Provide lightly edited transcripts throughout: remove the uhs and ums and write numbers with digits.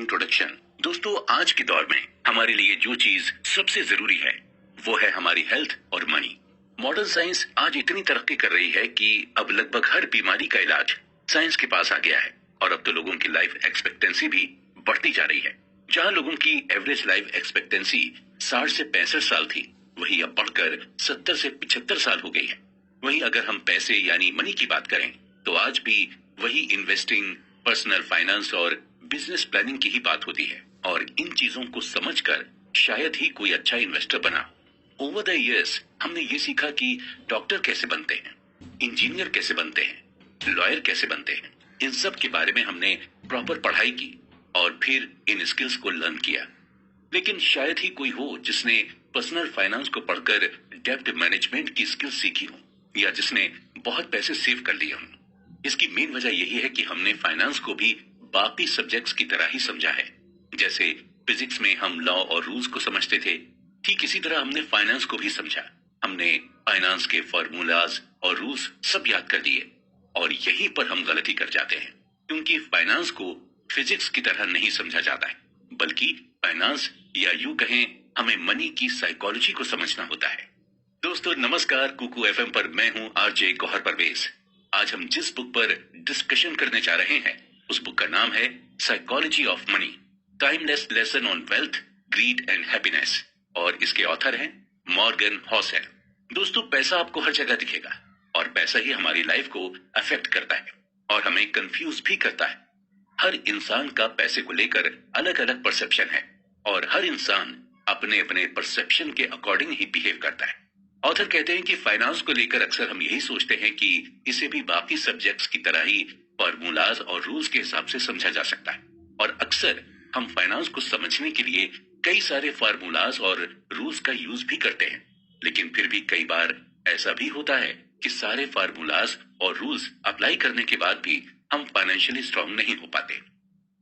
Introduction. दोस्तों, आज के दौर में हमारे लिए जो चीज सबसे जरूरी है वो है हमारी हेल्थ और मनी। मॉडर्न साइंस आज इतनी तरक्की कर रही है कि अब लगभग हर बीमारी का इलाज साइंस के पास आ गया है और अब तो लोगों की लाइफ एक्सपेक्टेंसी भी बढ़ती जा रही है। जहां लोगों की एवरेज लाइफ एक्सपेक्टेंसी 60 से 65 साल थी, वही अब बढ़कर 70 से 75 साल हो गई है। वहीं अगर हम पैसे यानी मनी की बात करें तो आज भी वही इन्वेस्टिंग, पर्सनल फाइनेंस और बिजनेस प्लानिंग की ही बात होती है। और इन चीजों को समझकर शायद ही कोई अच्छा इन्वेस्टर बना। ओवर द इयर्स हमने ये सीखा कि डॉक्टर कैसे बनते हैं, इंजीनियर कैसे बनते हैं, लॉयर कैसे बनते हैं। इन सब के बारे में हमने प्रॉपर पढ़ाई की और फिर इन स्किल्स को लर्न किया। लेकिन शायद ही कोई हो जिसने पर्सनल फाइनेंस को पढ़कर डेब्ट मैनेजमेंट की स्किल्स सीखी हो या जिसने बहुत पैसे सेव कर लिए हों। इसकी मेन वजह यही है कि हमने फाइनेंस को भी बाकी सब्जेक्ट्स की तरह ही समझा है। जैसे फिजिक्स में हम लॉ और रूल्स को समझते थे, ठीक इसी तरह हमने फाइनेंस को भी समझा। हमने फाइनेंस के फॉर्मूलाज और रूल्स सब याद कर दिए और यहीं पर हम गलती कर जाते हैं, क्योंकि फाइनेंस को फिजिक्स की तरह नहीं समझा जाता है, बल्कि फाइनेंस या यूं कहें हमें मनी की साइकोलॉजी को समझना होता है। दोस्तों नमस्कार, कुकू एफएम पर मैं हूं आरजे गौहर परवेज। आज हम जिस बुक पर डिस्कशन करने जा रहे हैं उस बुक का नाम है psychology of money, timeless lesson on wealth, grid and happiness, और इसके ऑथर हैं मॉर्गन हॉसेल। दोस्तों, पैसा आपको हर जगह दिखेगा और पैसा ही हमारी लाइफ को अफेक्ट करता है और हमें कंफ्यूज भी करता है। हर इंसान का पैसे को लेकर अलग अलग परसेप्शन है और हर इंसान अपने अपने परसेप्शन के अकॉर्डिंग ही बिहेव करता है। ऑथर कहते हैं कि फाइनेंस को लेकर अक्सर हम यही सोचते हैं कि इसे भी बाकी सब्जेक्ट्स की तरह ही फॉर्मूलाज और रूल्स के हिसाब से समझा जा सकता है, और अक्सर हम फाइनेंस को समझने के लिए कई सारे फार्मूलाज और रूल्स का यूज भी करते हैं। लेकिन फिर भी कई बार ऐसा भी होता है कि सारे फार्मूलाज और रूल्स अप्लाई करने के बाद भी हम फाइनेंशियली स्ट्रांग नहीं हो पाते।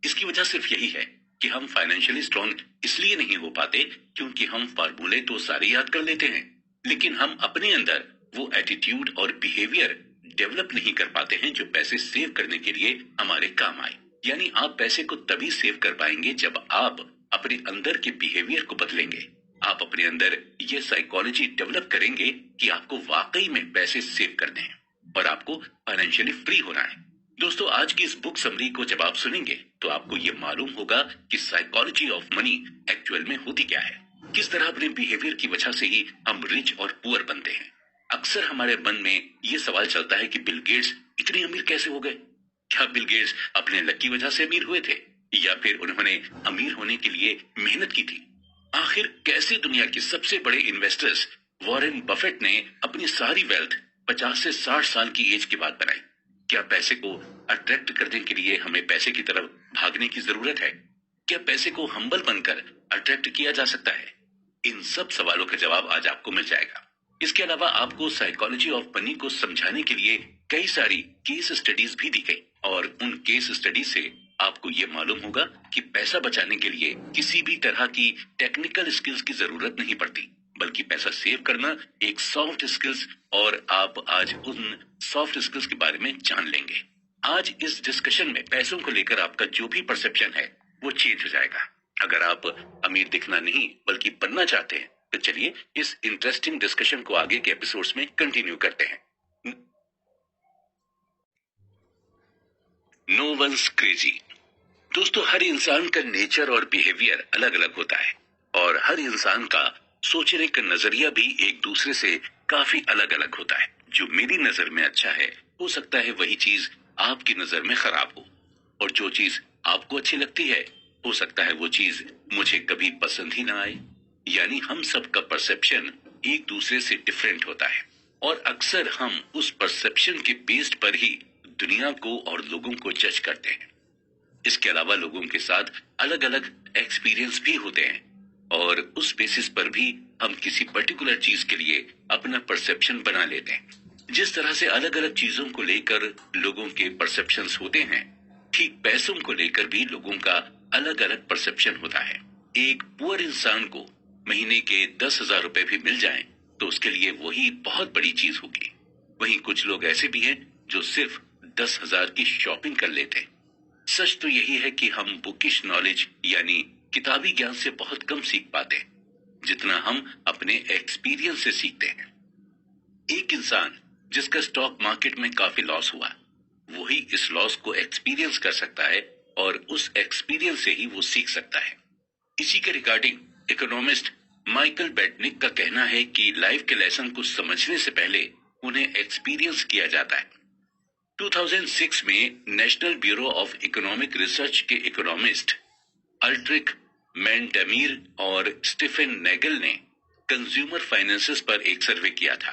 इसकी वजह सिर्फ यही है कि हम फाइनेंशियली स्ट्रांग इसलिए नहीं हो पाते क्योंकि हम फार्मूले तो सारे याद कर लेते हैं, लेकिन हम अपने अंदर वो एटीट्यूड और बिहेवियर डेवलप नहीं कर पाते हैं जो पैसे सेव करने के लिए हमारे काम आए। यानी आप पैसे को तभी सेव कर पाएंगे जब आप अपने अंदर के बिहेवियर को बदलेंगे। आप अपने अंदर ये साइकोलॉजी डेवलप करेंगे कि आपको वाकई में पैसे सेव करने हैं और आपको फाइनेंशियली फ्री होना है। दोस्तों, आज की इस बुक समरी को जब आप सुनेंगे तो आपको ये मालूम होगा कि साइकोलॉजी ऑफ मनी एक्चुअल में होती क्या है, किस तरह अपने बिहेवियर की वजह से ही हम रिच और पुअर बनते हैं। अक्सर हमारे मन में ये सवाल चलता है कि बिल गेट्स इतने अमीर कैसे हो गए? क्या बिल गेट्स अपने लक की वजह से अमीर हुए थे या फिर उन्होंने अमीर होने के लिए मेहनत की थी? आखिर कैसे दुनिया के सबसे बड़े इन्वेस्टर्स वॉरेन बफेट ने अपनी सारी वेल्थ 50 से 60 साल की एज के बाद बनाई? क्या पैसे को अट्रैक्ट करने के लिए हमें पैसे की तरफ भागने की जरूरत है? क्या पैसे को हम्बल बनकर अट्रैक्ट किया जा सकता है? इन सब सवालों का जवाब आज आपको मिल जाएगा। इसके अलावा आपको साइकोलॉजी ऑफ मनी को समझाने के लिए कई सारी केस स्टडीज भी दी गई और उन केस स्टडीज से आपको ये मालूम होगा कि पैसा बचाने के लिए किसी भी तरह की टेक्निकल स्किल्स की जरूरत नहीं पड़ती, बल्कि पैसा सेव करना एक सॉफ्ट स्किल्स, और आप आज उन सॉफ्ट स्किल्स के बारे में जान लेंगे। आज इस डिस्कशन में पैसों को लेकर आपका जो भी परसेप्शन है वो चेंज हो जाएगा। अगर आप अमीर दिखना नहीं बल्कि बनना चाहते हैं तो चलिए इस इंटरेस्टिंग डिस्कशन को आगे के एपिसोड्स में कंटिन्यू करते हैं। No one's crazy. दोस्तों, हर इंसान का नेचर और बिहेवियर अलग अलग होता है और हर इंसान का सोचने का नजरिया भी एक दूसरे से काफी अलग अलग होता है। जो मेरी नजर में अच्छा है हो सकता है वही चीज आपकी नजर में खराब हो, और जो चीज आपको अच्छी लगती है हो सकता है वो चीज मुझे कभी पसंद ही ना आए। यानी हम सबका परसेप्शन एक दूसरे से डिफरेंट होता है और अक्सर हम उस परसेप्शन के बेस्ड पर ही दुनिया को और लोगों को जज करते हैं। इसके अलावा लोगों के साथ अलग अलग एक्सपीरियंस भी होते हैं और उस बेसिस पर भी हम किसी पर्टिकुलर चीज के लिए अपना परसेप्शन बना लेते हैं। जिस तरह से अलग अलग चीजों को लेकर लोगों के परसेप्शंस होते हैं, ठीक पैसों को लेकर भी लोगों का अलग अलग परसेप्शन होता है। एक पुअर इंसान को महीने के 10,000 रुपए भी मिल जाएं तो उसके लिए वही बहुत बड़ी चीज होगी। वहीं कुछ लोग ऐसे भी हैं जो सिर्फ 10,000 की शॉपिंग कर लेते हैं। सच तो यही है कि हम बुकिश नॉलेज यानी किताबी ज्ञान से बहुत कम सीख पाते हैं जितना हम अपने एक्सपीरियंस से सीखते हैं। एक इंसान जिसका स्टॉक मार्केट में काफी लॉस हुआ, वही इस लॉस को एक्सपीरियंस कर सकता है और उस एक्सपीरियंस से ही वो सीख सकता है। इसी के रिगार्डिंग इकोनॉमिस्ट माइकल बेटनिक का कहना है कि लाइफ के लेसन को समझने से पहले उन्हें एक्सपीरियंस किया जाता है। 2006 में national bureau of economic research के इकोनॉमिस्ट अल्ट्रिक मैंटेमीर और स्टीफन नेगल ने कंज्यूमर फाइनेंसेस पर एक सर्वे किया था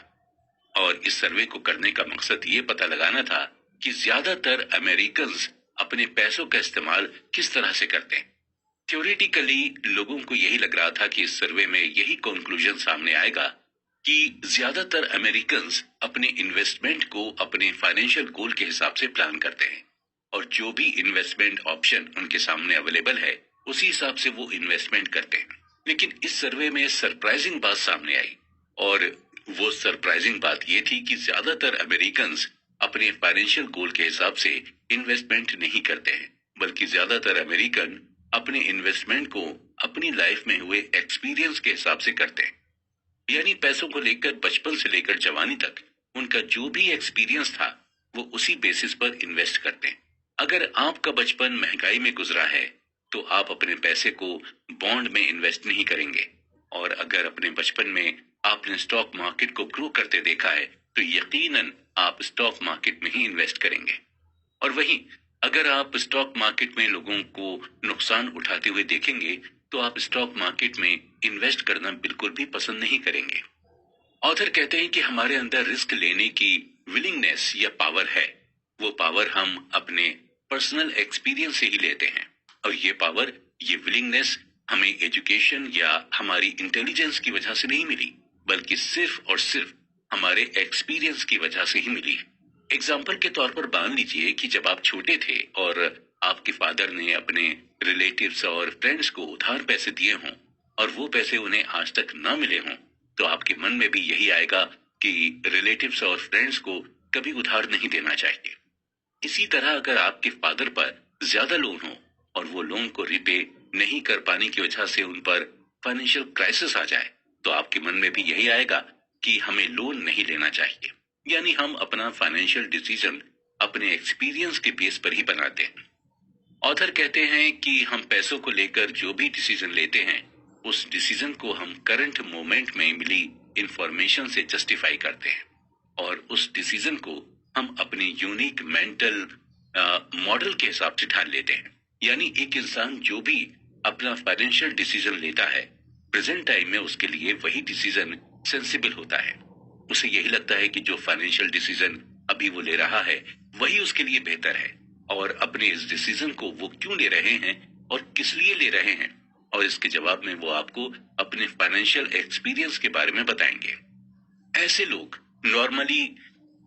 और इस सर्वे को करने का मकसद ये पता लगाना था कि ज्यादातर अमेरिकन्स अपने पैसों का इस्तेमाल किस तरह से करते हैं। थ्योरेटिकली लोगों को यही लग रहा था कि इस सर्वे में यही कंक्लूजन सामने आएगा कि ज्यादातर अमेरिकन्स अपने इन्वेस्टमेंट को अपने फाइनेंशियल गोल के हिसाब से प्लान करते हैं और जो भी इन्वेस्टमेंट ऑप्शन उनके सामने अवेलेबल है उसी हिसाब से वो इन्वेस्टमेंट करते हैं। लेकिन इस सर्वे में सरप्राइजिंग बात सामने आई और वो सरप्राइजिंग बात ये थी कि ज्यादातर अमेरिकन्स अपने फाइनेंशियल गोल के हिसाब से इन्वेस्टमेंट नहीं करते हैं, बल्कि ज्यादातर अमेरिकन अपने इन्वेस्टमेंट को अपनी लाइफ में हुए एक्सपीरियंस के हिसाब से करते हैं। यानी पैसों को लेकर बचपन से लेकर जवानी तक उनका जो भी एक्सपीरियंस था वो उसी बेसिस पर इन्वेस्ट करते हैं। अगर आपका बचपन महंगाई में गुजरा है तो आप अपने पैसे को बॉन्ड में इन्वेस्ट नहीं करेंगे, और अगर अपने बचपन में आपने स्टॉक मार्केट को ग्रो करते देखा है तो यकीनन आप स्टॉक मार्केट में ही इन्वेस्ट करेंगे। और वहीं अगर आप स्टॉक मार्केट में लोगों को नुकसान उठाते हुए देखेंगे तो आप स्टॉक मार्केट में इन्वेस्ट करना बिल्कुल भी पसंद नहीं करेंगे। ऑथर कहते हैं कि हमारे अंदर रिस्क लेने की विलिंगनेस या पावर है, वो पावर हम अपने पर्सनल एक्सपीरियंस से ही लेते हैं, और ये पावर, ये विलिंगनेस हमें एजुकेशन या हमारी इंटेलिजेंस की वजह से नहीं मिली, बल्कि सिर्फ और सिर्फ हमारे एक्सपीरियंस की वजह से ही मिली। एग्जाम्पल के तौर पर मान लीजिए कि जब आप छोटे थे और आपके फादर ने अपने रिलेटिव्स और फ्रेंड्स को उधार पैसे दिए हों और वो पैसे उन्हें आज तक न मिले हों, तो आपके मन में भी यही आएगा कि रिलेटिव्स और फ्रेंड्स को कभी उधार नहीं देना चाहिए। इसी तरह अगर आपके फादर पर ज्यादा लोन हो और वो लोन को रिपे नहीं कर पाने की वजह से उन पर फाइनेंशियल क्राइसिस आ जाए, तो आपके मन में भी यही आएगा कि हमें लोन नहीं लेना चाहिए। यानी हम अपना फाइनेंशियल डिसीजन अपने एक्सपीरियंस के बेस पर ही बनाते हैं। ऑथर कहते हैं कि हम पैसों को लेकर जो भी डिसीजन लेते हैं उस डिसीजन को हम करंट मोमेंट में मिली इंफॉर्मेशन से जस्टिफाई करते हैं और उस डिसीजन को हम अपने यूनिक मेंटल मॉडल के हिसाब से ढाल लेते हैं। यानी एक इंसान जो भी अपना फाइनेंशियल डिसीजन लेता है, प्रेजेंट टाइम में उसके लिए वही डिसीजन सेंसिबल होता है। उसे यही लगता है कि जो फाइनेंशियल डिसीजन अभी वो ले रहा है वही उसके लिए बेहतर है, और अपने इस डिसीजन को वो क्यों ले रहे हैं और किस लिए ले रहे हैं, और इसके जवाब में वो आपको अपने फाइनेंशियल एक्सपीरियंस के बारे में बताएंगे। ऐसे लोग नॉर्मली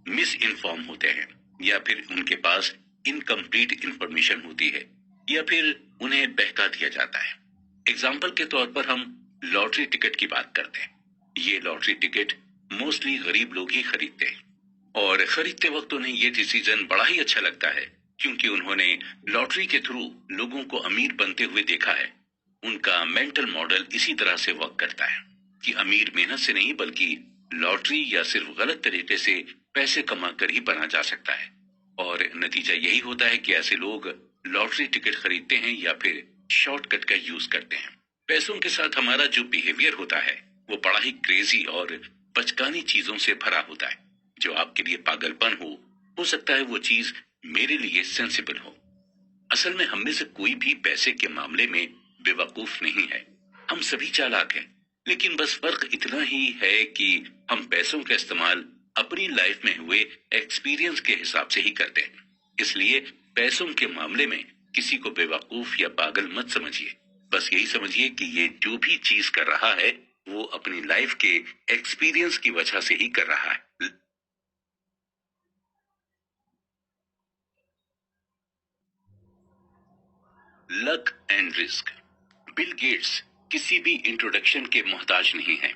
मिस इन्फॉर्म होते हैं, या फिर उनके पास इनकम्प्लीट इंफॉर्मेशन होती है, या फिर उन्हें बहका दिया जाता है। एग्जाम्पल के तौर पर हम लॉटरी टिकट की बात करते हैं। ये लॉटरी टिकट मोस्टली गरीब लोग ही खरीदते हैं, और खरीदते वक्त उन्हें ये डिसीजन बड़ा ही अच्छा लगता है क्योंकि उन्होंने लॉटरी के थ्रू लोगों को अमीर बनते हुए देखा है। उनका मेंटल मॉडल इसी तरह से वर्क करता है कि अमीर मेहनत से नहीं बल्कि लॉटरी या सिर्फ गलत तरीके से पैसे कमा कर ही बना जा सकता है, और नतीजा यही होता है कि ऐसे लोग लॉटरी टिकट खरीदते हैं या फिर शॉर्टकट का यूज करते हैं। पैसों के साथ हमारा जो बिहेवियर होता है वो बड़ा ही क्रेजी और बचकानी चीजों से भरा होता है। जो आपके लिए पागलपन हो सकता है वो चीज मेरे लिए सेंसिबल हो। असल में हम में से कोई भी पैसे के मामले में बेवकूफ नहीं है, हम सभी चालाक हैं, लेकिन बस फर्क इतना ही है कि हम पैसों का इस्तेमाल अपनी लाइफ में हुए एक्सपीरियंस के हिसाब से ही करते हैं। इसलिए पैसों के मामले में किसी को बेवकूफ या पागल मत समझिए, बस यही समझिए कि ये जो भी चीज कर रहा है वो अपनी लाइफ के एक्सपीरियंस की वजह से ही कर रहा है। Luck and risk. Bill Gates किसी भी इंट्रोडक्शन के मोहताज नहीं है।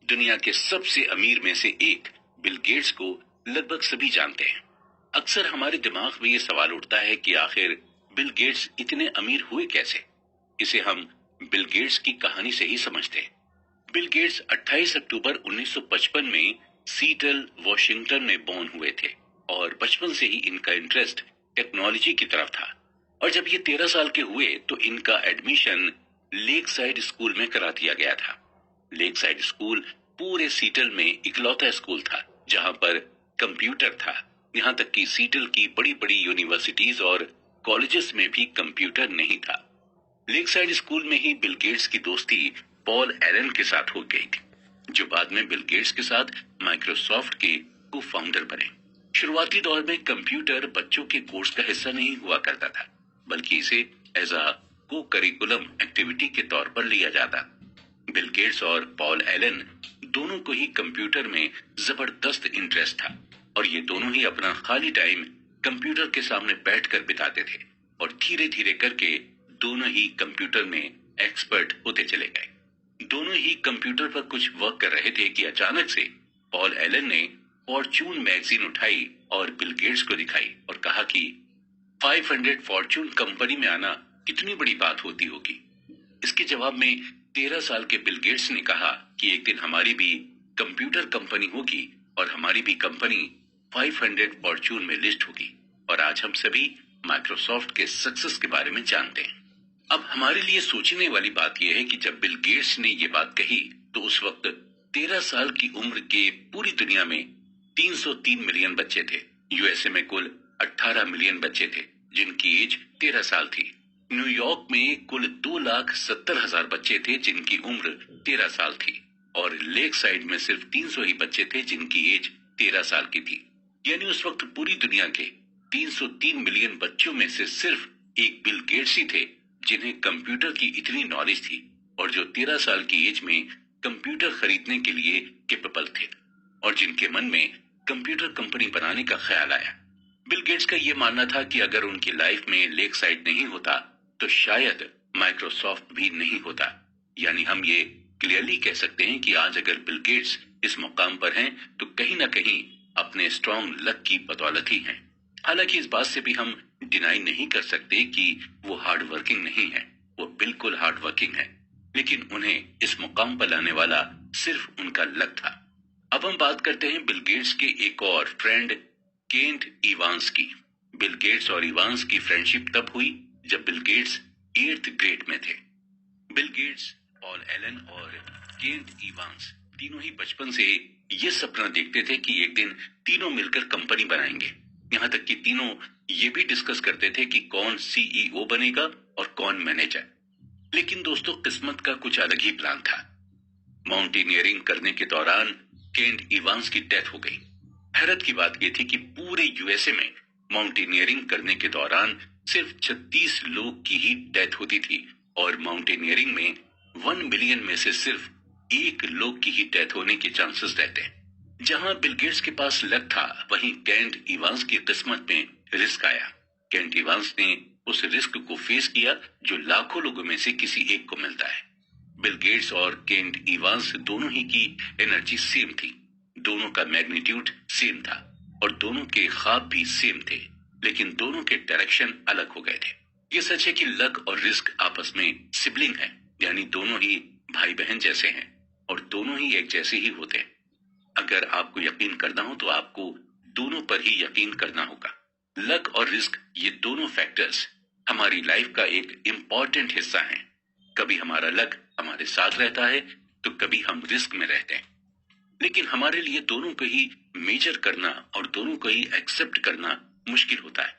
दुनिया के सबसे अमीर में से एक बिल गेट्स को लगभग सभी जानते हैं। अक्सर हमारे दिमाग में ये सवाल उठता है कि आखिर बिल गेट्स इतने अमीर हुए कैसे? इसे हम बिल गेट्स की कहानी से ही समझते हैं। बिल गेट्स 28 अक्टूबर 1955 में सीटल, वॉशिंगटन में बोर्न हुए थे और बचपन से ही इनका इंटरेस्ट टेक्नोलॉजी की तरफ था। और जब ये 13 साल के हुए तो इनका एडमिशन लेक साइड स्कूल में करा दिया गया था। लेक साइड स्कूल पूरे सीटल में इकलौता स्कूल था जहां पर कंप्यूटर था। यहाँ तक कि सीटल की बड़ी बड़ी यूनिवर्सिटीज और कॉलेजेस में भी कंप्यूटर नहीं था। लेक साइड स्कूल में ही बिल गेट्स की दोस्ती पॉल एलन के साथ हो गई थी, जो बाद में बिल गेट्स के साथ माइक्रोसॉफ्ट के को फाउंडर बने। शुरुआती दौर में कंप्यूटर बच्चों के कोर्स का हिस्सा नहीं हुआ करता था, बल्कि इसे एज अ को करिकुलम एक्टिविटी के तौर पर लिया जाता। बिल गेट्स और पॉल एलन दोनों को ही कंप्यूटर में जबरदस्त इंटरेस्ट था और ये दोनों ही अपना खाली टाइम कंप्यूटर के सामने बैठकर बिताते थे और धीरे धीरे करके दोनों ही कंप्यूटर में एक्सपर्ट होते चले गए। दोनों ही कंप्यूटर पर कुछ वर्क कर रहे थे कि अचानक से पॉल एलन ने फॉर्च्यून मैगजीन उठाई और बिल गेट्स को दिखाई और कहा कि 500 फॉर्च्यून कंपनी में आना कितनी बड़ी बात होती होगी। इसके जवाब में 13 साल के बिल गेट्स ने कहा कि एक दिन हमारी भी कंप्यूटर कंपनी होगी और हमारी भी कंपनी 500 फॉर्च्यून में लिस्ट होगी और आज हम सभी माइक्रोसॉफ्ट के सक्सेस के बारे में जानते हैं। अब हमारे लिए सोचने वाली बात यह है कि जब बिल गेट्स ने ये बात कही तो उस वक्त 13 साल की उम्र के पूरी दुनिया में 303 मिलियन बच्चे थे। यूएसए में कुल 18 मिलियन बच्चे थे जिनकी एज 13 साल थी। न्यूयॉर्क में कुल 2,70,000 बच्चे थे जिनकी उम्र 13 साल थी और लेक साइड में सिर्फ 300 ही बच्चे थे जिनकी एज 13 साल की थी। यानी उस वक्त पूरी दुनिया के 303 मिलियन बच्चों में से सिर्फ एक बिल गेट्स ही थे जिन्हें कंप्यूटर की इतनी नॉलेज थी और जो 13 साल की एज में कंप्यूटर खरीदने के लिए कैपेबल थे और जिनके मन में कंप्यूटर कंपनी बनाने का ख्याल आया। बिल गेट्स का यह मानना था कि अगर उनकी लाइफ में लेक साइड नहीं होता तो शायद माइक्रोसॉफ्ट भी नहीं होता। यानी हम ये क्लियरली कह सकते हैं कि आज अगर बिल गेट्स इस मुकाम पर हैं तो कहीं ना कहीं अपने स्ट्रॉन्ग लक की बदौलत ही हैं। हालांकि इस बात से भी हम डिनाई नहीं कर सकते कि वो हार्ड वर्किंग नहीं है, वो बिल्कुल हार्ड वर्किंग है, लेकिन उन्हें इस मुकाम पर लाने वाला सिर्फ उनका लक था। अब हम बात करते हैं बिल गेट्स के एक और फ्रेंड केंट इवांस की। बिल गेट्स और इवांस की फ्रेंडशिप तब हुई जब बिल गेट्स 8th ग्रेड में थे। बिल गेट्स, पॉल एलन और केंट इवांस तीनों ही बचपन से ये सपना देखते थे कि एक दिन तीनों मिलकर कंपनी बनाएंगे। यहाँ तक कि तीनों ये भी डिस्कस करते थे कि कौन सीईओ बनेगा और कौन मैनेजर। लेकिन दोस्तों किस्मत का कुछ अलग ही प्लान था। माउंटेनियरिंग करने के दौरान केंट इवांस की डेथ हो गई। हैरत की बात यह थी कि पूरे यूएसए में माउंटेनियरिंग करने के दौरान सिर्फ 36 लोग की ही डेथ होती थी और माउंटेनियरिंग में 1 मिलियन में से सिर्फ 1 लोग की ही डेथ होने के चांसेस रहते। जहां बिल गेट्स के पास लक था वहीं केंट इवांस की किस्मत में रिस्क आया। केंट इवांस ने उस रिस्क को फेस किया जो लाखों लोगों में से किसी एक को मिलता है। बिल गेट्स और केंट इवांस दोनों ही की एनर्जी सेम थी, दोनों का मैग्नीट्यूड सेम था और दोनों के ख्वाब भी सेम थे, लेकिन दोनों के डायरेक्शन अलग हो गए थे। ये सच है कि लक और रिस्क आपस में सिबलिंग है, यानी दोनों ही भाई बहन जैसे हैं और दोनों ही एक जैसे ही होते हैं। अगर आपको यकीन करना हो तो आपको दोनों पर ही यकीन करना होगा। लक और रिस्क ये दोनों फैक्टर्स हमारी लाइफ का एक इम्पॉर्टेंट हिस्सा हैं। कभी हमारा लक हमारे साथ रहता है तो कभी हम रिस्क में रहते हैं, लेकिन हमारे लिए दोनों को ही मेजर करना और दोनों को ही एक्सेप्ट करना मुश्किल होता है।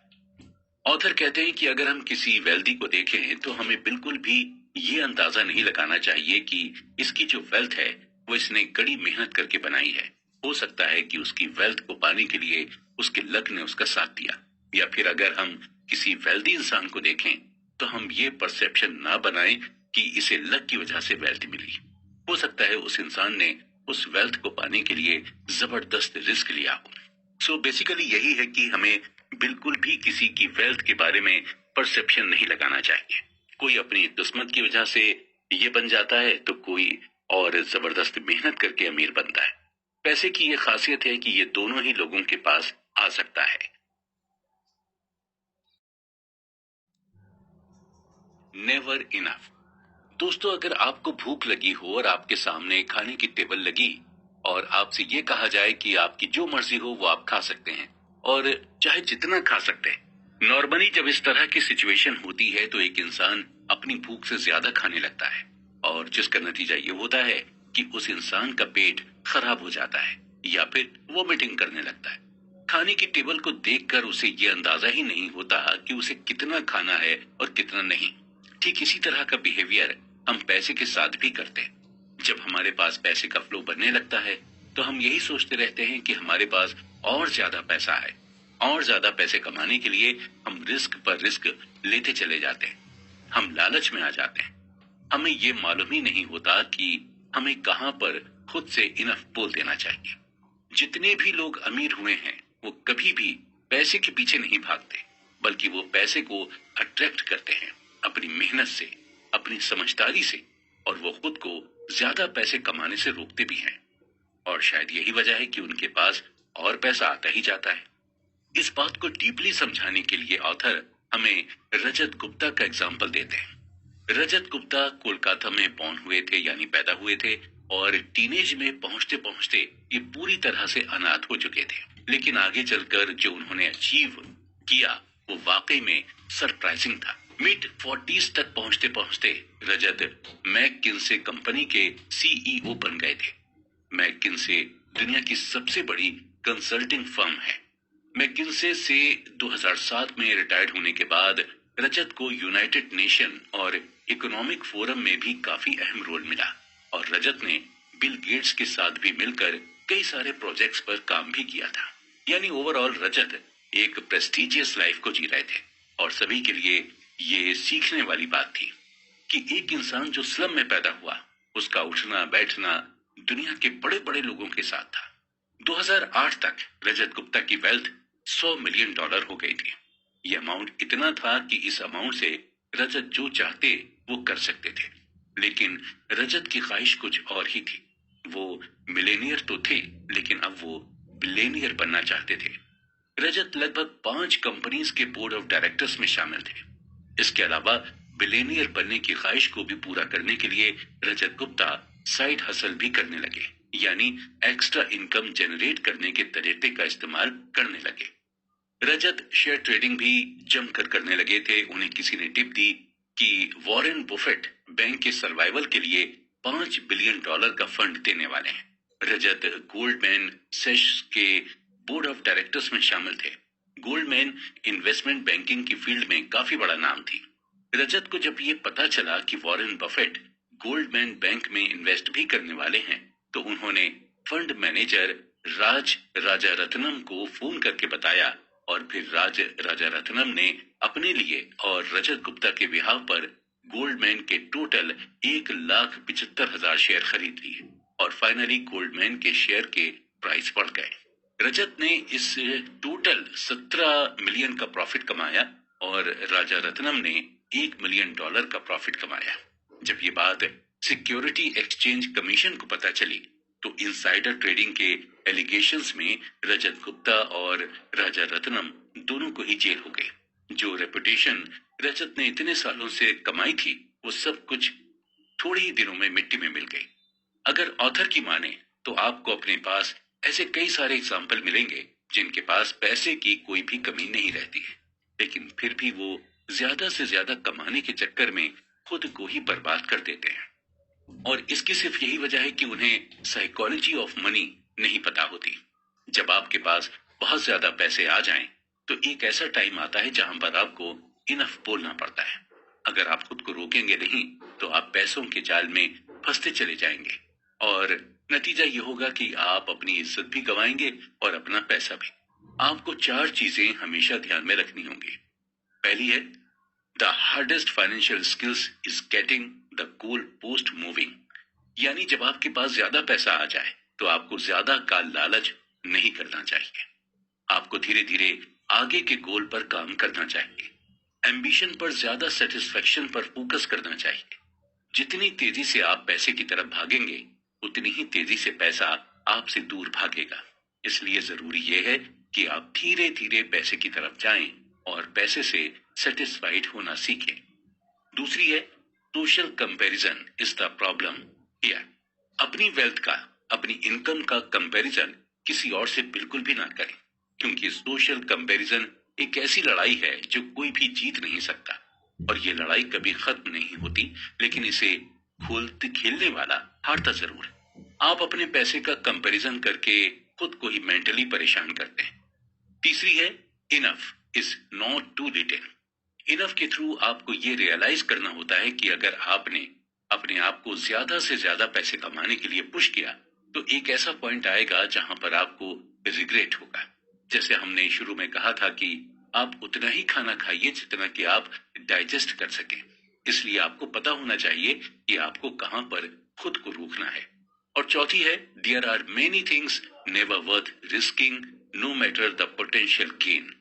ऑथर कहते हैं कि अगर हम किसी वेल्दी को देखें तो हमें बिल्कुल भी ये अंदाजा नहीं लगाना चाहिए कि इसकी जो वेल्थ है वो इसने कड़ी मेहनत करके बनाई है। हो सकता है कि उसकी वेल्थ को पाने के लिए उसके लक ने उसका साथ दिया, या फिर अगर हम किसी वेल्दी इंसान को देखें तो हम ये परसेप्शन ना बनाएं कि इसे लक की वजह से वेल्थ मिली। हो सकता है उस इंसान ने उस वेल्थ को पाने के लिए जबरदस्त रिस्क लिया हो। सो बेसिकली यही है कि हमें बिल्कुल भी किसी की वेल्थ के बारे में परसेप्शन नहीं लगाना चाहिए। कोई अपनी किस्मत की वजह से ये बन जाता है तो कोई और जबरदस्त मेहनत करके अमीर बनता है। पैसे की ये खासियत है कि ये दोनों ही लोगों के पास आ सकता है। Never enough. दोस्तों, अगर आपको भूख लगी हो और आपके सामने खाने की टेबल लगी और आपसे ये कहा जाए कि आपकी जो मर्जी हो वो आप खा सकते हैं और चाहे जितना खा सकते हैं। नॉर्मली जब इस तरह की सिचुएशन होती है तो एक इंसान अपनी भूख से ज्यादा खाने लगता है और जिसका नतीजा ये होता है कि उस इंसान का पेट खराब हो जाता है या फिर वोमिटिंग करने लगता है। खाने की टेबल को देखकर उसे ये अंदाजा ही नहीं होता कि उसे कितना खाना है और कितना नहीं। ठीक इसी तरह का बिहेवियर हम पैसे के साथ भी करते हैं। जब हमारे पास पैसे का फ्लो बनने लगता है तो हम यही सोचते रहते हैं कि हमारे पास और ज्यादा पैसा है। और ज्यादा पैसे कमाने के लिए हम रिस्क पर रिस्क लेते चले जाते हैं। हम लालच में आ जाते हैं। हमें ये मालूम ही नहीं होता कि हमें कहां पर खुद से इनफ बोल देना चाहिए। जितने भी लोग अमीर हुए हैं वो कभी भी पैसे के पीछे नहीं भागते, बल्कि वो पैसे को अट्रैक्ट करते हैं अपनी मेहनत से, अपनी समझदारी से, और वो खुद को ज्यादा पैसे कमाने से रोकते भी हैं। और शायद यही वजह है कि उनके पास और पैसा आता ही जाता है। इस बात को डीपली समझाने के लिए ऑथर हमें रजत गुप्ता का एग्जाम्पल देते हैं। रजत गुप्ता कोलकाता में बॉर्न हुए थे, यानी पैदा हुए थे, और टीनेज में पहुंचते पहुंचते ये पूरी तरह से अनाथ हो चुके थे। लेकिन आगे चलकर जो उन्होंने अचीव किया वो वाकई में सरप्राइजिंग था। मिड 40s तक पहुंचते पहुंचते रजत मैककिन्से कंपनी के सीईओ बन गए थे। मैककिन्से दुनिया की सबसे बड़ी कंसल्टिंग फर्म है। मैककिन्से से 2007 में रिटायर्ड होने के बाद रजत को यूनाइटेड नेशन और इकोनॉमिक फोरम में भी काफी अहम रोल मिला और रजत ने बिल गेट्स के साथ भी मिलकर कई सारे प्रोजेक्ट्स पर काम भी किया था। यानी ओवरऑल रजत एक प्रेस्टिजियस लाइफ को जी रहे थे और सभी के लिए ये सीखने वाली बात थी कि एक इंसान जो स्लम में पैदा हुआ, उसका उठना बैठना दुनिया के बड़े बड़े लोगों के साथ था। 2008 तक रजत गुप्ता की वेल्थ $100 मिलियन हो गई थी। ये अमाउंट इतना था कि इस अमाउंट से रजत जो चाहते वो कर सकते थे। लेकिन रजत की ख्वाहिश कुछ और ही थी। वो मिलेनियर तो थे, लेकिन अब वो बिलियनियर बनना चाहते थे। रजत लगभग 5 कंपनीज के बोर्ड ऑफ डायरेक्टर्स में शामिल थे। इसके अलावा बिलियनियर बनने की ख्वाहिश को भी पूरा करने के लिए रजत गुप्ता साइड हसल भी करने लगे, यानी एक्स्ट्रा इनकम जनरेट करने के तरीके का इस्तेमाल करने लगे। रजत शेयर ट्रेडिंग भी जमकर करने लगे थे। उन्हें किसी ने टिप दी कि वॉरेन बुफेट बैंक के सर्वाइवल के लिए $5 बिलियन का फंड देने वाले हैं। रजत गोल्डमैन सैक्स के बोर्ड ऑफ डायरेक्टर्स में शामिल थे। गोल्डमैन इन्वेस्टमेंट बैंकिंग की फील्ड में काफी बड़ा नाम थी। रजत को जब ये पता चला कि वॉरेन बफेट गोल्डमैन बैंक में इन्वेस्ट भी करने वाले हैं, तो उन्होंने फंड मैनेजर राज राजारत्नम को फोन करके बताया और फिर राज राजारत्नम ने अपने लिए और रजत गुप्ता के बिहाव पर गोल्डमैन के टोटल 1,75,000 शेयर खरीद लिए और फाइनली गोल्डमैन के शेयर के प्राइस बढ़ गए। रजत ने इस टोटल 17 मिलियन का प्रॉफिट कमाया और राजारत्नम ने $1 मिलियन का प्रॉफिट कमाया। जब ये बात सिक्योरिटी एक्सचेंज कमीशन को पता चली तो इनसाइडर ट्रेडिंग के एलिगेशंस में रजत गुप्ता और राजारत्नम दोनों को ही जेल हो गए। जो रेपुटेशन रजत ने इतने सालों से कमाई थी वो सब कुछ थोड़े ही दिनों में मिट्टी में मिल गई। अगर ऑथर की माने तो आपको अपने पास ऐसे कई सारे एग्जाम्पल मिलेंगे जिनके पास पैसे की कोई भी कमी नहीं रहती है, लेकिन फिर भी वो ज्यादा से ज्यादा कमाने के चक्कर में खुद को ही बर्बाद कर देते हैं। और इसकी सिर्फ यही वजह है कि उन्हें साइकोलॉजी ऑफ मनी नहीं पता होती। जब आपके पास बहुत ज्यादा पैसे आ जाएं, तो एक ऐसा टाइम आता है जहां पर आपको इनफ बोलना पड़ता है। अगर आप खुद को रोकेंगे नहीं तो आप पैसों के जाल में फंसते चले जाएंगे और नतीजा ये होगा कि आप अपनी इज्जत भी गंवाएंगे और अपना पैसा भी। आपको 4 चीजें हमेशा ध्यान में रखनी होंगी। पहली है, the hardest financial skills is getting the goal post moving. यानी जब आपके पास ज्यादा पैसा आ जाए तो आपको ज्यादा का लालच नहीं करना चाहिए। आपको धीरे धीरे आगे के गोल पर काम करना चाहिए। एम्बिशन पर ज्यादा सेटिस्फेक्शन पर फोकस करना चाहिए। जितनी तेजी से आप पैसे की तरफ भागेंगे उतनी ही तेजी से पैसा आपसे दूर भागेगा। इसलिए जरूरी यह है कि आप धीरे धीरे पैसे की तरफ जाएं और पैसे से सेटिस्फाइड होना सीखें। दूसरी है social comparison is the problem here. अपनी वेल्थ का, अपनी इनकम का कंपैरिजन किसी और से बिल्कुल भी ना करें, क्योंकि सोशल कंपैरिजन एक ऐसी लड़ाई है जो कोई भी जीत नहीं सकता, और ये लड़ाई कभी खत्म नहीं होती, लेकिन इसे खेलने वाला हारता जरूर है। आप अपने पैसे का कंपैरिजन करके खुद को ही मेंटली परेशान करते हैं। तीसरी है enough is not too little. Enough के थ्रू आपको ये रियलाइज करना होता है कि अगर आपने अपने आप को ज्यादा से ज्यादा पैसे कमाने के लिए पुश किया, तो एक ऐसा पॉइंट आएगा जहां पर आपको रिग्रेट होगा। जैसे हमने शुरू में कहा था कि आप उतना ही खाना खाइए जितना कि आप डाइजेस्ट कर सके। इसलिए आपको पता होना चाहिए कि आपको कहां पर खुद को रोकना है। और चौथी है there are many things never worth risking no matter the potential gain.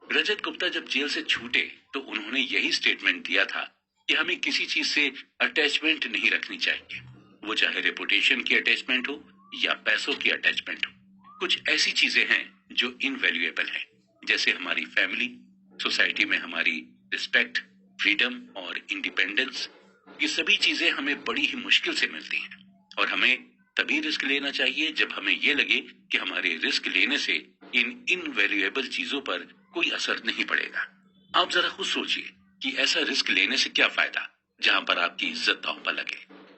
Rajat Gupta जब जेल से छूटे तो उन्होंने यही स्टेटमेंट दिया था कि हमें किसी चीज से अटैचमेंट नहीं रखनी चाहिए, वो चाहे रेपुटेशन की अटैचमेंट हो या पैसों की अटैचमेंट हो। कुछ ऐसी चीजें हैं जो इनवैल्यूएबल हैं, जैसे हमारी फैमिली, सोसाइटी में हमारी रिस्पेक्ट, फ्रीडम और इंडिपेंडेंस। ये सभी चीजें हमें बड़ी ही मुश्किल से मिलती हैं, और हमें तभी रिस्क लेना चाहिए जब हमें ये लगे कि हमारे रिस्क लेने से इन इनवैल्यूएबल चीजों पर कोई असर नहीं पड़ेगा। आप जरा खुद सोचिए कि ऐसा रिस्क लेने से क्या फायदा जहां पर आपकी इज्जत दांव पर लगे,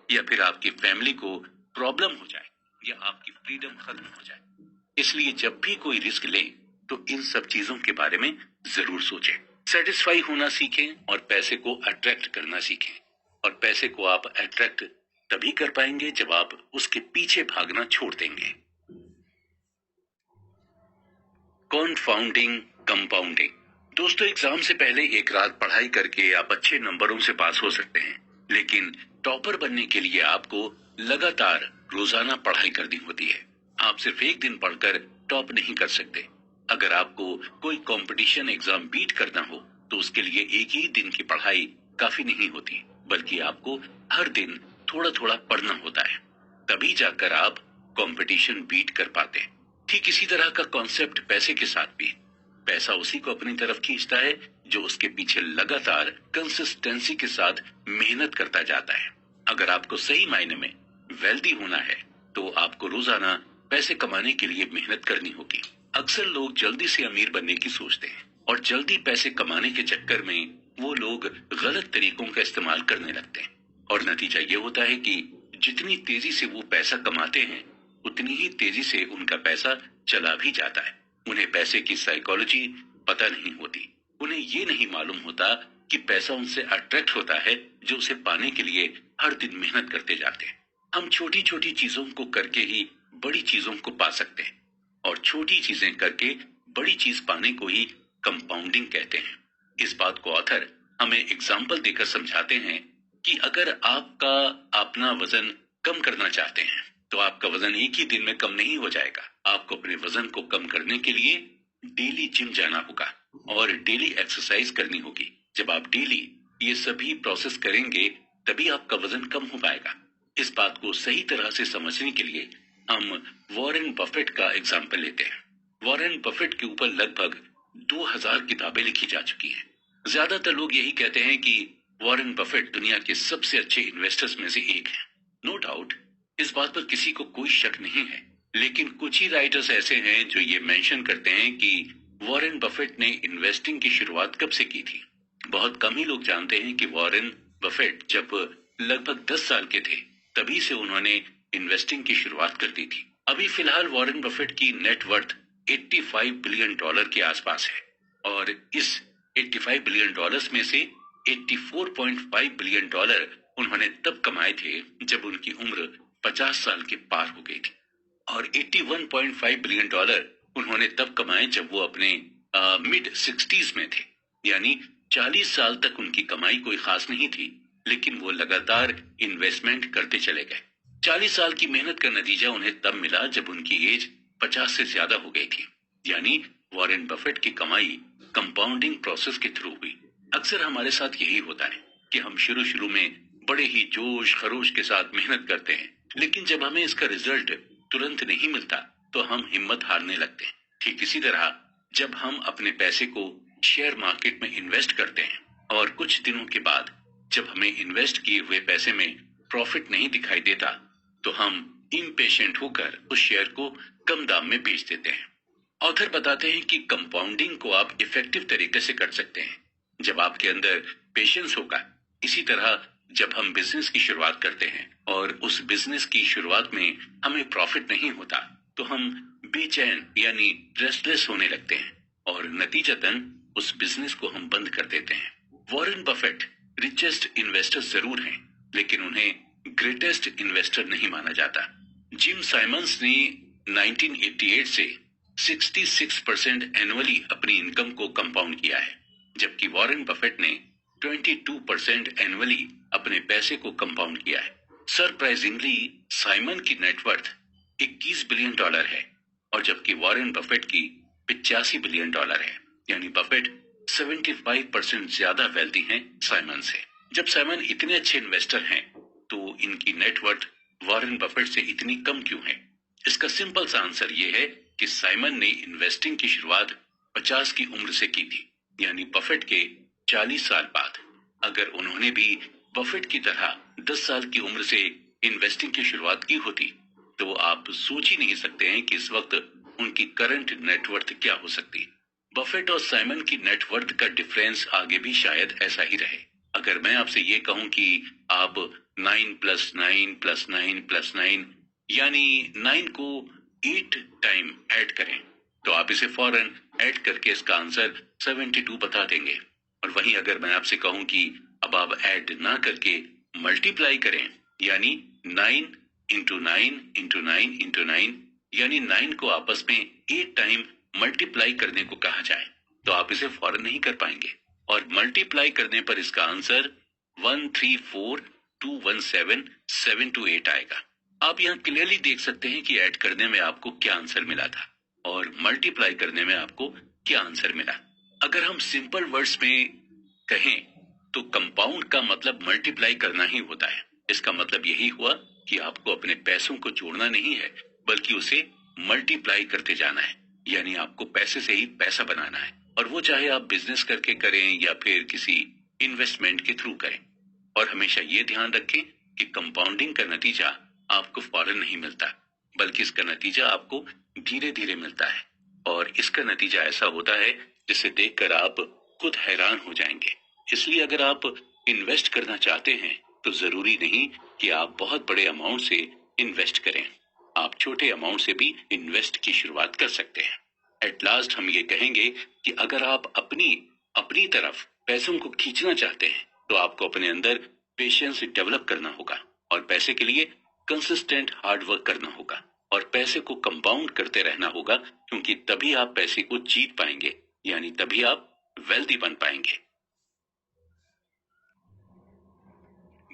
या फिर आपकी फैमिली को प्रॉब्लम हो जाए, या आपकी फ्रीडम खत्म हो जाए। इसलिए जब भी कोई रिस्क ले तो इन सब चीजों के बारे में जरूर सोचें। सेटिस्फाई होना सीखें और पैसे को अट्रैक्ट करना सीखें। और पैसे को आप अट्रैक्ट तभी कर पाएंगे जब आप उसके पीछे भागना छोड़ देंगे। कॉन्फाउंडिंग कंपाउंडिंग। दोस्तों, एग्जाम से पहले एक रात पढ़ाई करके आप अच्छे नंबरों से पास हो सकते हैं, लेकिन टॉपर बनने के लिए आपको लगातार रोजाना पढ़ाई करनी होती है। आप सिर्फ एक दिन पढ़कर टॉप नहीं कर सकते। अगर आपको कोई कंपटीशन एग्जाम बीट करना हो तो उसके लिए एक ही दिन की पढ़ाई काफी नहीं होती, बल्कि आपको हर दिन थोड़ा थोड़ा पढ़ना होता है, तभी जाकर आप कंपटीशन बीट कर पाते हैं। ठीक इसी तरह का कॉन्सेप्ट पैसे के साथ भी। पैसा उसी को अपनी तरफ खींचता है जो उसके पीछे लगातार कंसिस्टेंसी के साथ मेहनत करता जाता है। अगर आपको सही मायने में वेल्दी होना है तो आपको रोजाना पैसे कमाने के लिए मेहनत करनी होगी। अक्सर लोग जल्दी से अमीर बनने की सोचते हैं, और जल्दी पैसे कमाने के चक्कर में वो लोग गलत तरीकों का इस्तेमाल करने लगते हैं, और नतीजा ये होता है कि जितनी तेजी से वो पैसा कमाते हैं उतनी ही तेजी से उनका पैसा चला भी जाता है। उन्हें पैसे की साइकोलॉजी पता नहीं होती। उन्हें ये नहीं मालूम होता कि पैसा उनसे अट्रैक्ट होता है जो उसे पाने के लिए हर दिन मेहनत करते जाते हैं। हम छोटी छोटी चीजों को करके ही बड़ी चीजों को पा सकते हैं, और छोटी चीजें करके बड़ी चीज पाने को ही कंपाउंडिंग कहते हैं। इस बात को ऑथर हमें एग्जाम्पल देकर समझाते हैं कि अगर आपका अपना वजन कम करना चाहते हैं तो आपका वजन एक ही दिन में कम नहीं हो जाएगा। आपको अपने वजन को कम करने के लिए डेली जिम जाना होगा और डेली एक्सरसाइज करनी होगी। जब आप डेली ये सभी प्रोसेस करेंगे तभी आपका वजन कम हो पाएगा। इस बात को सही तरह से समझने के लिए हम वॉरेन बफेट का एग्जाम्पल लेते हैं। वॉरेन बफेट के ऊपर लगभग 2000 किताबें लिखी जा चुकी हैं। ज्यादातर लोग यही कहते हैं कि वॉरेन बफेट दुनिया के सबसे अच्छे इन्वेस्टर्स में से एक हैं। नो डाउट, इस बात पर किसी को कोई शक नहीं है, लेकिन कुछ ही राइटर्स ऐसे हैं जो ये मेंशन करते हैं कि वॉरेन बफेट ने इन्वेस्टिंग की शुरुआत कब से की थी। बहुत कम ही लोग जानते हैं कि वॉरेन बफेट जब लगभग 10 साल के थे तभी से उन्होंने इन्वेस्टिंग की शुरुआत कर दी थी। अभी फिलहाल वॉरेन बफेट की नेट वर्थ $85 बिलियन के आसपास है, और इस $85 बिलियन में से $84.5 बिलियन उन्होंने तब कमाए थे जब उनकी उम्र 50 साल के पार हो गई थी, और $81.5 बिलियन उन्होंने तब कमाए जब वो अपने मिड 60s में थे। यानी 40 साल तक उनकी कमाई कोई खास नहीं थी, लेकिन वो लगातार इन्वेस्टमेंट करते चले गए। 40 साल की मेहनत का नतीजा उन्हें तब मिला जब उनकी एज 50 से ज्यादा हो गई थी। यानी वॉरेन बफेट की कमाई कंपाउंडिंग प्रोसेस के थ्रू हुई। अक्सर हमारे साथ यही होता है कि हम शुरू में बड़े ही जोश खरोश के साथ मेहनत करते हैं, लेकिन जब हमें इसका रिजल्ट तुरंत नहीं मिलता तो हम हिम्मत हारने लगते हैं। ठीक इसी तरह जब हम अपने पैसे को शेयर मार्केट में इन्वेस्ट करते हैं और कुछ दिनों के बाद जब हमें इन्वेस्ट किए हुए पैसे में प्रॉफिट नहीं दिखाई देता तो हम इम्पेशेंट होकर उस शेयर को कम दाम में बेच देते हैं। ऑथर बताते हैं कि कंपाउंडिंग को आप इफेक्टिव तरीके से कर सकते हैं जब आपके अंदर पेशेंस होगा। इसी तरह जब हम बिजनेस की शुरुआत करते हैं और उस बिजनेस की शुरुआत में हमें प्रॉफिट नहीं होता तो हम बेचैन यानी रेस्टलेस होने लगते हैं और नतीजतन उस बिजनेस को हम बंद कर देते हैं। वॉरेन बफेट रिचेस्ट इन्वेस्टर जरूर हैं, लेकिन उन्हें ग्रेटेस्ट इन्वेस्टर नहीं माना जाता। जिम साइमंस ने 1988 से 66% एनुअली अपनी इनकम को कंपाउंड किया है, जबकि वॉरेन बफेट ने 22% एनुअली अपने पैसे को कंपाउंड किया है। सरप्राइजिंगली साइमन की नेटवर्थ $21 बिलियन है और जबकि वॉरेन बफेट की $85 बिलियन है, यानी बफेट 75% ज्यादा वेल्दी हैं साइमन से। जब साइमन इतने अच्छे इन्वेस्टर हैं तो इनकी नेटवर्थ वॉरेन बफेट से इतनी कम क्यों है? इसका सिंपल सा आंसर ये है कि साइमन ने इन्वेस्टिंग की शुरुआत 50 की उम्र से की थी, यानी बफेट के 40 साल बाद। अगर उन्होंने भी बफेट की तरह 10 साल की उम्र से इन्वेस्टिंग की शुरुआत की होती तो आप सोच ही नहीं सकते हैं कि इस वक्त उनकी करंट नेटवर्थ क्या हो सकती। बफेट और साइमन की नेटवर्थ का डिफरेंस आगे भी शायद ऐसा ही रहे। अगर मैं आपसे ये कहूं कि आप 9 + 9 + 9 + 9 यानी 9 को 8 टाइम ऐड करें तो आप इसे फौरन ऐड करके इसका आंसर 72 बता देंगे। और वहीं अगर मैं आपसे कहूं कि अब आप ऐड ना करके मल्टीप्लाई करें, यानी 9 × 9 × 9 × 9 यानी 9 को आपस में 8 टाइम मल्टीप्लाई करने को कहा जाए तो आप इसे फौरन नहीं कर पाएंगे और मल्टीप्लाई करने पर इसका आंसर 134217728 आएगा। आप यहाँ क्लियरली देख सकते हैं कि ऐड करने में आपको क्या आंसर मिला था और मल्टीप्लाई करने में आपको क्या आंसर मिला। अगर हम सिंपल वर्ड्स में कहें तो कंपाउंड का मतलब मल्टीप्लाई करना ही होता है। इसका मतलब यही हुआ कि आपको अपने पैसों को जोड़ना नहीं है बल्कि उसे मल्टीप्लाई करते जाना है, यानी आपको पैसे से ही पैसा बनाना है, और वो चाहे आप बिजनेस करके करें या फिर किसी इन्वेस्टमेंट के थ्रू करें। और हमेशा ये ध्यान रखें कि कंपाउंडिंग का नतीजा आपको फौरन नहीं मिलता बल्कि इसका नतीजा आपको धीरे धीरे मिलता है और इसका नतीजा ऐसा होता है जिसे देखकर आप खुद हैरान हो जाएंगे। इसलिए अगर आप इन्वेस्ट करना चाहते हैं तो जरूरी नहीं कि आप बहुत बड़े अमाउंट से इन्वेस्ट करें, आप छोटे अमाउंट से भी इन्वेस्ट की शुरुआत कर सकते हैं। एट लास्ट हम ये कहेंगे कि अगर आप अपनी तरफ पैसों को खींचना चाहते हैं तो आपको अपने अंदर पेशेंस डेवलप करना होगा और पैसे के लिए कंसिस्टेंट हार्ड वर्क करना होगा और पैसे को कंपाउंड करते रहना होगा, क्योंकि तभी आप पैसे को जीत पाएंगे, यानी तभी आप वेल्दी बन पाएंगे।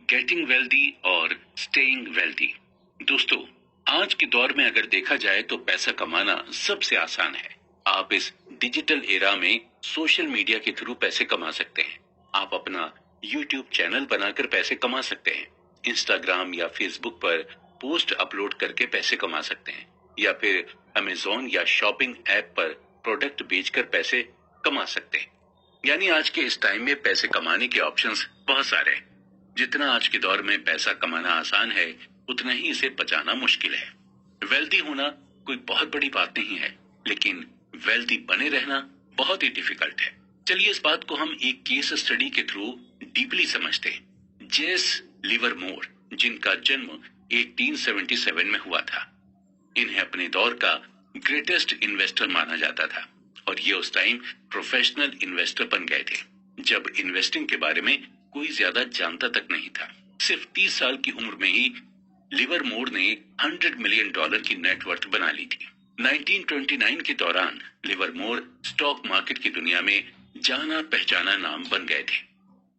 गेटिंग वेल्दी और स्टेइंग वेल्दी। दोस्तों, आज के दौर में अगर देखा जाए तो पैसा कमाना सबसे आसान है। आप इस डिजिटल एरा में सोशल मीडिया के थ्रू पैसे कमा सकते हैं। आप अपना YouTube चैनल बनाकर पैसे कमा सकते हैं, इंस्टाग्राम या फेसबुक पर पोस्ट अपलोड करके पैसे कमा सकते हैं, या फिर अमेज़न या शॉपिंग ऐप पर प्रोडक्ट बेचकर पैसे कमा सकते हैं। यानी आज के इस टाइम में पैसे कमाने के ऑप्शंस बहुत सारे हैं। जितना आज के दौर में पैसा कमाना आसान है उतना ही इसे बचाना मुश्किल है। वेल्दी होना कोई बहुत बड़ी बात नहीं है, लेकिन वेल्दी बने रहना बहुत ही डिफिकल्ट है। चलिए इस बात को हम एक केस स्टडी के थ्रू डीपली समझते हैं। जेस लिवरमोर, जिनका जन्म 1877 में हुआ था, इन्हें अपने दौर का ग्रेटेस्ट इन्वेस्टर माना जाता था और ये उस टाइम प्रोफेशनल इन्वेस्टर बन गए थे जब इन्वेस्टिंग के बारे में कोई ज्यादा जानता तक नहीं था। सिर्फ 30 साल की उम्र में ही लिवरमोर ने $100 मिलियन की नेटवर्थ बना ली थी। 1929 के दौरान लिवरमोर स्टॉक मार्केट की दुनिया में जाना पहचाना नाम बन गए थे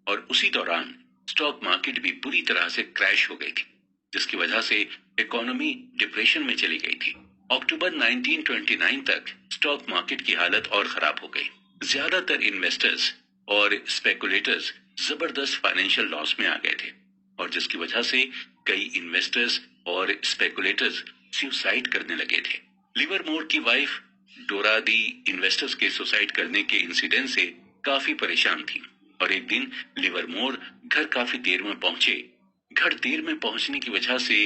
और उसी दौरान स्टॉक मार्केट भी पूरी तरह से क्रैश हो गई थी, जिसकी वजह से इकोनॉमी डिप्रेशन में चली गई थी। अक्टूबर 1929 तक स्टॉक मार्केट की हालत और खराब हो गई। ज्यादातर इन्वेस्टर्स और स्पेकुलेटर्स जबरदस्त फाइनेंशियल लॉस में आ गए थे और जिसकी वजह से कई इन्वेस्टर्स और स्पेकुलेटर्स सुसाइड करने लगे थे। लिवरमोर की वाइफ डोरा दी इन्वेस्टर्स के सुसाइड करने के इंसिडेंट से काफी परेशान थी और एक दिन लिवरमोर घर काफी देर में पहुंचे। घर देर में पहुंचने की वजह से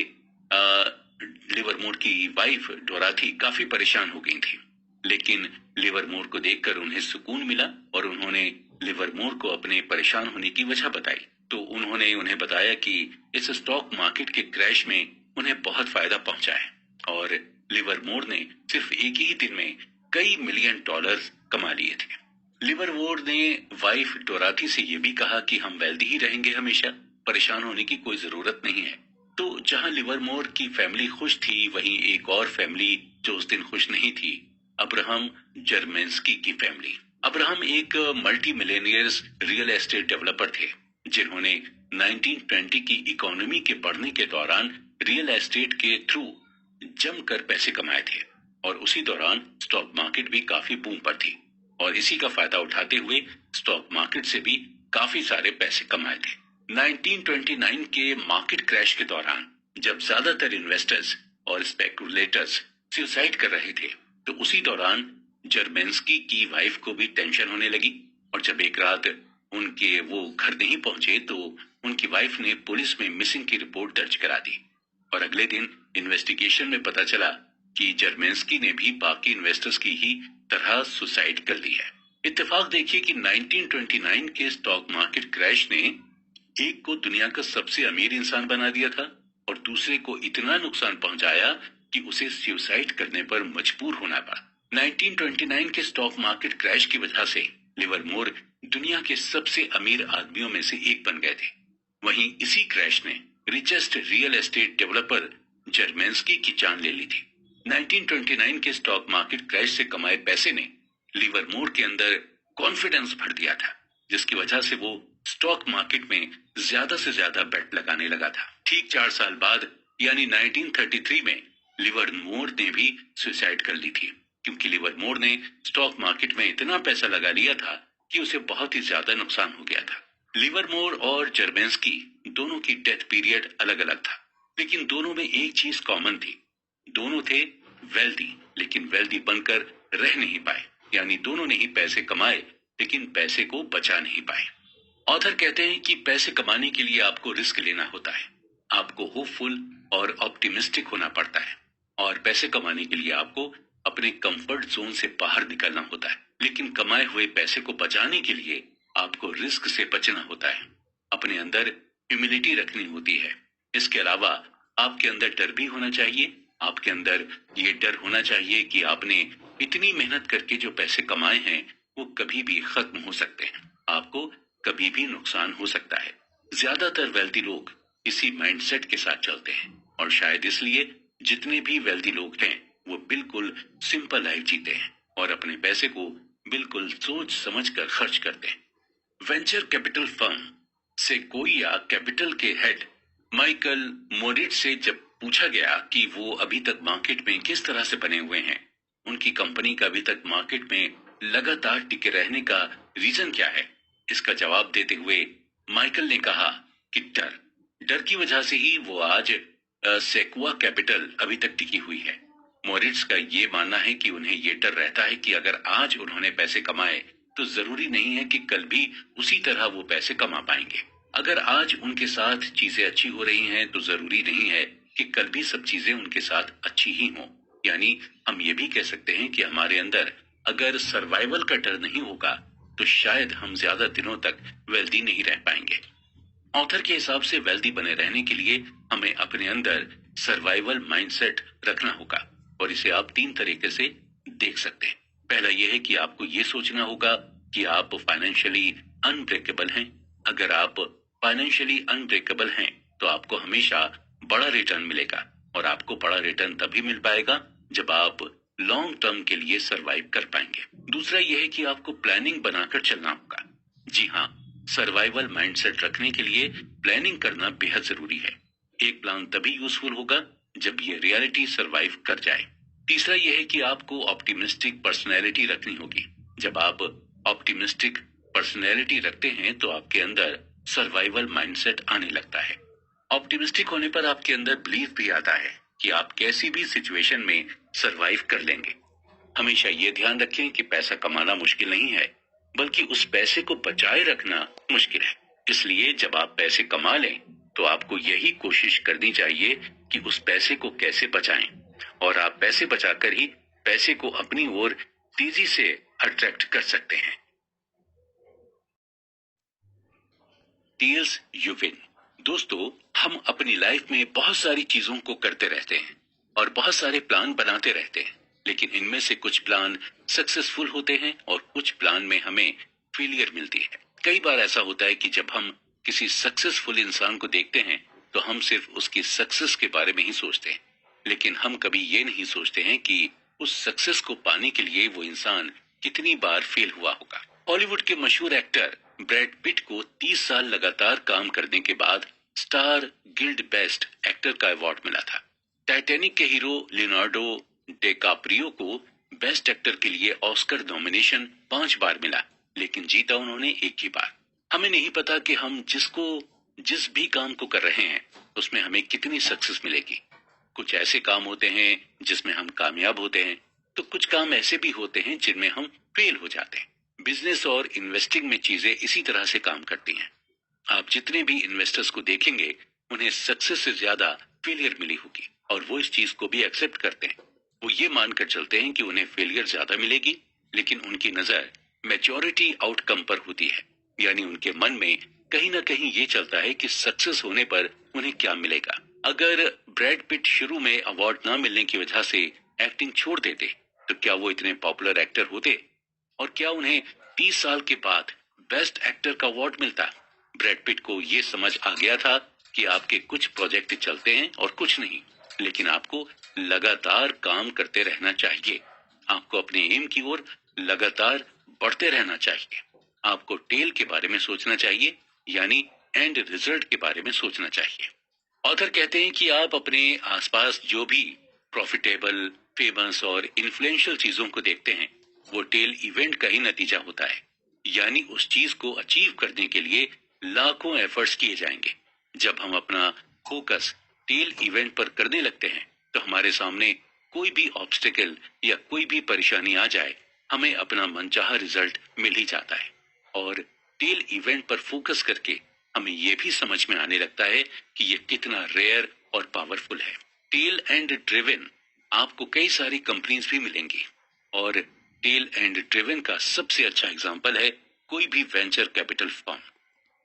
लिवरमोर की वाइफ डोराथी काफी परेशान हो गई थी, लेकिन लिवरमोर को देखकर उन्हें सुकून मिला और उन्होंने लिवरमोर को अपने परेशान होने की वजह बताई। तो उन्होंने उन्हें बताया कि इस स्टॉक मार्केट के क्रैश में उन्हें बहुत फायदा पहुंचा है और लिवरमोर ने सिर्फ एक ही दिन में कई मिलियन डॉलर्स कमा लिए थे। लिवरमोर ने वाइफ डोराथी से ये भी कहा कि हम वेल्दी ही रहेंगे हमेशा, परेशान होने की कोई जरूरत नहीं है। तो जहां लिवरमोर की फैमिली खुश थी, वहीं एक और फैमिली जो उस दिन खुश नहीं थी, अब्राहम जर्मेंस्की की फैमिली। अब्राहम एक multi millionaires real estate developer थे, जिन्होंने 1920 की इकोनॉमी के बढ़ने के दौरान रियल एस्टेट के थ्रू जमकर पैसे कमाए थे और उसी दौरान स्टॉक मार्केट भी काफी बूम पर थी और इसी का फायदा उठाते हुए स्टॉक मार्केट से भी काफी सारे पैसे कमाए थे। 1929 के मार्केट क्रैश के दौरान जब ज्यादातर इन्वेस्टर्स और स्पेकुलेटर्स सुसाइड कर रहे थे, तो उसी दौरान जर्मेंस्की की वाइफ को भी टेंशन होने लगी और जब एक रात उनके वो घर नहीं पहुंचे तो उनकी वाइफ ने पुलिस में मिसिंग की रिपोर्ट दर्ज करा दी और अगले दिन इन्वेस्टिगेशन में पता चला कि जर्मेंस्की ने भी बाकी इन्वेस्टर्स की ही तरह सुसाइड कर ली है। इत्तेफाक देखिए कि 1929 के स्टॉक मार्केट क्रैश ने एक को दुनिया का सबसे अमीर इंसान बना दिया था और दूसरे को इतना नुकसान पहुंचाया कि उसे सुसाइड करने पर मजबूर होना पड़ा। 1929 के स्टॉक मार्केट क्रैश की वजह से लिवरमोर दुनिया के सबसे अमीर आदमियों में से एक बन गए थे। वहीं इसी क्रैश ने रिचेस्ट रियल एस्टेट डेवलपर जर्मेंस्की की जान ले ली थी। 1929 के स्टॉक मार्केट क्रैश से कमाए पैसे ने लिवरमोर के अंदर कॉन्फिडेंस भर दिया था, जिसकी वजह से वो स्टॉक मार्केट में ज्यादा से ज्यादा बेट लगाने लगा था। ठीक 4 साल बाद यानी 1933 में लिवरमोर ने भी सुसाइड कर ली थी, क्योंकि लिवरमोर ने स्टॉक मार्केट में इतना पैसा लगा लिया था कि उसे बहुत ही ज्यादा नुकसान हो गया था। लिवरमोर और जर्मेंस्की दोनों की डेथ पीरियड अलग अलग था, लेकिन दोनों में एक चीज कॉमन थी, दोनों थे वेल्दी, लेकिन वेल्दी बनकर रह नहीं पाए, यानी दोनों ने ही पैसे कमाए लेकिन पैसे को बचा नहीं पाए। ऑथर कहते हैं कि पैसे कमाने के लिए आपको रिस्क लेना होता है, आपको होपफुल और ऑप्टिमिस्टिक होना पड़ता है और पैसे कमाने के लिए आपको अपने कंफर्ट जोन से बाहर निकलना होता है, लेकिन कमाए हुए पैसे को बचाने के लिए आपको रिस्क से बचना होता है, अपने अंदर ह्यूमिलिटी रखनी होती है। इसके अलावा आपके अंदर डर भी होना चाहिए, आपके अंदर ये डर होना चाहिए कि आपने इतनी मेहनत करके जो पैसे कमाए हैं वो कभी भी खत्म हो सकते हैं, आपको कभी भी नुकसान हो सकता है। ज्यादातर वेल्दी लोग इसी माइंडसेट के साथ चलते हैं और शायद इसलिए जितने भी वेल्दी लोग हैं वो बिल्कुल सिंपल लाइफ जीते हैं और अपने पैसे को बिल्कुल सोच समझ कर खर्च करते हैं। वेंचर कैपिटल फर्म सेक्वोइया कैपिटल के हेड माइकल मोरिट्ज से जब पूछा गया कि वो अभी तक मार्केट में किस तरह से बने हुए हैं, उनकी कंपनी का अभी तक मार्केट में लगातार टिके रहने का रीजन क्या है, इसका जवाब देते हुए माइकल ने कहा कि डर की वजह से ही वो आज सेक्वा कैपिटल अभी तक टिकी हुई है। मोरिट्ज का ये मानना है कि उन्हें ये डर रहता है कि अगर आज उन्होंने पैसे कमाए तो जरूरी नहीं है कि कल भी उसी तरह वो पैसे कमा पाएंगे। अगर आज उनके साथ चीजें अच्छी हो रही हैं तो जरूरी नहीं है कि कल भी सब चीजें उनके साथ अच्छी ही हों। यानी हम ये भी कह सकते हैं कि हमारे अंदर अगर सर्वाइवल का डर नहीं होगा तो शायद हम ज्यादा दिनों तक वेल्दी नहीं रह पाएंगे। ऑथर के हिसाब से वेल्दी बने रहने के लिए हमें अपने अंदर सर्वाइवल माइंडसेट रखना होगा और इसे आप 3 तरीके से देख सकते हैं। पहला यह है कि आपको ये सोचना होगा कि आप फाइनेंशियली अनब्रेकेबल हैं। अगर आप फाइनेंशियली अनब्रेकेबल हैं तो आपको हमेशा बड़ा रिटर्न मिलेगा और आपको बड़ा रिटर्न तभी मिल पाएगा जब आप लॉन्ग टर्म के लिए सरवाइव कर पाएंगे। दूसरा यह है कि आपको प्लानिंग बनाकर चलना होगा। जी हाँ, सर्वाइवल माइंडसेट रखने के लिए प्लानिंग करना बेहद जरूरी है। एक प्लान तभी यूजफुल होगा जब ये रियलिटी सरवाइव कर जाए। तीसरा यह है कि आपको ऑप्टिमिस्टिक पर्सनैलिटी रखनी होगी। जब आप ऑप्टिमिस्टिक पर्सनैलिटी रखते हैं तो आपके अंदर सर्वाइवल माइंडसेट आने लगता है। ऑप्टिमिस्टिक होने पर आपके अंदर बिलीफ भी आता है कि आप कैसी भी सिचुएशन में सरवाइव कर लेंगे। हमेशा ये ध्यान रखें कि पैसा कमाना मुश्किल नहीं है, बल्कि उस पैसे को बचाए रखना मुश्किल है। इसलिए जब आप पैसे कमा लें तो आपको यही कोशिश करनी चाहिए कि उस पैसे को कैसे बचाएं, और आप पैसे बचाकर ही पैसे को अपनी ओर तेजी से अट्रैक्ट कर सकते हैं। टील्स यू विन। दोस्तों, हम अपनी लाइफ में बहुत सारी चीजों को करते रहते हैं और बहुत सारे प्लान बनाते रहते हैं, लेकिन इनमें से कुछ प्लान सक्सेसफुल होते हैं और कुछ प्लान में हमें फेलियर मिलती है। कई बार ऐसा होता है कि जब हम किसी सक्सेसफुल इंसान को देखते हैं तो हम सिर्फ उसकी सक्सेस के बारे में ही सोचते हैं, लेकिन हम कभी ये नहीं सोचते हैं कि उस सक्सेस को पाने के लिए वो इंसान कितनी बार फेल हुआ होगा। हॉलीवुड के मशहूर एक्टर ब्रैड पिट को 30 साल लगातार काम करने के बाद स्टार गिल्ड बेस्ट एक्टर का अवार्ड मिला था। टाइटैनिक के हीरो लियोनार्डो डिकैप्रियो को बेस्ट एक्टर के लिए ऑस्कर नॉमिनेशन 5 बार मिला, लेकिन जीता उन्होंने एक ही बार। हमें नहीं पता कि हम जिस भी काम को कर रहे हैं उसमें हमें कितनी सक्सेस मिलेगी। कुछ ऐसे काम होते हैं जिसमें हम कामयाब होते हैं, तो कुछ काम ऐसे भी होते हैं जिनमें हम फेल हो जाते हैं। बिजनेस और इन्वेस्टिंग में चीजें इसी तरह से काम करती हैं। आप जितने भी इन्वेस्टर्स को देखेंगे उन्हें सक्सेस से ज्यादा फेलियर मिली होगी, और वो इस चीज को भी एक्सेप्ट करते हैं। वो ये मानकर चलते हैं कि उन्हें फेलियर ज्यादा मिलेगी, लेकिन उनकी नजर मैच्योरिटी आउटकम पर होती है, यानी उनके मन में कहीं ना कहीं ये चलता है कि सक्सेस होने पर उन्हें क्या मिलेगा। अगर ब्रैड पिट शुरू में अवार्ड ना मिलने की वजह से एक्टिंग छोड़ देते तो क्या वो इतने पॉपुलर एक्टर होते, और क्या उन्हें 30 साल के बाद बेस्ट एक्टर का अवार्ड मिलता? ब्रैड पिट को ये समझ आ गया था कि आपके कुछ प्रोजेक्ट चलते हैं और कुछ नहीं, लेकिन आपको लगातार काम करते रहना चाहिए। आपको अपने एम की ओर लगातार बढ़ते रहना चाहिए। आपको टेल के बारे में सोचना चाहिए, यानी एंड रिजल्ट के बारे में सोचना चाहिए। ऑथर कहते हैं कि आप अपने आसपास जो भी प्रॉफिटेबल, फेमस और इन्फ्लुएंशियल चीजों को देखते हैं वो टेल इवेंट का ही नतीजा होता है, यानी उस चीज को अचीव करने के लिए लाखों एफर्ट्स किए जाएंगे। जब हम अपना फोकस टेल इवेंट पर करने लगते हैं तो हमारे सामने कोई भी ऑब्स्टिकल या कोई भी परेशानी आ जाए, हमें अपना मनचाहा रिजल्ट मिल ही जाता है। और टेल इवेंट पर फोकस करके हमें यह भी समझ में आने लगता है कि ये कितना रेयर और पावरफुल है। टेल एंड ड्रिवन आपको कई सारी कंपनीज भी मिलेंगी, और टेल एंड ड्रिवन का सबसे अच्छा एग्जांपल है कोई भी वेंचर कैपिटल फर्म।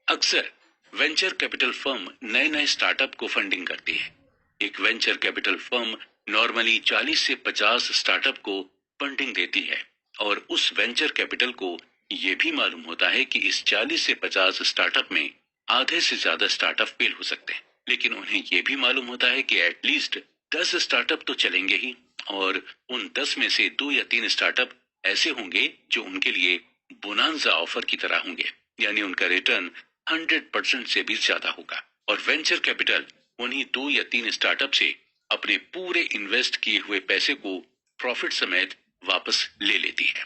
अक्सर वेंचर कैपिटल फर्म नए नए स्टार्टअप को फंडिंग करती है। एक वेंचर कैपिटल फर्म नॉर्मली 40 से 50 स्टार्टअप को फंडिंग देती है, और उस वेंचर कैपिटल को ये भी मालूम होता है कि इस 40 से 50 स्टार्टअप में आधे से ज्यादा स्टार्टअप फेल हो सकते हैं, लेकिन उन्हें यह भी मालूम होता है कि एटलीस्ट 10 स्टार्टअप तो चलेंगे ही, और उन 10 में से 2 या 3 स्टार्टअप ऐसे होंगे जो उनके लिए बोनांजा ऑफर की तरह होंगे, यानी उनका रिटर्न 100% से भी ज्यादा होगा। और वेंचर कैपिटल उन्हीं 2 या 3 स्टार्टअप से अपने पूरे इन्वेस्ट किए हुए पैसे को प्रॉफिट समेत वापस ले लेती है।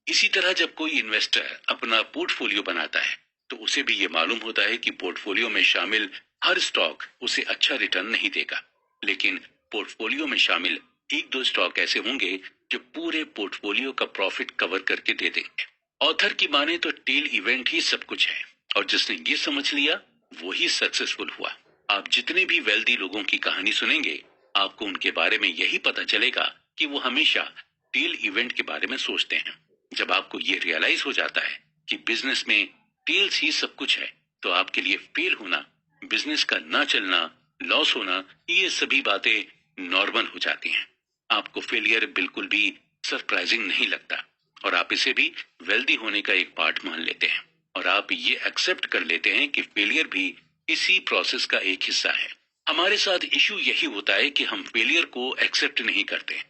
इसी तरह जब कोई इन्वेस्टर अपना पोर्टफोलियो बनाता है तो उसे भी ये मालूम होता है कि पोर्टफोलियो में शामिल हर स्टॉक उसे अच्छा रिटर्न नहीं देगा, लेकिन पोर्टफोलियो में शामिल 1-2 स्टॉक ऐसे होंगे जो पूरे पोर्टफोलियो का प्रॉफिट कवर करके दे देंगे। ऑथर की माने तो टेल इवेंट ही सब कुछ है, और जिसने ये समझ लिया वो ही सक्सेसफुल हुआ। आप जितने भी वेल्दी लोगों की कहानी सुनेंगे आपको उनके बारे में यही पता चलेगा कि वो हमेशा टेल इवेंट के बारे में सोचते हैं। जब आपको ये रियलाइज हो जाता है कि बिजनेस में टेल्स ही सब कुछ है, तो आपके लिए फेल होना, बिजनेस का ना चलना, लॉस होना, ये सभी बातें नॉर्मल हो जाती हैं। आपको फेलियर बिल्कुल भी सरप्राइजिंग नहीं लगता, और आप इसे भी वेल्दी होने का एक पार्ट मान लेते हैं, और आप ये एक्सेप्ट कर लेते हैं कि फेलियर भी इसी प्रोसेस का एक हिस्सा है। हमारे साथ इश्यू यही होता है कि हम फेलियर को एक्सेप्ट नहीं करते,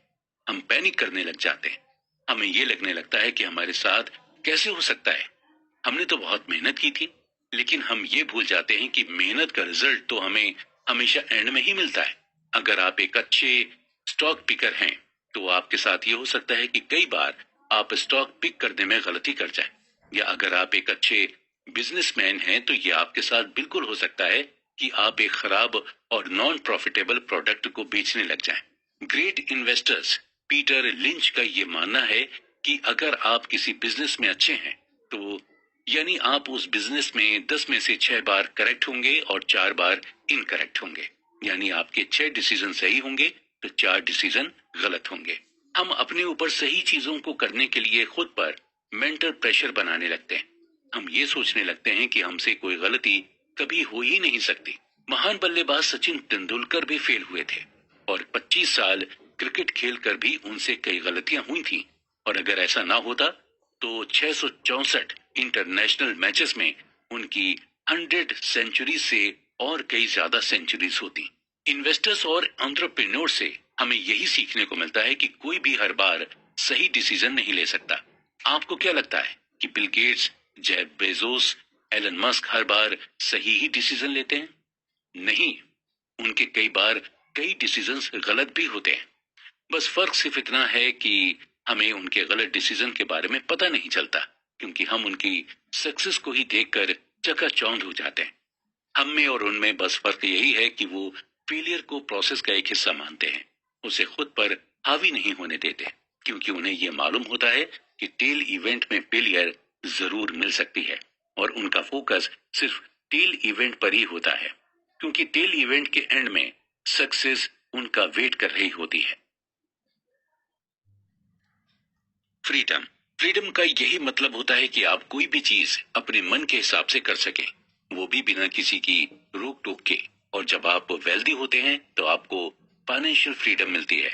हम पैनिक करने लग जाते हैं। हमें ये लगने लगता है कि हमारे साथ कैसे हो सकता है, हमने तो बहुत मेहनत की थी। लेकिन हम ये भूल जाते हैं कि मेहनत का रिजल्ट तो हमें हमेशा एंड में ही मिलता है। अगर आप एक अच्छे स्टॉक पिकर हैं तो आपके साथ ये हो सकता है कि कई बार आप स्टॉक पिक करने में गलती कर जाएं, या अगर आप एक अच्छे बिजनेसमैन हैं तो ये आपके साथ बिल्कुल हो सकता है कि आप एक खराब और नॉन प्रॉफिटेबल प्रोडक्ट को बेचने लग जाएं। ग्रेट इन्वेस्टर्स पीटर लिंच का ये मानना है कि अगर आप किसी बिजनेस में अच्छे हैं तो यानी आप उस बिजनेस में 10 में से 6 बार करेक्ट होंगे और 4 बार इनकरेक्ट होंगे। यानी आपके 6 डिसीजन सही होंगे तो 4 डिसीजन गलत होंगे। हम अपने ऊपर सही चीजों को करने के लिए खुद पर मेंटल प्रेशर बनाने लगते हैं। हम ये सोचने लगते हैं कि हमसे कोई गलती कभी हो ही नहीं सकती। महान बल्लेबाज सचिन तेंदुलकर भी फेल हुए थे और 25 साल क्रिकेट खेलकर भी उनसे कई गलतियां हुई थी, और अगर ऐसा ना होता तो 664 इंटरनेशनल मैचेस में उनकी 100 सेंचुरी से और कई ज्यादा सेंचुरीज होती। इन्वेस्टर्स और एंटरप्रेन्योर से हमें यही सीखने को मिलता है कि कोई भी हर बार सही डिसीजन नहीं ले सकता। आपको क्या लगता है कि Bill Gates, Jeff Bezos, Elon Musk हर बार सही ही डिसीजन लेते हैं? नहीं, उनके कई बार कई डिसीजंस गलत भी होते हैं। बस फर्क सिर्फ इतना है कि हमें उनके गलत डिसीजन के बारे में पता नहीं चलता, क्योंकि हम उनकी सक्सेस को ही देखकर चकाचौंध हो जाते हैं। हम में और उनमें बस फर्क यही है कि वो फेलियर को प्रोसेस का एक हिस्सा मानते हैं, उसे खुद पर हावी नहीं होने देते, क्योंकि उन्हें यह मालूम होता है कि टेल इवेंट में फेलियर जरूर मिल सकती है, और उनका फोकस सिर्फ टेल इवेंट पर ही होता है, क्योंकि टेल इवेंट के एंड में सक्सेस उनका वेट कर रही होती है। फ्रीडम। फ्रीडम का यही मतलब होता है कि आप कोई भी चीज अपने मन के हिसाब से कर सकें, वो भी बिना किसी की रोक टोक के। और जब आप वेल्दी होते हैं तो आपको फाइनेंशियल फ्रीडम मिलती है।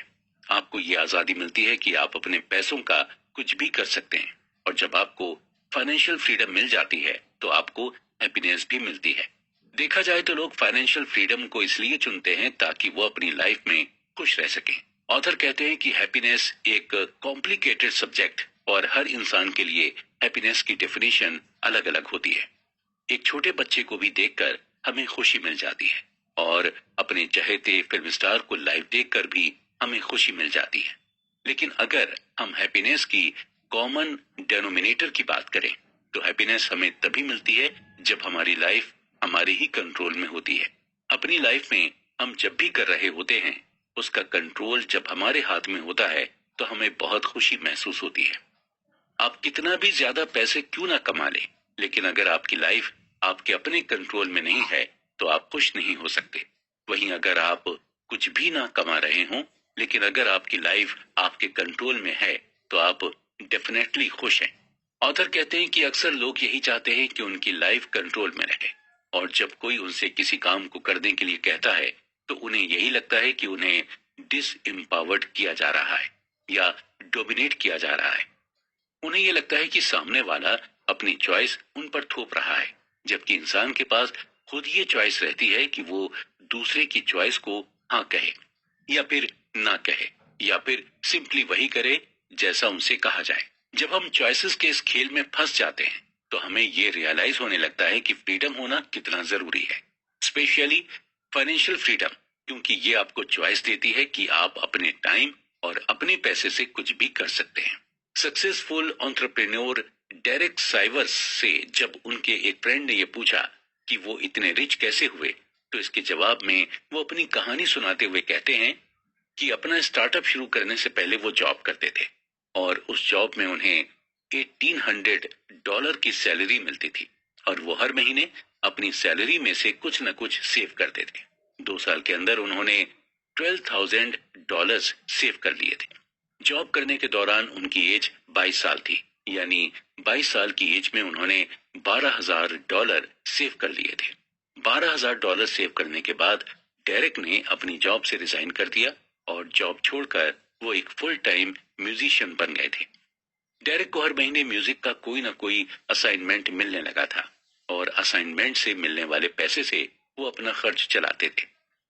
आपको ये आजादी मिलती है कि आप अपने पैसों का कुछ भी कर सकते हैं। और जब आपको फाइनेंशियल फ्रीडम मिल जाती है तो आपको हैप्पीनेस भी मिलती है। देखा जाए तो लोग फाइनेंशियल फ्रीडम को इसलिए चुनते हैं ताकि वो अपनी लाइफ में खुश रह सकें। ऑथर कहते हैं कि हैप्पीनेस एक कॉम्प्लिकेटेड सब्जेक्ट, और हर इंसान के लिए हैप्पीनेस की डेफिनेशन अलग अलग होती है। एक छोटे बच्चे को भी देखकर हमें खुशी मिल जाती है, और अपने चहेते फिल्म स्टार को लाइव देखकर भी हमें खुशी मिल जाती है। लेकिन अगर हम हैप्पीनेस की कॉमन डेनोमिनेटर की बात करें तो हैप्पीनेस हमें तभी मिलती है जब हमारी लाइफ हमारे ही कंट्रोल में होती है। अपनी लाइफ में हम जब भी कर रहे होते हैं उसका कंट्रोल जब हमारे हाथ में होता है तो हमें बहुत खुशी महसूस होती है। आप कितना भी ज्यादा पैसे क्यों ना कमा लें, लेकिन अगर आपकी लाइफ आपके अपने कंट्रोल में नहीं है तो आप खुश नहीं हो सकते। वहीं अगर आप कुछ भी ना कमा रहे हों, लेकिन अगर आपकी लाइफ आपके कंट्रोल में है तो आप डेफिनेटली खुश हैं। ऑथर कहते हैं कि अक्सर लोग यही चाहते हैं कि उनकी लाइफ कंट्रोल में रहे, और जब कोई उनसे किसी काम को करने के लिए कहता है तो उन्हें यही लगता है कि उन्हें डिसएम्पावर्ड किया जा रहा है या डोमिनेट किया जा रहा है। उन्हें यह लगता है कि सामने वाला अपनी चॉइस उन पर थोप रहा है, जबकि इंसान के पास खुद ये चॉइस रहती है कि वो दूसरे की चॉइस को हाँ कहे या फिर ना कहे, या फिर सिंपली वही करे जैसा उनसे कहा जाए। जब हम चॉइसेस के इस खेल में फंस जाते हैं तो हमें ये रियलाइज होने लगता है कि फ्रीडम होना कितना जरूरी है, स्पेशली फाइनेंशियल फ्रीडम, क्योंकि ये आपको चॉइस देती है कि आप अपने टाइम और अपने पैसे से कुछ भी कर सकते हैं। सक्सेसफुल एंटरप्रेन्योर डेरेक साइवर्स से जब उनके एक फ्रेंड ने यह पूछा कि वो इतने रिच कैसे हुए, तो इसके जवाब में वो अपनी कहानी सुनाते हुए कहते हैं कि अपना स्टार्टअप शुरू करने से पहले वो जॉब करते थे, और उस जॉब में उन्हें $1800 की सैलरी मिलती थी, और वो हर महीने अपनी सैलरी में से कुछ न कुछ सेव करते थे। 2 साल के अंदर उन्होंने $12,000 सेव कर लिए थे। जॉब करने के दौरान उनकी एज 22 साल थी, यानी 22 साल की एज में उन्होंने $12,000 सेव कर लिए थे। $12,000 सेव करने के बाद डेरेक ने अपनी जॉब से रिजाइन कर दिया और जॉब छोड़कर वो एक फुल टाइम म्यूजिशियन बन गए थे। डेरेक को हर महीने म्यूजिक का कोई ना कोई असाइनमेंट मिलने लगा था, और असाइनमेंट से मिलने वाले पैसे से वो अपना खर्च चलाते थे।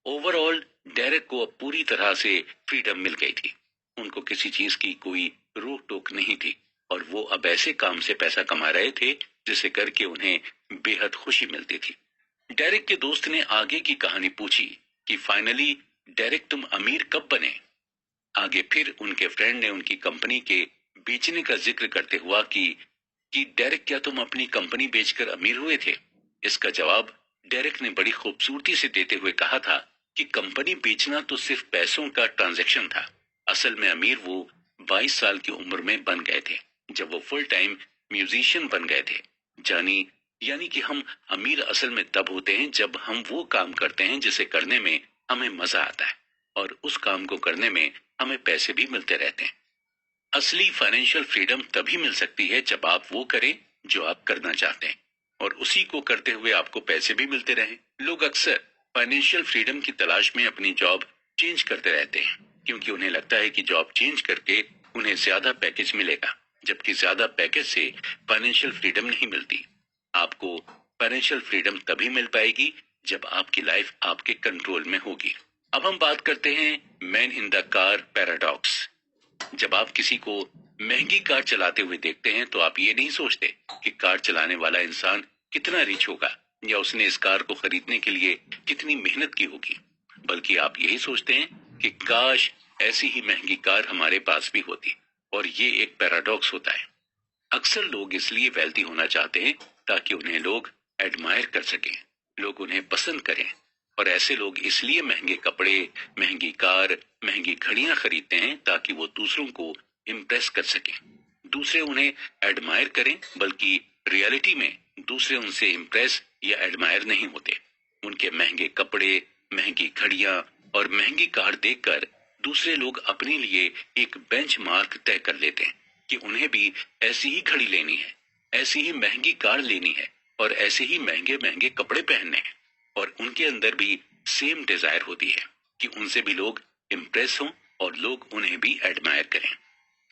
ओवरऑल डेरेक को अब पूरी तरह से फ्रीडम मिल गई थी। उनको किसी चीज की कोई रोक टोक नहीं थी, और वो अब ऐसे काम से पैसा कमा रहे थे जिसे करके उन्हें बेहद खुशी मिलती थी। डेरेक के दोस्त ने आगे की कहानी पूछी कि फाइनली डेरेक तुम अमीर कब बने। आगे फिर उनके फ्रेंड ने उनकी कंपनी के बेचने का जिक्र करते हुआ कि डेरेक क्या तुम अपनी कंपनी बेचकर अमीर हुए थे। इसका जवाब डेरेक ने बड़ी खूबसूरती से देते हुए कहा था कि कंपनी बेचना तो सिर्फ पैसों का ट्रांजैक्शन था, असल में अमीर वो 22 साल की उम्र में बन गए थे, जब वो फुल टाइम म्यूजिशियन बन गए थे। यानी कि हम अमीर असल में तब होते हैं जब हम वो काम करते हैं जिसे करने में हमें मजा आता है और उस काम को करने में हमें पैसे भी मिलते रहते हैं। असली फाइनेंशियल फ्रीडम तभी मिल सकती है जब आप वो करें जो आप करना चाहते हैं और उसी को करते हुए आपको पैसे भी मिलते रहें। लोग अक्सर फाइनेंशियल फ्रीडम की तलाश में अपनी जॉब चेंज करते रहते हैं क्योंकि उन्हें लगता है कि जॉब चेंज करके उन्हें ज्यादा पैकेज मिलेगा, जबकि ज्यादा पैकेज से फाइनेंशियल फ्रीडम नहीं मिलती। आपको फाइनेंशियल फ्रीडम तभी मिल पाएगी जब आपकी लाइफ आपके कंट्रोल में होगी। अब हम बात करते हैं man in the car paradox. जब आप किसी को महंगी कार चलाते हुए देखते हैं तो आप ये नहीं सोचते कि कार चलाने वाला इंसान कितना रिच होगा या उसने इस कार को खरीदने के लिए कितनी मेहनत की होगी, बल्कि आप यही सोचते हैं कि काश ऐसी ही महंगी कार हमारे पास भी होती। और ये एक पैराडॉक्स होता है। अक्सर लोग इसलिए वेल्दी होना चाहते हैं ताकि उन्हें लोग एडमायर कर सकें, लोग उन्हें पसंद करें। और ऐसे लोग इसलिए महंगे कपड़े, महंगी कार, महंगी घड़ियां खरीदते हैं ताकि वो दूसरों को इम्प्रेस कर सकें, दूसरे उन्हें एडमायर करें। बल्कि रियलिटी में दूसरे उनसे इम्प्रेस या एडमायर नहीं होते। उनके महंगे कपड़े, महंगी घड़ियां और महंगी कार देखकर दूसरे लोग अपने लिए एक बेंचमार्क तय कर लेते हैं कि उन्हें भी ऐसी ही घड़ी लेनी है, ऐसी ही महंगी कार लेनी है और ऐसे ही महंगे महंगे कपड़े पहनने हैं। और उनके अंदर भी सेम डिजायर होती है कि उनसे भी लोग इम्प्रेस हों और लोग उन्हें भी एडमायर करें।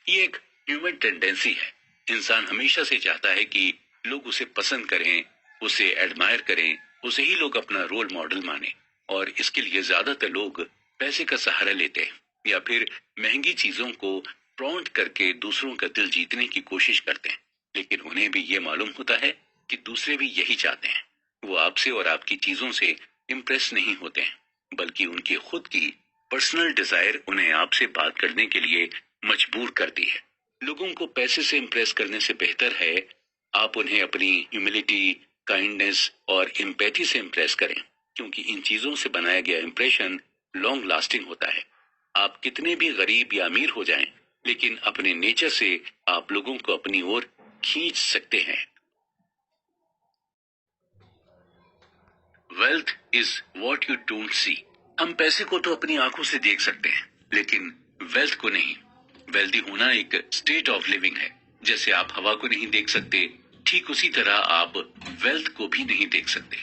ये एक ह्यूमन टेंडेंसी है। इंसान हमेशा से चाहता है कि लोग उसे पसंद करें, उसे एडमायर करें, उसे ही लोग अपना रोल मॉडल माने। और इसके लिए ज्यादातर लोग पैसे का सहारा लेते हैं या फिर महंगी चीजों को फ्लॉन्ट करके दूसरों का दिल जीतने की कोशिश करते हैं। लेकिन उन्हें भी ये मालूम होता है कि दूसरे भी यही चाहते हैं। वो आपसे और आपकी चीजों से इम्प्रेस नहीं होते हैं, बल्कि उनकी खुद की पर्सनल डिजायर उन्हें आपसे बात करने के लिए मजबूर करती है। लोगों को पैसे से इम्प्रेस करने से बेहतर है आप उन्हें अपनी ह्यूमिलिटी, काइंडनेस और एम्पैथी से इम्प्रेस करें, क्योंकि इन चीजों से बनाया गया इंप्रेशन लॉन्ग लास्टिंग होता है। आप कितने भी गरीब या अमीर हो जाएं, लेकिन अपने नेचर से आप लोगों को अपनी ओर खींच सकते हैं। Wealth is what you don't see. हम पैसे को तो अपनी आंखों से देख सकते हैं, लेकिन वेल्थ को नहीं। वेल्दी होना एक स्टेट ऑफ लिविंग है। जैसे आप हवा को नहीं देख सकते, ठीक उसी तरह आप वेल्थ को भी नहीं देख सकते।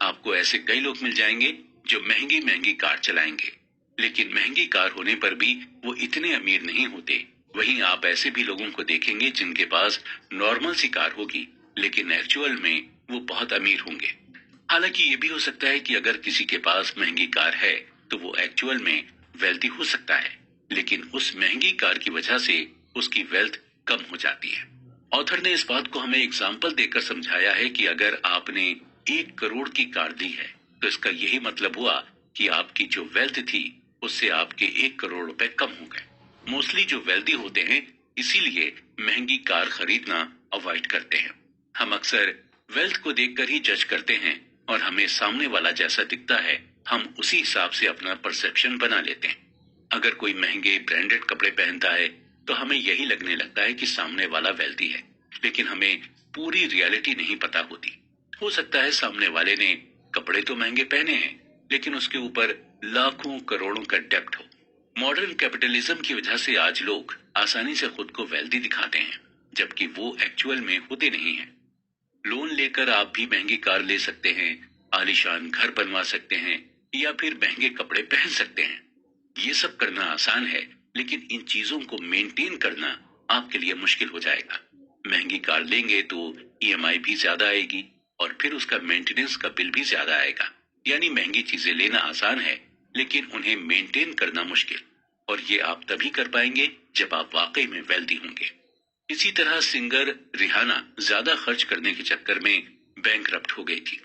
आपको ऐसे कई लोग मिल जाएंगे जो महंगी महंगी कार चलाएंगे, लेकिन महंगी कार होने पर भी वो इतने अमीर नहीं होते। वहीं आप ऐसे भी लोगों को देखेंगे जिनके पास नॉर्मल सी कार होगी, लेकिन एक्चुअल में वो बहुत अमीर होंगे। हालांकि ये भी हो सकता है कि अगर किसी के पास महंगी कार है तो वो एक्चुअल में वेल्दी हो सकता है, लेकिन उस महंगी कार की वजह से उसकी वेल्थ कम हो जाती है। ऑथर ने इस बात को हमें एग्जाम्पल देकर समझाया है कि अगर आपने 1 करोड़ की कार दी है तो इसका यही मतलब हुआ कि आपकी जो वेल्थ थी उससे आपके 1 करोड़ रुपए कम हो गए। मोस्टली जो वेल्दी होते हैं इसीलिए महंगी कार खरीदना अवॉइड करते हैं। हम अक्सर वेल्थ को देखकर ही जज करते हैं और हमें सामने वाला जैसा दिखता है हम उसी हिसाब से अपना परसेप्शन बना लेते हैं। अगर कोई महंगे ब्रांडेड कपड़े पहनता है तो हमें यही लगने लगता है कि सामने वाला वेल्दी है, लेकिन हमें पूरी रियलिटी नहीं पता होती। हो सकता है सामने वाले ने कपड़े तो महंगे पहने हैं, लेकिन उसके ऊपर लाखों करोड़ों का डेब्ट हो। मॉडर्न कैपिटलिज्म की वजह से आज लोग आसानी से खुद को वेल्दी दिखाते हैं, जबकि वो एक्चुअल में होते नहीं हैं। लोन लेकर आप भी महंगी कार ले सकते हैं, आलीशान घर बनवा सकते हैं या फिर महंगे कपड़े पहन सकते हैं। ये सब करना आसान है, लेकिन इन चीजों को मेंटेन करना आपके लिए मुश्किल हो जाएगा। महंगी कार लेंगे तो ईएमआई भी ज्यादा आएगी और फिर उसका मेंटेनेंस का बिल भी ज्यादा आएगा। यानी महंगी चीजें लेना आसान है, लेकिन उन्हें मेंटेन करना मुश्किल। और ये आप तभी कर पाएंगे जब आप वाकई में वेल्दी होंगे। इसी तरह सिंगर रिहाना ज्यादा खर्च करने के चक्कर में बैंकरप्ट हो गई थी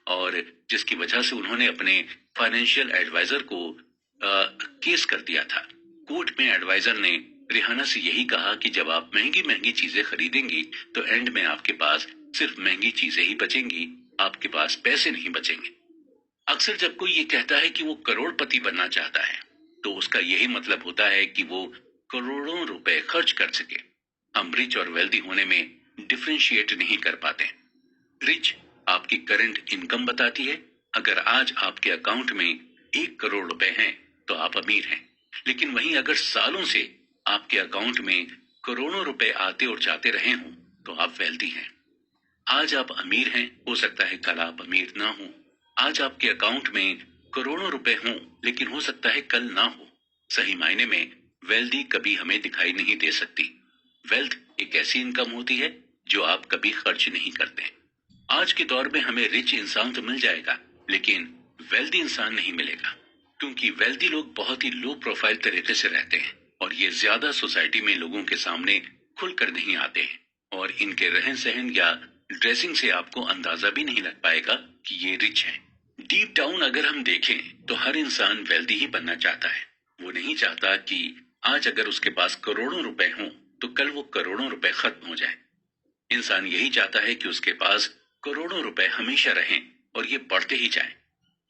और जिसकी वजह से उन्होंने अपने फाइनेंशियल एडवाइजर को केस कर दिया था। कोर्ट में एडवाइजर ने रिहाना से यही कहा कि जब आप महंगी महंगी चीजें खरीदेंगी तो एंड में आपके पास सिर्फ महंगी चीजें ही बचेंगी, आपके पास पैसे नहीं बचेंगे। अक्सर जब कोई ये कहता है कि वो करोड़पति बनना चाहता है तो उसका यही मतलब होता है कि वो करोड़ों रुपए खर्च कर सके। हम रिच और वेल्दी होने में डिफरेंशिएट नहीं कर पाते। रिच आपकी करंट इनकम बताती है। अगर आज आपके अकाउंट में 1 करोड़ रुपए हैं तो आप अमीर हैं, लेकिन वहीं अगर सालों से आपके अकाउंट में करोड़ों रुपए आते और जाते रहे हों तो आप वेल्दी हैं। आज आप अमीर हैं, हो सकता है कल आप अमीर ना हो। आज आपके अकाउंट में करोड़ों रुपए हों, लेकिन हो सकता है कल ना हो। सही मायने में वेल्दी कभी हमें दिखाई नहीं दे सकती। वेल्थ एक ऐसी इनकम होती है जो आप कभी खर्च नहीं करते। आज के दौर में हमें रिच इंसान तो मिल जाएगा, लेकिन वेल्दी इंसान नहीं मिलेगा, क्योंकि वेल्दी लोग बहुत ही लो प्रोफाइल तरीके से रहते हैं और ये ज्यादा सोसाइटी में लोगों के सामने खुलकर नहीं आते हैं, और इनके रहन सहन या ड्रेसिंग से आपको अंदाजा भी नहीं लग पाएगा कि ये रिच हैं। डीप डाउन अगर हम देखें तो हर इंसान वेल्दी ही बनना चाहता है। वो नहीं चाहता कि आज अगर उसके पास करोड़ों रुपए हों तो कल वो करोड़ों रुपए खत्म हो जाए। इंसान यही चाहता है कि उसके पास करोड़ों रुपए हमेशा रहें और ये बढ़ते ही जाएं।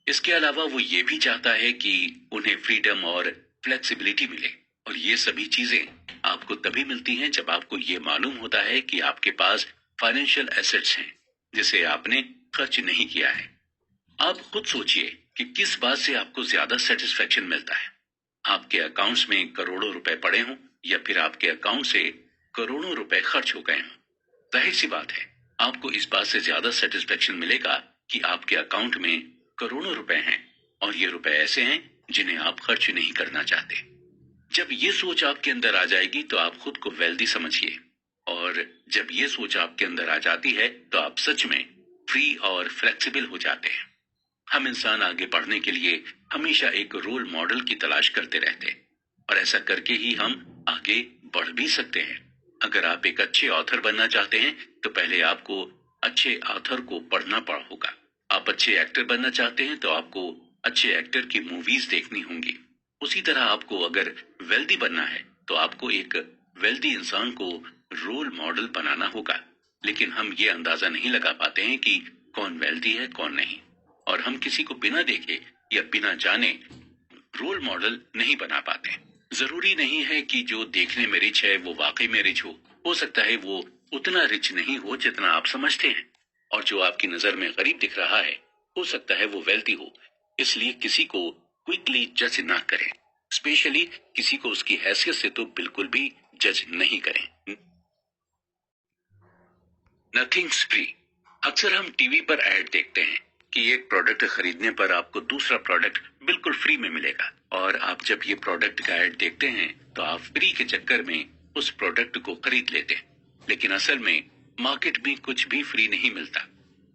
इसके अलावा वो ये भी चाहता है कि उन्हें फ्रीडम और फ्लेक्सिबिलिटी मिले, और ये सभी चीजें आपको तभी मिलती हैं जब आपको ये मालूम होता है कि आपके पास फाइनेंशियल एसेट्स हैं जिसे आपने खर्च नहीं किया है। आप खुद सोचिए कि किस बात से आपको ज्यादा सेटिस्फेक्शन मिलता है, आपके अकाउंट्स में करोड़ों रुपए पड़े हों या फिर आपके अकाउंट से करोड़ों रुपए खर्च हो गए हों। जाहिर सी बात है, आपको इस बात से ज्यादा सेटिस्फेक्शन मिलेगा कि आपके अकाउंट में करोड़ों रुपए हैं और ये रुपए ऐसे हैं जिन्हें आप खर्च नहीं करना चाहते। जब ये सोच आपके अंदर आ जाएगी तो आप खुद को वेल्दी समझिए, और जब ये सोच आपके अंदर आ जाती है तो आप सच में फ्री और फ्लेक्सिबल हो जाते हैं। हम इंसान आगे बढ़ने के लिए हमेशा एक रोल मॉडल की तलाश करते रहते हैं, और ऐसा करके ही हम आगे बढ़ भी सकते हैं। अगर आप एक अच्छे ऑथर बनना चाहते हैं तो पहले आपको अच्छे ऑथर को पढ़ना होगा। आप अच्छे एक्टर बनना चाहते हैं तो आपको अच्छे एक्टर की मूवीज देखनी होंगी। उसी तरह आपको अगर वेल्दी बनना है तो आपको एक वेल्दी इंसान को रोल मॉडल बनाना होगा। लेकिन हम ये अंदाजा नहीं लगा पाते हैं कि कौन वेल्दी है कौन नहीं, और हम किसी को बिना देखे या बिना जाने रोल मॉडल नहीं बना पाते। जरूरी नहीं है कि जो देखने में रिच है वो वाकई में रिच हो सकता है वो उतना रिच नहीं हो जितना आप समझते हैं, और जो आपकी नजर में गरीब दिख रहा है हो सकता है वो वेल्दी हो। इसलिए किसी को क्विकली जज ना करें, स्पेशली किसी को उसकी हैसियत से तो बिल्कुल भी जज नहीं करें। Nothings free. अक्सर हम टीवी पर ऐड देखते हैं कि एक प्रोडक्ट खरीदने पर आपको दूसरा प्रोडक्ट बिल्कुल फ्री में मिलेगा, और आप जब ये प्रोडक्ट का ऐड देखते हैं तो आप फ्री के चक्कर में उस प्रोडक्ट को खरीद लेते हैं। लेकिन असल में मार्केट में कुछ भी फ्री नहीं मिलता।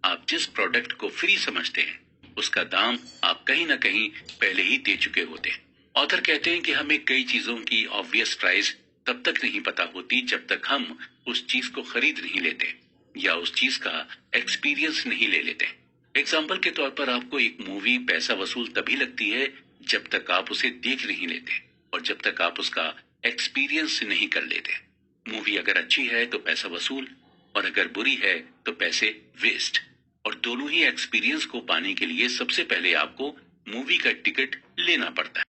आप जिस प्रोडक्ट को फ्री समझते हैं उसका दाम आप कहीं ना कहीं पहले ही दे चुके होते हैं। ऑथर कहते हैं कि हमें कई चीजों की ऑब्वियस प्राइस तब तक नहीं पता होती जब तक हम उस चीज को खरीद नहीं लेते या उस चीज का एक्सपीरियंस नहीं ले लेते। एग्जाम्पल के तौर पर आपको एक मूवी पैसा वसूल तभी लगती है जब तक आप उसे देख नहीं लेते और जब तक आप उसका एक्सपीरियंस नहीं कर लेते। मूवी अगर अच्छी है तो पैसा वसूल, और अगर बुरी है तो पैसे वेस्ट। और दोनों ही एक्सपीरियंस को पाने के लिए सबसे पहले आपको मूवी का टिकट लेना पड़ता है।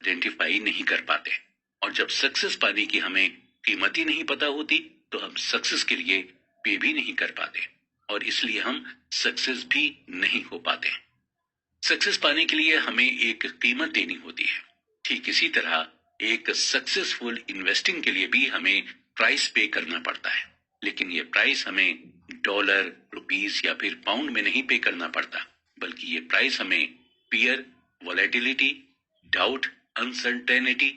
आइडेंटिफाई नहीं कर पाते, और जब सक्सेस पाने की हमें कीमत ही नहीं पता होती तो हम सक्सेस के लिए पे भी नहीं कर पाते, और इसलिए हम सक्सेस भी नहीं हो पाते। सक्सेस पाने के लिए हमें एक कीमत देनी होती है। ठीक इसी तरह एक सक्सेसफुल इन्वेस्टिंग के लिए भी हमें प्राइस पे करना पड़ता है, लेकिन ये प्राइस हमें डॉलर, रुपीस या फिर पाउंड में नहीं पे करना पड़ता, बल्कि ये प्राइस हमें fear, volatility, doubt, uncertainty,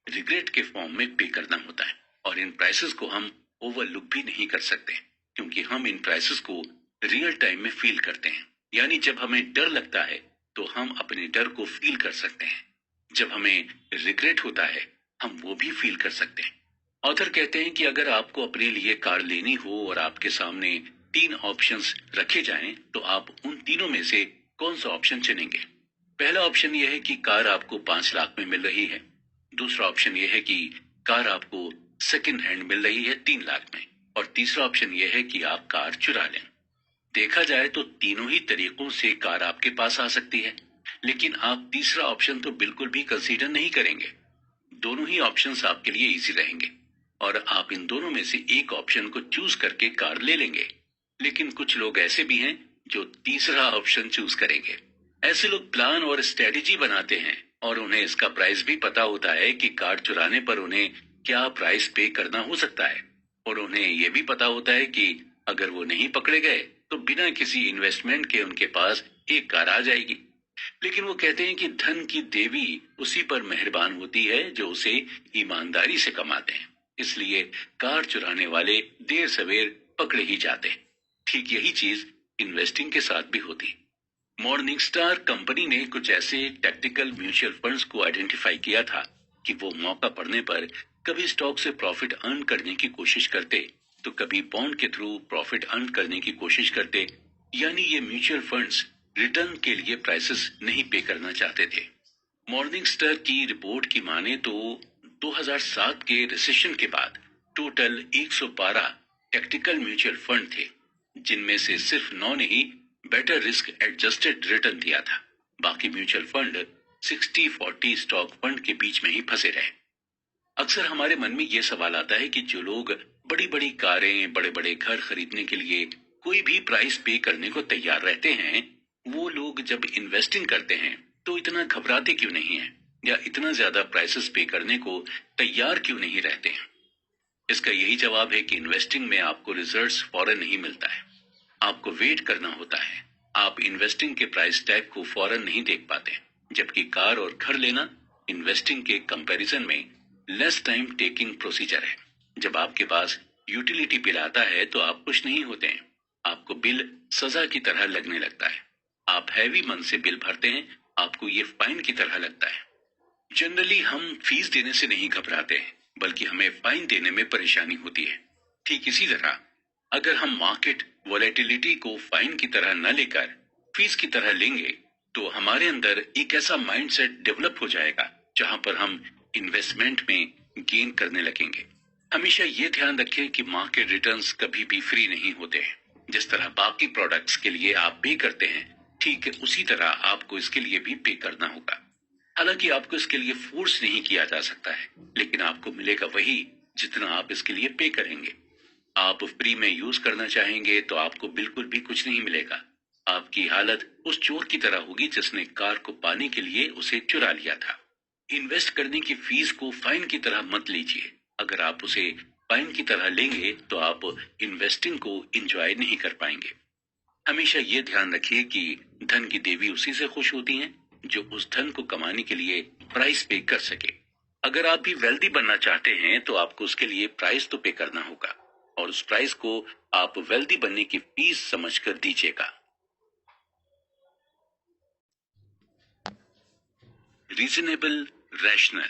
regret के फॉर्म में पे करना होता है। और इन प्राइसेस को हम ओवरलुक भी नहीं कर सकते, क्योंकि हम इन प्राइसेस को रियल टाइम में फील करते हैं। यानी जब हमें डर लगता है तो हम अपने डर को फील कर सकते हैं। जब हमें रिग्रेट होता है, हम वो भी फील कर सकते हैं। ऑथर कहते हैं कि अगर आपको अपने लिए कार लेनी हो और आपके सामने 3 ऑप्शंस रखे जाएं, तो आप उन तीनों में से कौन सा ऑप्शन चुनेंगे? पहला ऑप्शन यह है कि कार आपको 5 लाख में मिल रही है। दूसरा ऑप्शन यह है कि कार आपको सेकंड हैंड मिल रही है 3 लाख में। और तीसरा ऑप्शन यह है कि आप कार चुरा लें। देखा जाए तो तीनों ही तरीकों से कार आपके पास आ सकती है, लेकिन आप तीसरा ऑप्शन तो बिल्कुल भी कंसीडर नहीं करेंगे। दोनों ही ऑप्शंस आपके लिए इजी रहेंगे और आप इन दोनों में से एक ऑप्शन को चूज करके कार ले लेंगे। लेकिन कुछ लोग ऐसे भी हैं जो तीसरा ऑप्शन चूज करेंगे। ऐसे लोग प्लान और स्ट्रेटेजी बनाते हैं और उन्हें इसका प्राइस भी पता होता है कि कार चुराने पर उन्हें क्या प्राइस पे करना हो सकता है, और उन्हें यह भी पता होता है कि अगर वो नहीं पकड़े गए तो बिना किसी इन्वेस्टमेंट के उनके पास एक कार आ जाएगी। लेकिन वो कहते हैं कि धन की देवी उसी पर मेहरबान होती है जो उसे ईमानदारी से कमाते हैं, इसलिए कार चुराने वाले देर सवेर पकड़े ही जाते हैं। ठीक यही चीज इन्वेस्टिंग के साथ भी होती। मॉर्निंग स्टार कंपनी ने कुछ ऐसे टैक्टिकल म्यूचुअल फंड्स को आइडेंटिफाई किया था कि वो मौका पड़ने पर कभी स्टॉक से प्रॉफिट अर्न करने की कोशिश करते, तो कभी बॉन्ड के थ्रू प्रॉफिट अर्न करने की कोशिश करते। यानी ये म्यूचुअल फंड्स रिटर्न के लिए प्राइसेस नहीं पे करना चाहते थे। मॉर्निंग स्टार की रिपोर्ट की माने तो 2007 के रिसेशन के बाद टोटल 112 टैक्टिकल म्यूचुअल फंड थे, जिनमें से सिर्फ 9 ने ही बेटर रिस्क एडजस्टेड रिटर्न दिया था। बाकी म्यूचुअल फंड 60-40 स्टॉक फंड के बीच में ही फंसे रहे। अक्सर हमारे मन में ये सवाल आता है कि जो लोग बड़ी बड़ी कारें, बड़े बड़े घर खरीदने के लिए कोई भी प्राइस पे करने को तैयार रहते हैं, वो लोग जब इन्वेस्टिंग करते हैं तो इतना घबराते क्यों नहीं हैं, या इतना ज्यादा प्राइसेस पे करने को तैयार क्यों नहीं रहते हैं? इसका यही जवाब है कि इन्वेस्टिंग में आपको रिजल्ट्स फौरन नहीं मिलता है, आपको वेट करना होता है। आप इन्वेस्टिंग के प्राइस टैग को फौरन नहीं देख पाते, जबकि कार और घर लेना इन्वेस्टिंग के कंपैरिजन में लेस टाइम टेकिंग प्रोसीजर है। जब आपके पास यूटिलिटी बिल आता है तो आप खुश नहीं होते हैं, आपको बिल सजा की तरह लगने लगता है। आप हैवी मन से बिल भरते हैं, आपको ये फाइन की तरह लगता है। जनरली हम फीस देने से नहीं घबराते हैं, बल्कि हमें फाइन देने में परेशानी होती है। ठीक इसी तरह अगर हम मार्केट वॉलेटिलिटी को फाइन की तरह न लेकर फीस की तरह लेंगे, तो हमारे अंदर एक ऐसा माइंडसेट डेवलप हो जाएगा जहां पर हम इन्वेस्टमेंट में गेन करने लगेंगे। हमेशा ये ध्यान रखें कि मार्केट रिटर्न्स कभी भी फ्री नहीं होते हैं। जिस तरह बाकी प्रोडक्ट्स के लिए आप पे करते हैं, ठीक उसी तरह आपको इसके लिए भी पे करना होगा। हालांकि आपको इसके लिए फोर्स नहीं किया जा सकता है, लेकिन आपको मिलेगा वही जितना आप इसके लिए पे करेंगे। आप फ्री में यूज करना चाहेंगे तो आपको बिल्कुल भी कुछ नहीं मिलेगा। आपकी हालत उस चोर की तरह होगी जिसने कार को पाने के लिए उसे चुरा लिया था। इन्वेस्ट करने की फीस को फाइन की तरह मत लीजिए। अगर आप उसे फाइन की तरह लेंगे तो आप इन्वेस्टिंग को एंजॉय नहीं कर पाएंगे। हमेशा ये ध्यान रखिए कि धन की देवी उसी से खुश होती हैं जो उस धन को कमाने के लिए प्राइस पे कर सके। अगर आप भी वेल्दी बनना चाहते हैं तो आपको उसके लिए प्राइस तो पे करना होगा, और उस प्राइस को आप वेल्दी बनने की फीस समझकर दीजिएगा। Reasonable, rational,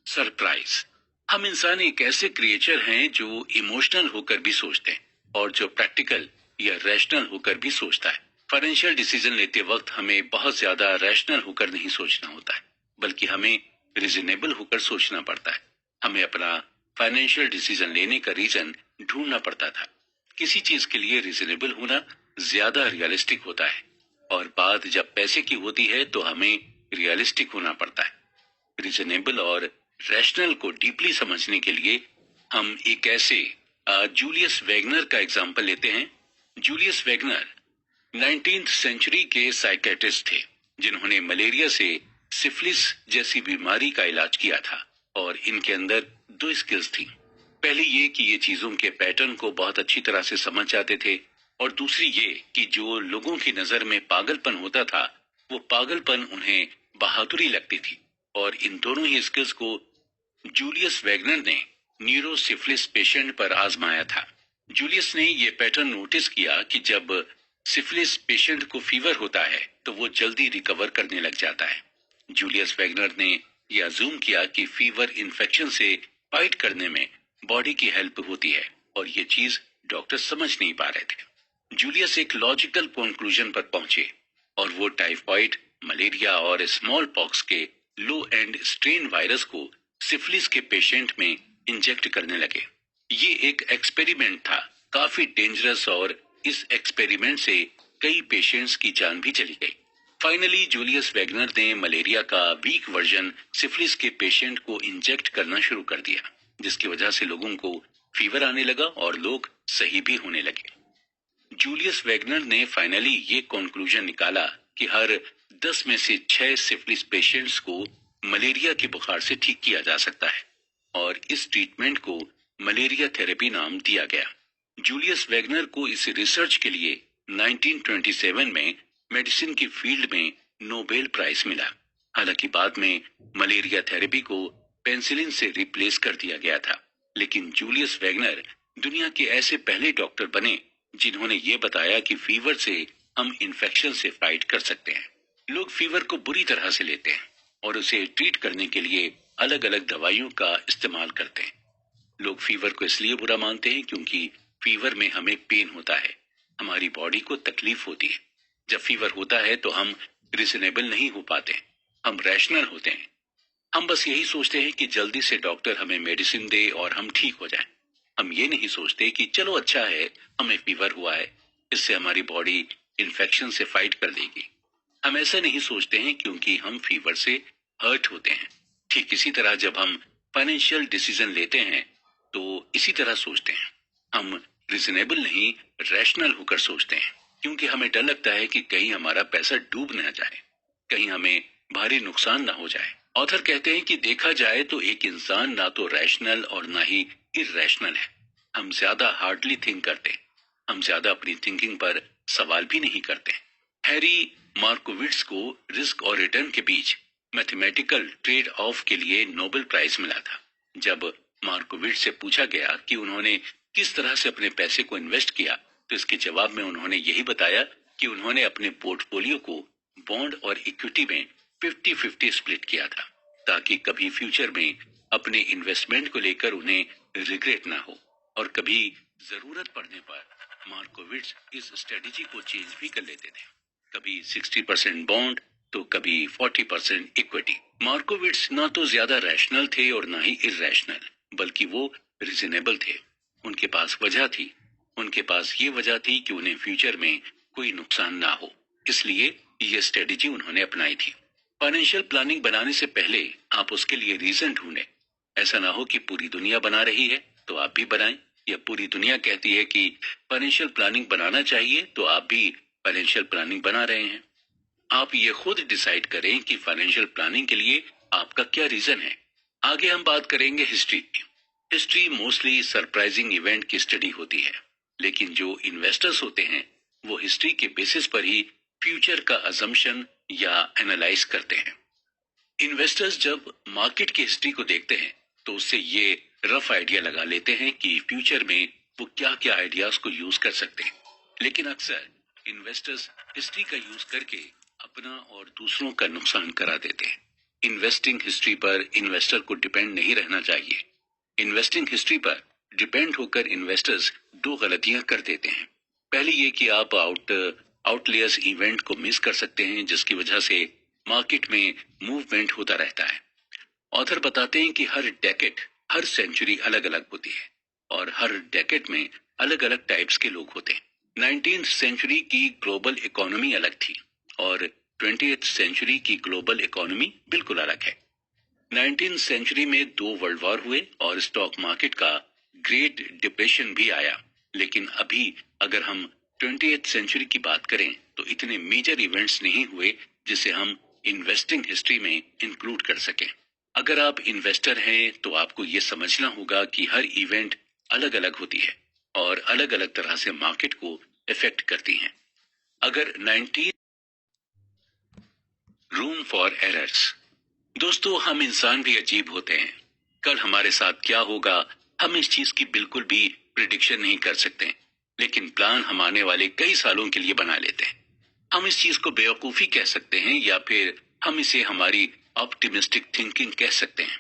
surprise. हम इंसान एक ऐसे क्रिएचर हैं जो इमोशनल होकर भी सोचते हैं और जो प्रैक्टिकल या रैशनल होकर भी सोचता है। फाइनेंशियल डिसीजन लेते वक्त हमें बहुत ज्यादा रैशनल होकर नहीं सोचना होता है, बल्कि हमें रीजनेबल होकर सोचना पड़ता है। हमें अपना फाइनेंशियल डिसीजन लेने का रीजन ढूंढना पड़ता था। किसी चीज के लिए रीजनेबल होना ज्यादा रियलिस्टिक होता है, और बात जब पैसे की होती है तो हमें रियलिस्टिक होना पड़ता है। रीजनेबल और रैशनल को डीपली समझने के लिए हम एक ऐसे जूलियस वैगनर का एग्जाम्पल लेते हैं। जूलियस वैगनर 19th सेंचुरी के साइकेट्रिस्ट थे जिन्होंने मलेरिया से सिफिलिस जैसी बीमारी का इलाज किया था, और इनके अंदर 2 स्किल्स थी। पहली ये कि ये चीजों के पैटर्न को बहुत अच्छी तरह से समझ जाते थे, और दूसरी ये कि जो लोगों की नजर में पागलपन होता था वो पागलपन उन्हें बहादुरी लगती थी। और इन दोनों ही स्किल्स को जूलियस वैगनर ने न्यूरोसिफिलिस पेशेंट पर आजमाया था। जूलियस ने ये पैटर्न नोटिस किया कि जब सिफिलिस पेशेंट को फीवर होता है तो वो जल्दी रिकवर करने लग जाता है। जूलियस वैगनर ने यह अज्यूम किया कि फीवर इन्फेक्शन से फाइट करने में बॉडी की हेल्प होती है और ये चीज डॉक्टर समझ नहीं पा रहे थे। जूलियस एक लॉजिकल कंक्लूजन पर पहुंचे और वो टाइफाइड, मलेरिया और स्मॉल पॉक्स के लो एंड स्ट्रेन वायरस को सिफिलिस के पेशेंट में इंजेक्ट करने लगे। ये एक एक्सपेरिमेंट था, काफी डेंजरस, और इस एक्सपेरिमेंट से कई पेशेंट्स की जान भी चली गई। फाइनली जूलियस वैगनर ने मलेरिया का वीक वर्जन सिफिलिस के पेशेंट को इंजेक्ट करना शुरू कर दिया, जिसकी वजह से लोगों को फीवर आने लगा और लोग सही भी होने लगे। जूलियस वैगनर ने फाइनली ये कंक्लूजन निकाला कि हर 10 में से 6 सिफिलिस पेशेंट्स को मलेरिया के बुखार से ठीक किया जा सकता है और इस ट्रीटमेंट को मलेरिया थेरेपी नाम दिया गया। जूलियस वैगनर को इस रिसर्च के लिए 1927 में मेडिसिन की फील्ड में नोबेल प्राइज मिला। हालांकि बाद में मलेरिया थेरेपी को पेनिसिलिन से रिप्लेस कर दिया गया था, लेकिन जूलियस वैगनर दुनिया के ऐसे पहले डॉक्टर बने जिन्होंने ये बताया कि फीवर से हम इन्फेक्शन से फाइट कर सकते हैं। लोग फीवर को बुरी तरह से लेते हैं और उसे ट्रीट करने के लिए अलग अलग दवाइयों का इस्तेमाल करते हैं। लोग फीवर को इसलिए बुरा मानते हैं क्योंकि फीवर में हमें पेन होता है, हमारी बॉडी को तकलीफ होती है। जब फीवर होता है तो हम रिजनेबल नहीं हो पाते, हम रैशनल होते हैं। हम बस यही सोचते हैं कि जल्दी से डॉक्टर हमें मेडिसिन दे और हम ठीक हो जाएं। हम ये नहीं सोचते कि चलो अच्छा है हमें फीवर हुआ है, इससे हमारी बॉडी इन्फेक्शन से फाइट कर लेगी। हम ऐसा नहीं सोचते हैं क्योंकि हम फीवर से हर्ट होते हैं। ठीक इसी तरह जब हम फाइनेंशियल डिसीजन लेते हैं तो इसी तरह सोचते हैं। हम रिजनेबल नहीं, रैशनल होकर सोचते हैं क्योंकि हमें डर लगता है कि कहीं हमारा पैसा डूब न जाए, कहीं हमें भारी नुकसान ना हो जाए। ऑथर कहते हैं कि देखा जाए तो एक इंसान ना तो रैशनल और ना ही इरैशनल है। हम ज्यादा हार्डली थिंक करते, हम ज्यादा अपनी थिंकिंग पर सवाल भी नहीं करते। हैरी मार्कोविट्ज को रिस्क और रिटर्न के बीच मैथमेटिकल ट्रेड ऑफ के लिए नोबेल प्राइज मिला था। जब मार्कोविट्ज से पूछा गया कि उन्होंने किस तरह से अपने पैसे को इन्वेस्ट किया तो इसके जवाब में उन्होंने यही बताया कि उन्होंने अपने पोर्टफोलियो को बॉन्ड और इक्विटी में 50-50 स्प्लिट किया था ताकि कभी फ्यूचर में अपने इन्वेस्टमेंट को लेकर उन्हें रिग्रेट ना हो। और कभी जरूरत पड़ने पर मार्कोविट्ज इस स्ट्रेटेजी को चेंज भी कर लेते थे, कभी 60% बॉन्ड तो कभी 40% इक्विटी। मार्कोविट्ज ना तो ज्यादा रैशनल थे और ना ही इरैशनल, बल्कि वो रीजनेबल थे। उनके पास वजह थी, उनके पास ये वजह थी कि उन्हें फ्यूचर में कोई नुकसान ना हो, इसलिए ये स्ट्रेटेजी उन्होंने अपनाई थी। फाइनेंशियल प्लानिंग बनाने से पहले आप उसके लिए रीजन ढूंढें। ऐसा ना हो कि पूरी दुनिया बना रही है तो आप भी बनाएं, या पूरी दुनिया कहती है कि फाइनेंशियल प्लानिंग बनाना चाहिए तो आप भी फाइनेंशियल प्लानिंग बना रहे हैं। आप ये खुद डिसाइड करें कि फाइनेंशियल प्लानिंग के लिए आपका क्या रीजन है। आगे हम बात करेंगे हिस्ट्री की। हिस्ट्री मोस्टली सरप्राइजिंग इवेंट की स्टडी होती है, लेकिन जो इन्वेस्टर्स होते हैं वो हिस्ट्री के बेसिस पर ही फ्यूचर का अजम्पशन या एनालाइज करते हैं। इन्वेस्टर्स जब मार्केट की हिस्ट्री को देखते हैं तो उससे ये रफ आइडिया लगा लेते हैं कि फ्यूचर में वो क्या क्या आइडियाज को यूज कर सकते हैं, लेकिन अक्सर इन्वेस्टर्स हिस्ट्री का यूज करके अपना और दूसरों का नुकसान करा देते हैं। इन्वेस्टिंग हिस्ट्री पर इन्वेस्टर को डिपेंड नहीं रहना चाहिए। इन्वेस्टिंग हिस्ट्री पर डिपेंड होकर इन्वेस्टर्स दो गलतियां कर देते हैं। पहली ये कि आप आउटलेयर्स इवेंट को मिस कर सकते हैं जिसकी वजह से मार्केट में मूवमेंट होता रहता है। ऑथर बताते हैं कि हर डेकेड, हर सेंचुरी अलग अलग होती है और हर डेकेड में अलग अलग टाइप्स के लोग होते हैं। 19th सेंचुरी की ग्लोबल इकोनॉमी अलग थी और 20th सेंचुरी की ग्लोबल इकोनॉमी बिल्कुल अलग है। 19th सेंचुरी में 2 वर्ल्ड वॉर हुए और स्टॉक मार्केट का ग्रेट डिप्रेशन भी आया, लेकिन अभी अगर हम 20th सेंचुरी की बात करें तो इतने मेजर इवेंट्स नहीं हुए जिसे हम इन्वेस्टिंग हिस्ट्री में इंक्लूड कर सकें। अगर आप इन्वेस्टर हैं तो आपको ये समझना होगा कि हर इवेंट अलग अलग होती है और अलग अलग तरह से मार्केट को इफेक्ट करती हैं। अगर 19 रूम फॉर एरर्स। दोस्तों, हम इंसान भी अजीब होते हैं। कल हमारे साथ क्या होगा हम इस चीज की बिल्कुल भी प्रिडिक्शन नहीं कर सकते, लेकिन प्लान हम आने वाले कई सालों के लिए बना लेते हैं। हम इस चीज को बेवकूफी कह सकते हैं या फिर हम इसे हमारी ऑप्टिमिस्टिक थिंकिंग कह सकते हैं।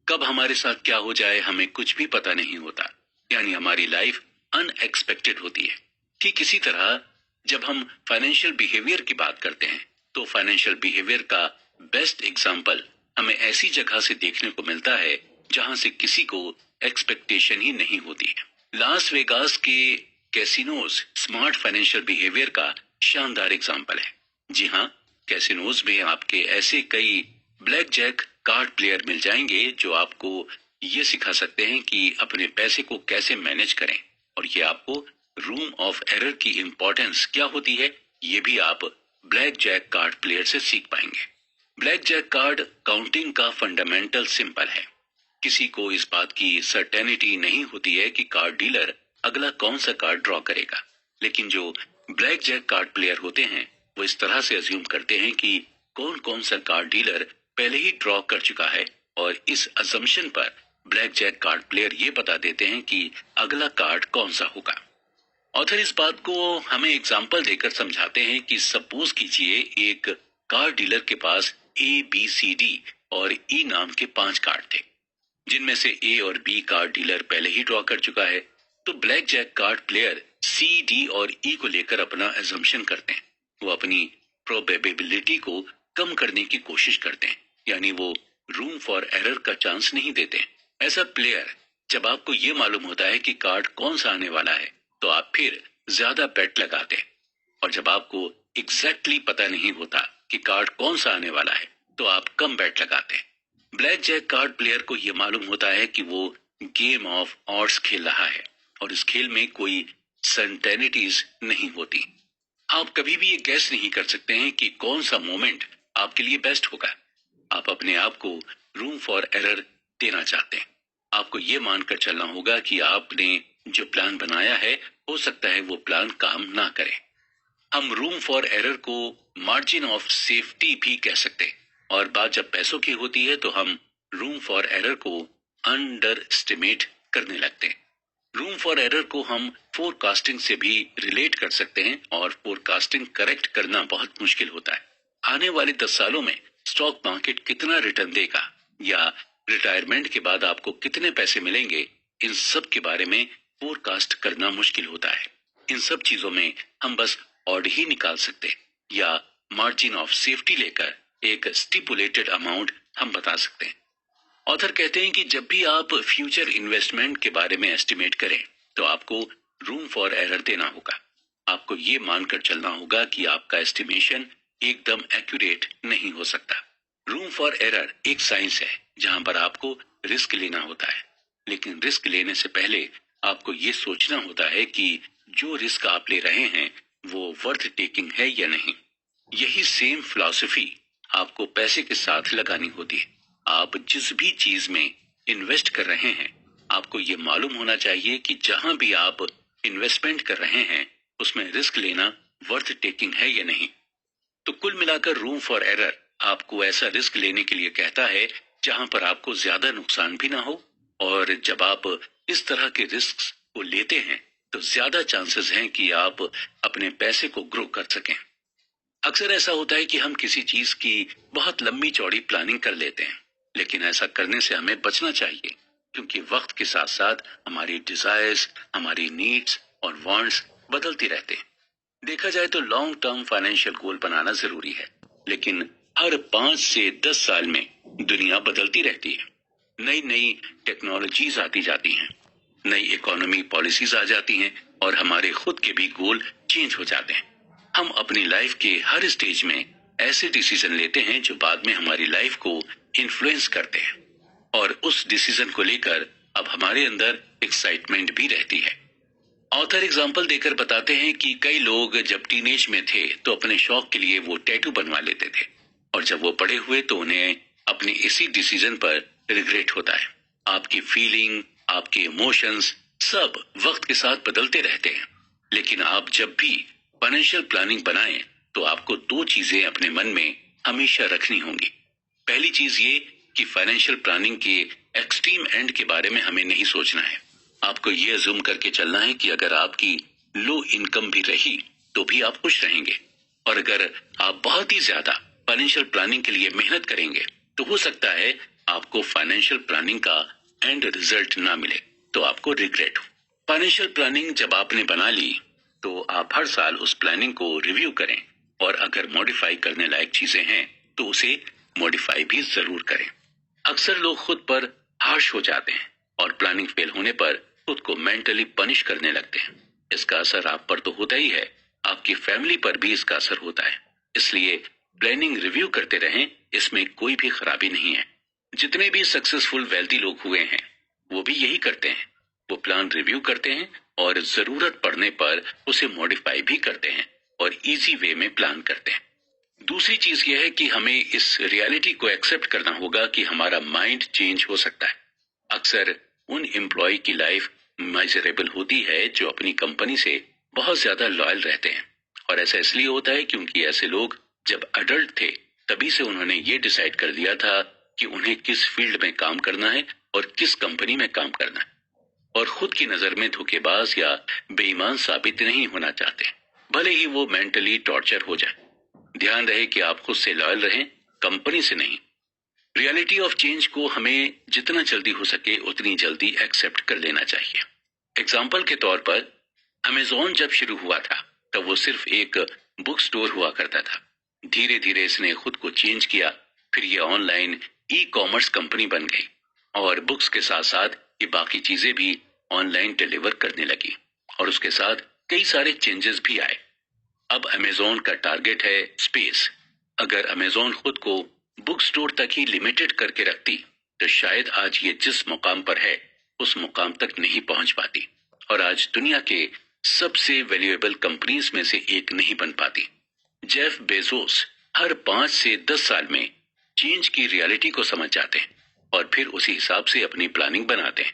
कब हमारे साथ क्या हो जाए हमें कुछ भी पता नहीं होता, यानी हमारी लाइफ अनएक्सपेक्टेड होती है। ठीक इसी तरह जब हम फाइनेंशियल बिहेवियर की बात करते हैं तो फाइनेंशियल बिहेवियर का बेस्ट एग्जाम्पल हमें ऐसी जगह से देखने को मिलता है जहां से किसी को एक्सपेक्टेशन ही नहीं होती है। लास वेगास के कैसीनोज स्मार्ट फाइनेंशियल बिहेवियर का शानदार एग्जाम्पल है। जी हाँ, कैसीनोज में आपके ऐसे कई ब्लैक जैक कार्ड प्लेयर मिल जाएंगे जो आपको ये सिखा सकते हैं कि अपने पैसे को कैसे मैनेज करें, और ये आपको रूम ऑफ एरर की इंपॉर्टेंस क्या होती है ये भी आप ब्लैक जैक कार्ड प्लेयर से सीख पाएंगे। ब्लैक जैक कार्ड काउंटिंग का फंडामेंटल सिंपल है। किसी को इस बात की सर्टेनिटी नहीं होती है कि कार्ड डीलर अगला कौन सा कार्ड ड्रॉ करेगा, लेकिन जो ब्लैक जैक कार्ड प्लेयर होते हैं वो इस तरह से अज्यूम करते हैं कि कौन कौन सा कार्ड डीलर पहले ही ड्रॉ कर चुका है, और इस अजम्पशन पर ब्लैक जैक कार्ड प्लेयर ये बता देते हैं कि अगला कार्ड कौन सा होगा। ऑथर इस बात को हमें एग्जाम्पल देकर समझाते हैं कि सपोज कीजिए एक कार्ड डीलर के पास ABCD और E नाम के 5 कार्ड थे, जिनमें से A और B कार्ड डीलर पहले ही ड्रॉ कर चुका है। तो blackjack card player C, D और E को लेकर अपना एजम्पशन करते हैं। वो अपनी प्रोबेबिलिटी को कम करने की कोशिश करते हैं, यानी वो रूम फॉर एरर का चांस नहीं देते। ऐसा प्लेयर जब आपको ये मालूम होता है कि कार्ड कौन सा आने वाला है तो आप फिर ज्यादा बेट लगाते हैं, और जब आपको एग्जैक्टली पता नहीं होता कि कार्ड कौन सा आने वाला है तो आप कम बेट लगाते हैं। ब्लैक जैक कार्ड प्लेयर को यह मालूम होता है कि वो गेम ऑफ ऑड्स खेल रहा है और इस खेल में कोई सर्टेनिटीज नहीं होती। आप कभी भी ये गैस नहीं कर सकते हैं कि कौन सा मोमेंट आपके लिए बेस्ट होगा। आप अपने आप को रूम फॉर एरर देना चाहते हैं। आपको ये मानकर चलना होगा कि आपने जो प्लान बनाया है हो सकता है वो प्लान काम ना करे। हम रूम फॉर एरर को मार्जिन ऑफ सेफ्टी भी कह सकते हैं, और बात जब पैसों की होती है तो हम रूम फॉर एरर को अंडर एस्टिमेट करने लगते हैं। रूम फॉर एरर को हम फोरकास्टिंग से भी रिलेट कर सकते हैं, और फोरकास्टिंग करेक्ट करना बहुत मुश्किल होता है। आने वाले 10 सालों में स्टॉक मार्केट कितना रिटर्न देगा या रिटायरमेंट के बाद आपको कितने पैसे मिलेंगे, इन सब के बारे में फोरकास्ट करना मुश्किल होता है। इन सब चीजों में हम बस ऑड ही निकाल सकते या मार्जिन ऑफ सेफ्टी लेकर एक स्टिपुलेटेड अमाउंट हम बता सकते हैं। ऑथर कहते हैं कि जब भी आप फ्यूचर इन्वेस्टमेंट के बारे में एस्टिमेट करें तो आपको रूम फॉर एरर देना होगा। आपको ये मानकर चलना होगा कि आपका एस्टिमेशन एकदम एक्यूरेट नहीं हो सकता। रूम फॉर एरर एक साइंस है जहां पर आपको रिस्क लेना होता है, लेकिन रिस्क लेने से पहले आपको ये सोचना होता है कि जो रिस्क आप ले रहे हैं वो वर्थ टेकिंग है या नहीं। यही सेम फिलॉसफी आपको पैसे के साथ लगानी होती है। आप जिस भी चीज में इन्वेस्ट कर रहे हैं आपको ये मालूम होना चाहिए कि जहां भी आप इन्वेस्टमेंट कर रहे हैं उसमें रिस्क लेना वर्थ टेकिंग है या नहीं। तो कुल मिलाकर रूम फॉर एरर आपको ऐसा रिस्क लेने के लिए कहता है जहां पर आपको ज्यादा नुकसान भी ना हो, और जब आप इस तरह के रिस्क को लेते हैं तो ज्यादा चांसेस हैं कि आप अपने पैसे को ग्रो कर सकें। अक्सर ऐसा होता है कि हम किसी चीज की बहुत लंबी चौड़ी प्लानिंग कर लेते हैं, लेकिन ऐसा करने से हमें बचना चाहिए, क्योंकि वक्त के साथ साथ हमारी डिजायर्स, हमारी नीड्स और वांट्स बदलती रहते हैं। देखा जाए तो लॉन्ग टर्म फाइनेंशियल गोल बनाना जरूरी है, लेकिन हर 5 से 10 साल में दुनिया बदलती रहती है। नई नई टेक्नोलॉजीज आती जाती हैं, नई इकोनॉमी पॉलिसीज आ जाती हैं, और हमारे खुद के भी गोल चेंज हो जाते हैं। हम अपनी लाइफ के हर स्टेज में ऐसे डिसीजन लेते हैं जो बाद में हमारी लाइफ को इन्फ्लुएंस करते हैं, और उस डिसीजन को लेकर अब हमारे अंदर एक्साइटमेंट भी रहती है। ऑथर एग्जाम्पल देकर बताते हैं कि कई लोग जब टीनेज में थे तो अपने शौक के लिए वो टैटू बनवा लेते थे, और जब वो बड़े हुए तो उन्हें अपने इसी डिसीजन पर रिग्रेट होता है। आपकी फीलिंग, आपके इमोशंस सब वक्त के साथ बदलते रहते हैं, लेकिन आप जब भी फाइनेंशियल प्लानिंग बनाएं तो आपको 2 चीजें अपने मन में हमेशा रखनी होंगी। पहली चीज ये कि फाइनेंशियल प्लानिंग के एक्सट्रीम एंड के बारे में हमें नहीं सोचना है। आपको ये अज्यूम करके चलना है कि अगर आपकी लो इनकम भी रही तो भी आप खुश रहेंगे। और अगर आप बहुत ही ज्यादा फाइनेंशियल प्लानिंग के लिए मेहनत करेंगे तो हो सकता है आपको फाइनेंशियल प्लानिंग का एंड रिजल्ट ना मिले, तो आपको रिग्रेट हो। फाइनेंशियल प्लानिंग जब आपने बना ली तो आप हर साल उस प्लानिंग को रिव्यू करें, और अगर मॉडिफाई करने लायक चीजें हैं तो उसे मॉडिफाई भी जरूर करें। अक्सर लोग खुद पर हार्श हो जाते हैं और प्लानिंग फेल होने पर खुद को मेंटली पनिश करने लगते हैं। इसका असर आप पर तो होता ही है, आपकी फैमिली पर भी इसका असर होता है। इसलिए प्लानिंग रिव्यू करते रहें, इसमें कोई भी खराबी नहीं है। जितने भी सक्सेसफुल वेल्दी लोग हुए हैं वो भी यही करते हैं, वो प्लान रिव्यू करते हैं और जरूरत पड़ने पर उसे मॉडिफाई भी करते हैं और इजी वे में प्लान करते हैं। दूसरी चीज यह है कि हमें इस रियलिटी को एक्सेप्ट करना होगा कि हमारा माइंड चेंज हो सकता है। अक्सर उन एम्प्लॉय की लाइफ मेजरेबल होती है जो अपनी कंपनी से बहुत ज्यादा लॉयल रहते हैं, और ऐसा इसलिए होता है क्योंकि ऐसे लोग जब अडल्ट थे तभी से उन्होंने ये डिसाइड कर लिया था कि उन्हें किस फील्ड में काम करना है और किस कंपनी में काम करना है, और खुद की नजर में धोखेबाज या बेईमान साबित नहीं होना चाहते, भले ही वो मेंटली टॉर्चर हो जाए। ध्यान रहे कि आप खुद से लॉयल रहें, कंपनी से नहीं। रियलिटी ऑफ चेंज को हमें जितना जल्दी हो सके उतनी जल्दी एक्सेप्ट कर लेना चाहिए। एग्जाम्पल के तौर पर अमेज़न जब शुरू हुआ था तब वो सिर्फ एक बुक स्टोर हुआ करता था। धीरे धीरे इसने खुद को चेंज किया, फिर ये ऑनलाइन ई कॉमर्स कंपनी बन गई, और बुक्स के साथ साथ ये बाकी चीजें भी ऑनलाइन डिलीवर करने लगी, और उसके साथ कई सारे चेंजेस भी आए। अब अमेज़न का टारगेट है स्पेस। अगर अमेज़न खुद को बुक स्टोर तक ही लिमिटेड करके रखती तो शायद आज ये जिस मुकाम पर है उस मुकाम तक नहीं पहुंच पाती, और आज दुनिया के सबसे वैल्यूएबल कंपनीज में से एक नहीं बन पाती। जेफ बेजोस हर 5 से 10 साल में चेंज की रियलिटी को समझ जाते हैं और फिर उसी हिसाब से अपनी प्लानिंग बनाते हैं,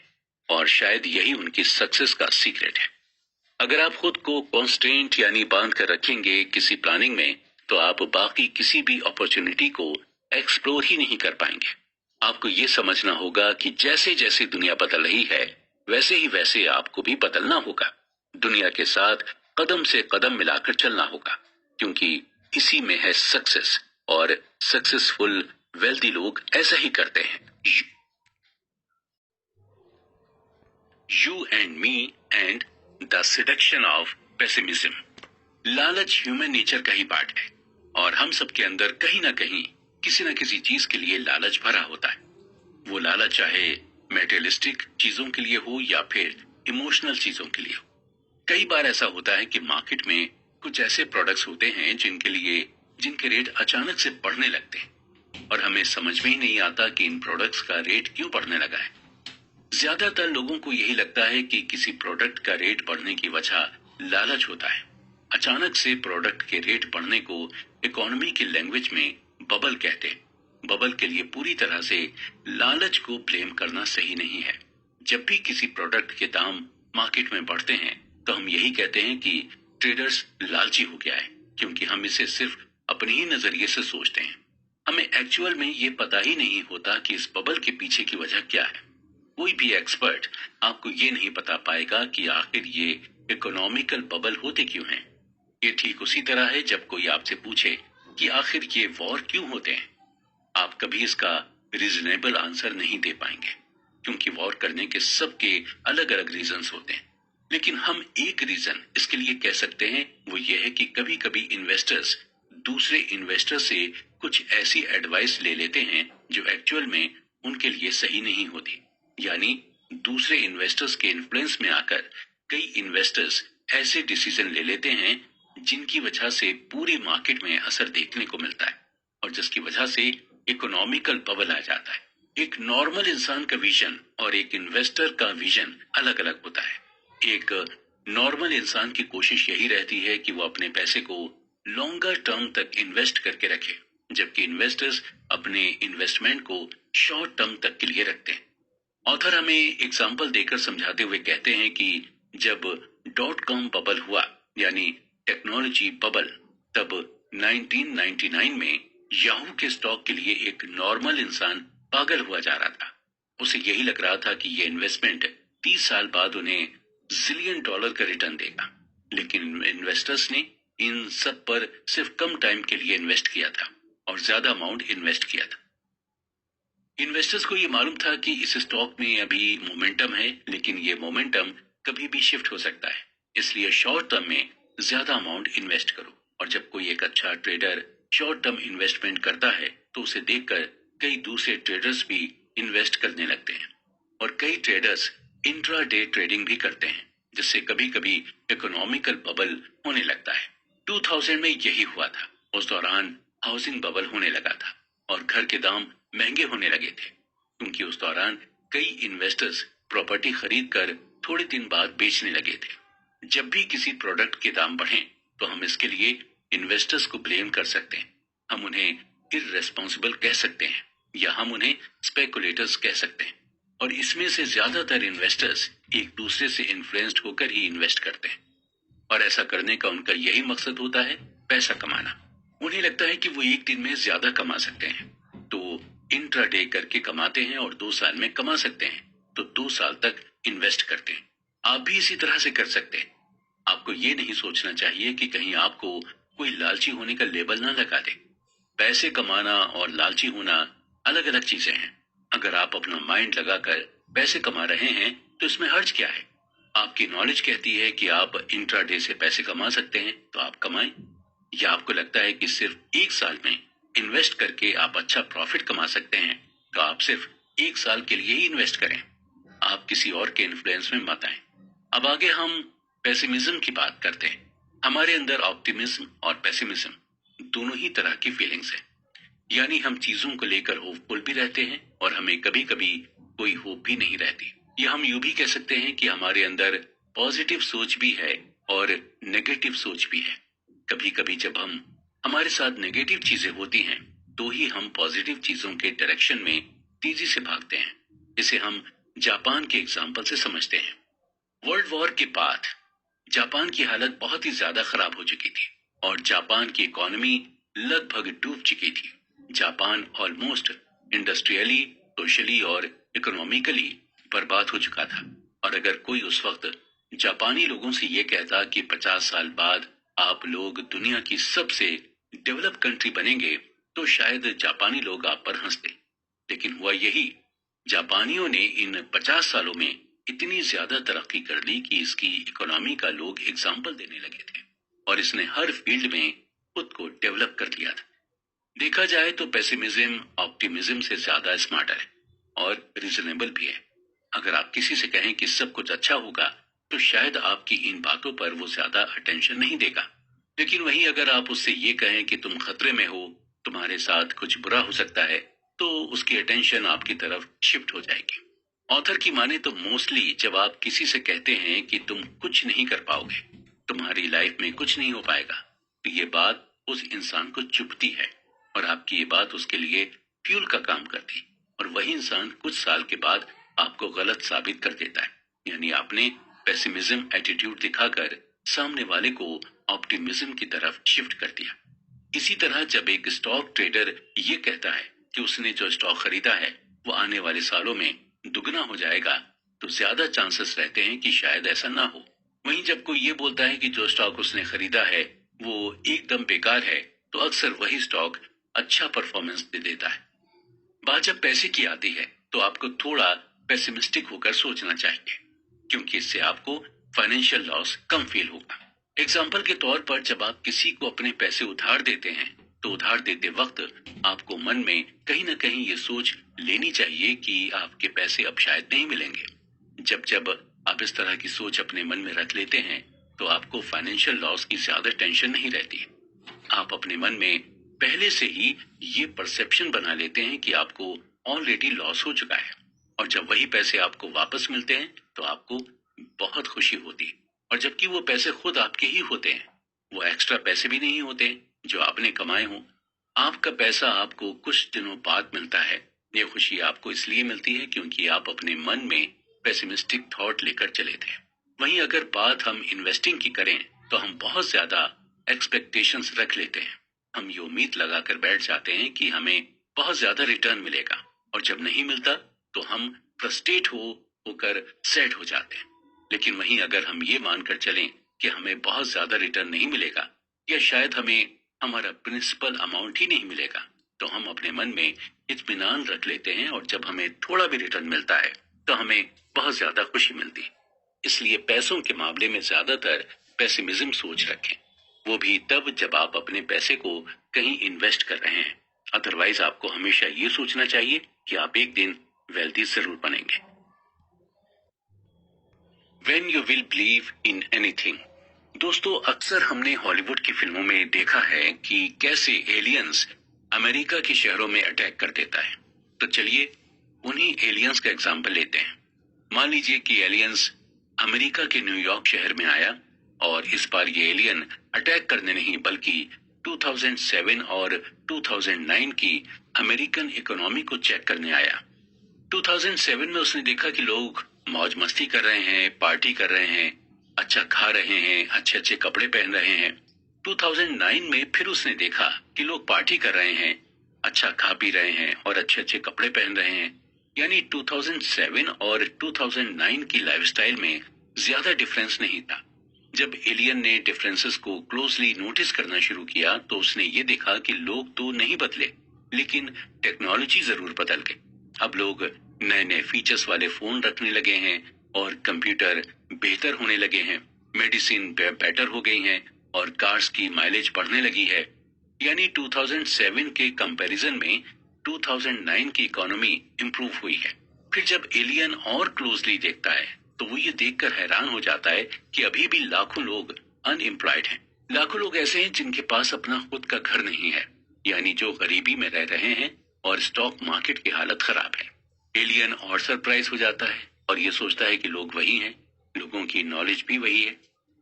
और शायद यही उनकी सक्सेस का सीक्रेट है। अगर आप खुद को कॉन्स्टेंट यानी बांध कर रखेंगे किसी प्लानिंग में तो आप बाकी किसी भी अपॉर्चुनिटी को एक्सप्लोर ही नहीं कर पाएंगे। आपको ये समझना होगा कि जैसे जैसे दुनिया बदल रही है वैसे ही वैसे आपको भी बदलना होगा। दुनिया के साथ कदम से कदम मिलाकर चलना होगा, क्योंकि इसी में है सक्सेस, और सक्सेसफुल वेल्दी लोग ऐसा ही करते हैं। You and me and the seduction of pessimism. लालच ह्यूमन नेचर का ही पार्ट है, और हम सबके अंदर कहीं ना कहीं किसी न किसी चीज के लिए लालच भरा होता है। वो लालच चाहे मेटेरियलिस्टिक चीजों के लिए हो या फिर इमोशनल चीजों के लिए हो। कई बार ऐसा होता है कि मार्केट में कुछ ऐसे प्रोडक्ट्स होते हैं जिनके रेट अचानक से बढ़ने लगते हैं, और हमें समझ में ही नहीं आता कि इन प्रोडक्ट्स का रेट क्यों बढ़ने लगा है। ज्यादातर लोगों को यही लगता है कि किसी प्रोडक्ट का रेट बढ़ने की वजह लालच होता है। अचानक से प्रोडक्ट के रेट बढ़ने को इकोनॉमी की लैंग्वेज में बबल कहते हैं। बबल के लिए पूरी तरह से लालच को ब्लेम करना सही नहीं है। जब भी किसी प्रोडक्ट के दाम मार्केट में बढ़ते हैं तो हम यही कहते हैं कि ट्रेडर्स लालची हो गया है, क्योंकि हम इसे सिर्फ अपने ही नजरिए से सोचते हैं। हमें एक्चुअल में ये पता ही नहीं होता कि इस बबल के पीछे की वजह क्या है। कोई भी एक्सपर्ट आपको ये नहीं बता पाएगा कि आखिर ये इकोनॉमिकल बबल होते क्यों हैं। ये ठीक उसी तरह है जब कोई आपसे पूछे कि आखिर ये वॉर क्यों होते हैं। आप कभी इसका रीजनेबल आंसर नहीं दे पाएंगे, क्योंकि वॉर करने के सबके अलग अलग रीजंस होते हैं। लेकिन हम एक रीजन इसके लिए कह सकते हैं, वो ये है कि कभी कभी इन्वेस्टर्स दूसरे इन्वेस्टर से कुछ ऐसी एडवाइस ले लेते हैं जो एक्चुअल में उनके लिए सही नहीं होती। यानी दूसरे इन्वेस्टर्स के इन्फ्लुएंस में आकर कई इन्वेस्टर्स ऐसे डिसीजन ले लेते हैं जिनकी वजह से पूरी मार्केट में असर देखने को मिलता है, और जिसकी वजह से इकोनॉमिकल बबल आ जाता है। एक नॉर्मल इंसान का विजन और एक इन्वेस्टर का विजन अलग अलग होता है। एक नॉर्मल इंसान की कोशिश यही रहती है कि वो अपने पैसे को लॉन्गर टर्म तक इन्वेस्ट करके रखे, जबकि इन्वेस्टर्स अपने इन्वेस्टमेंट को शॉर्ट टर्म तक के लिए रखते हैं। ऑथर हमें एग्जाम्पल देकर समझाते हुए कहते हैं कि जब .com बबल हुआ यानी टेक्नोलॉजी बबल, तब 1999 में याहू के स्टॉक के लिए एक नॉर्मल इंसान पागल हुआ जा रहा था। उसे यही लग रहा था कि ये इन्वेस्टमेंट 30 साल बाद उन्हें $1 जिलियन का रिटर्न देगा। लेकिन इन्वेस्टर्स ने इन सब पर सिर्फ कम टाइम के लिए इन्वेस्ट किया था और ज्यादा अमाउंट इन्वेस्ट किया था। इन्वेस्टर्स को ये मालूम था कि इस स्टॉक में अभी मोमेंटम है, लेकिन ये मोमेंटम कभी भी शिफ्ट हो सकता है, इसलिए शॉर्ट टर्म में ज्यादा अमाउंट इन्वेस्ट करो। और जब कोई एक अच्छा ट्रेडर शॉर्ट टर्म इन्वेस्टमेंट करता है तो उसे देखकर कई दूसरे ट्रेडर्स भी इन्वेस्ट करने लगते हैं और कई ट्रेडर्स इंट्राडे ट्रेडिंग भी करते हैं, जिससे कभी कभी इकोनॉमिकल बबल होने लगता है। 2000 में यही हुआ था। उस दौरान हाउसिंग बबल होने लगा था और घर के दाम महंगे होने लगे थे, क्योंकि उस दौरान कई इन्वेस्टर्स प्रॉपर्टी खरीद कर थोड़े दिन बाद बेचने लगे थे। जब भी किसी प्रोडक्ट के दाम बढ़ें तो हम इसके लिए इन्वेस्टर्स को ब्लेम कर सकते हैं। हम उन्हें इररेस्पॉन्सिबल कह सकते हैं या हम उन्हें स्पेकुलेटर्स कह सकते हैं। और इसमें से ज्यादातर इन्वेस्टर्स एक दूसरे से इन्फ्लुएंस्ड होकर ही इन्वेस्ट करते हैं और ऐसा करने का उनका यही मकसद होता है, पैसा कमाना। उन्हें लगता है कि वो एक दिन में ज्यादा कमा सकते हैं, तो इंट्राडे करके कमाते हैं और 2 साल में कमा सकते हैं, तो 2 साल तक इन्वेस्ट करते हैं। आप भी इसी तरह से कर सकते हैं। आपको ये नहीं सोचना चाहिए कि कहीं आपको कोई लालची होने का लेबल ना लगा दे। पैसे कमाना और लालची होना अलग अलग चीजें हैं। अगर आप अपना माइंड लगाकर पैसे कमा रहे हैं तो इसमें हर्ज क्या है? आपकी नॉलेज कहती है कि आप इंट्राडे से पैसे कमा सकते हैं, तो आप कमाएं। या आपको लगता है कि सिर्फ 1 साल में इन्वेस्ट करके आप अच्छा प्रॉफिट कमा सकते हैं, तो आप सिर्फ 1 साल के लिए ही इन्वेस्ट करें। आप किसी और के इन्फ्लुएंस में मत आए। अब आगे हम पेसिमिज्म की बात करते हैं। हमारे अंदर ऑप्टिमिज्म और पेसिमिज्म दोनों ही तरह की फीलिंग्स हैं। यानी हम चीजों को लेकर होपफुल भी रहते हैं और हमें कभी कभी कोई होप भी नहीं रहती। या हम यूं भी कह सकते हैं कि हमारे अंदर पॉजिटिव सोच भी है और नेगेटिव सोच भी है। कभी कभी जब हमारे साथ नेगेटिव चीजें होती हैं तो ही हम पॉजिटिव चीजों के डायरेक्शन में तेजी से भागते हैं। इसे हम जापान के एग्जाम्पल से समझते हैं। वर्ल्ड वॉर के बाद जापान की हालत बहुत ही ज्यादा खराब हो चुकी थी और जापान की इकोनॉमी लगभग डूब चुकी थी। जापान ऑलमोस्ट इंडस्ट्रियली, सोशली और इकोनॉमिकली बर्बाद हो चुका था। और अगर कोई उस वक्त जापानी लोगों से ये कहता कि 50 साल बाद आप लोग दुनिया की सबसे डेवलप कंट्री बनेंगे, तो शायद जापानी लोग आप पर हंसते। लेकिन हुआ यही, जापानियों ने इन 50 सालों में इतनी ज्यादा तरक्की कर ली कि इसकी इकोनॉमी का लोग एग्जाम्पल देने लगे थे और इसने हर फील्ड में खुद को डेवलप कर लिया था। देखा जाए तो पेसिमिज्म ऑप्टिमिज्म से ज्यादा स्मार्टर है और रीजनेबल भी है। अगर आप किसी से कहें कि सब कुछ अच्छा होगा तो शायद आपकी इन बातों पर वो ज्यादा अटेंशन नहीं देगा। लेकिन वहीं अगर आप उससे ये कहें कि तुम खतरे में हो, तुम्हारे साथ कुछ बुरा हो सकता है, तो उसकी अटेंशन आपकी तरफ शिफ्ट हो जाएगी। ऑथर की माने तो मोस्टली जब आप किसी से कहते हैं कि तुम कुछ नहीं कर पाओगे, तुम्हारी लाइफ में कुछ नहीं हो पाएगा, तो ये बात उस इंसान को चुभती है और आपकी ये बात उसके लिए फ्यूल का काम करती। और वही इंसान कुछ साल के बाद आपको गलत साबित कर देता है। यानी आपने पेसिमिज्म एटीट्यूड दिखाकर सामने वाले को ऑप्टिमिज्म की तरफ शिफ्ट कर दिया। इसी तरह जब एक स्टॉक ट्रेडर ये कहता है कि उसने जो स्टॉक खरीदा है वो आने वाले सालों में दुगना हो जाएगा, तो ज्यादा चांसेस रहते हैं कि शायद ऐसा ना हो। वहीं जब कोई ये बोलता है कि जो स्टॉक उसने खरीदा है वो एकदम बेकार है, तो अक्सर वही स्टॉक अच्छा परफॉर्मेंस दे देता है। बात जब पैसे की आती है तो आपको थोड़ा पेसिमिस्टिक होकर सोचना चाहिए, क्योंकि इससे आपको फाइनेंशियल लॉस कम फील होगा। एग्जाम्पल के तौर पर जब आप किसी को अपने पैसे उधार देते हैं तो उधार देते वक्त आपको मन में कहीं ना कहीं ये सोच लेनी चाहिए कि आपके पैसे अब शायद नहीं मिलेंगे। जब जब आप इस तरह की सोच अपने मन में रख लेते हैं तो आपको फाइनेंशियल लॉस की ज्यादा टेंशन नहीं रहती। आप अपने मन में पहले से ही ये परसेप्शन बना लेते हैं कि आपको ऑलरेडी लॉस हो चुका है और जब वही पैसे आपको वापस मिलते हैं तो आपको बहुत खुशी होती है। और जबकि वो पैसे खुद आपके ही होते हैं, वो एक्स्ट्रा पैसे भी नहीं होते जो आपने कमाए हों। आपका पैसा आपको कुछ दिनों बाद मिलता है। ये खुशी आपको इसलिए मिलती है क्योंकि आप अपने मन में पेसिमिस्टिक थॉट लेकर चले थे। वहीं अगर बात हम इन्वेस्टिंग की करें तो हम बहुत ज्यादा एक्सपेक्टेशंस रख लेते हैं। हम ये उम्मीद लगाकर बैठ जाते हैं कि हमें बहुत ज्यादा रिटर्न मिलेगा और जब नहीं मिलता तो हम फ्रस्ट्रेट होकर सैड हो जाते हैं। लेकिन वहीं अगर हम ये मानकर चलें कि हमें बहुत ज्यादा रिटर्न नहीं मिलेगा या शायद हमें हमारा प्रिंसिपल अमाउंट ही नहीं मिलेगा, तो हम अपने मन में इत्मीनान रख लेते हैं और जब हमें थोड़ा भी रिटर्न मिलता है तो हमें बहुत ज्यादा खुशी मिलती। इसलिए पैसों के मामले में ज्यादातर पेसिमिज्म सोच रखें, वो भी तब जब आप अपने पैसे को कहीं इन्वेस्ट कर रहे हैं। अदरवाइज आपको हमेशा ये सोचना चाहिए कि आप एक दिन वेल्दी जरूर बनेंगे। When you will believe in anything। दोस्तों, अक्सर हमने हॉलीवुड की फिल्मों में देखा है कि कैसे एलियंस अमेरिका के शहरों में अटैक कर देता है। तो चलिए उन्हीं एलियंस का एग्जाम्पल लेते हैं। मान लीजिए कि एलियंस अमेरिका के न्यूयॉर्क शहर में आया और इस बार ये एलियन अटैक करने नहीं बल्कि 2007 और 2009 की अमेरिकन इकोनॉमी को चेक करने आया। 2007 में उसने देखा कि लोग मौज मस्ती कर रहे हैं, पार्टी कर रहे हैं, अच्छा खा रहे हैं, अच्छे अच्छे कपड़े पहन रहे हैं। 2009 में फिर उसने देखा कि लोग पार्टी कर रहे हैं, अच्छा खा पी रहे हैं और अच्छे अच्छे कपड़े पहन रहे हैं। यानी 2007 और 2009 की लाइफस्टाइल में ज्यादा डिफरेंस नहीं था। जब एलियन ने डिफरेंसेस को क्लोजली नोटिस करना शुरू किया तो उसने ये देखा कि लोग तो नहीं बदले, लेकिन टेक्नोलॉजी जरूर बदल गई। अब लोग नए नए फीचर्स वाले फोन रखने लगे हैं और कंप्यूटर बेहतर होने लगे हैं, मेडिसिन बेटर हो गई हैं और कार्स की माइलेज बढ़ने लगी है। यानी 2007 के कंपैरिजन में 2009 की इकोनॉमी इंप्रूव हुई है। फिर जब एलियन और क्लोजली देखता है तो वो ये देखकर हैरान हो जाता है कि अभी भी लाखों लोग अनएम्प्लॉयड हैं। लाखों लोग ऐसे हैं जिनके पास अपना खुद का घर नहीं है, यानी जो गरीबी में रह रहे हैं और स्टॉक मार्केट की हालत खराब है। एलियन और सरप्राइज हो जाता है और ये सोचता है कि लोग वही हैं, लोगों की नॉलेज भी वही है,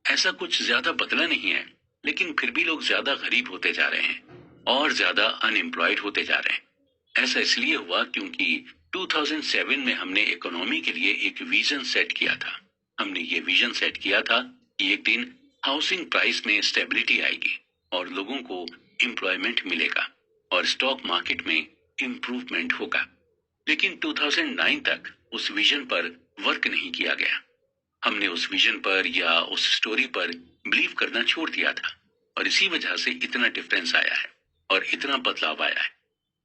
ऐसा कुछ ज्यादा बदला नहीं है, लेकिन फिर भी लोग ज्यादा गरीब होते जा रहे हैं और ज्यादा अनएम्प्लॉयड होते जा रहे हैं। ऐसा इसलिए हुआ क्योंकि 2007 में हमने इकोनॉमी के लिए एक विजन सेट किया था। हमने ये विजन सेट किया था कि एक दिन हाउसिंग प्राइस में स्टेबिलिटी आएगी और लोगों को एम्प्लॉयमेंट मिलेगा और स्टॉक मार्केट में इम्प्रूवमेंट होगा। लेकिन 2009 तक उस विजन पर वर्क नहीं किया गया। हमने उस विजन पर या उस स्टोरी पर बिलीव करना छोड़ दिया था और इसी वजह से इतना डिफरेंस आया है और इतना बदलाव आया है।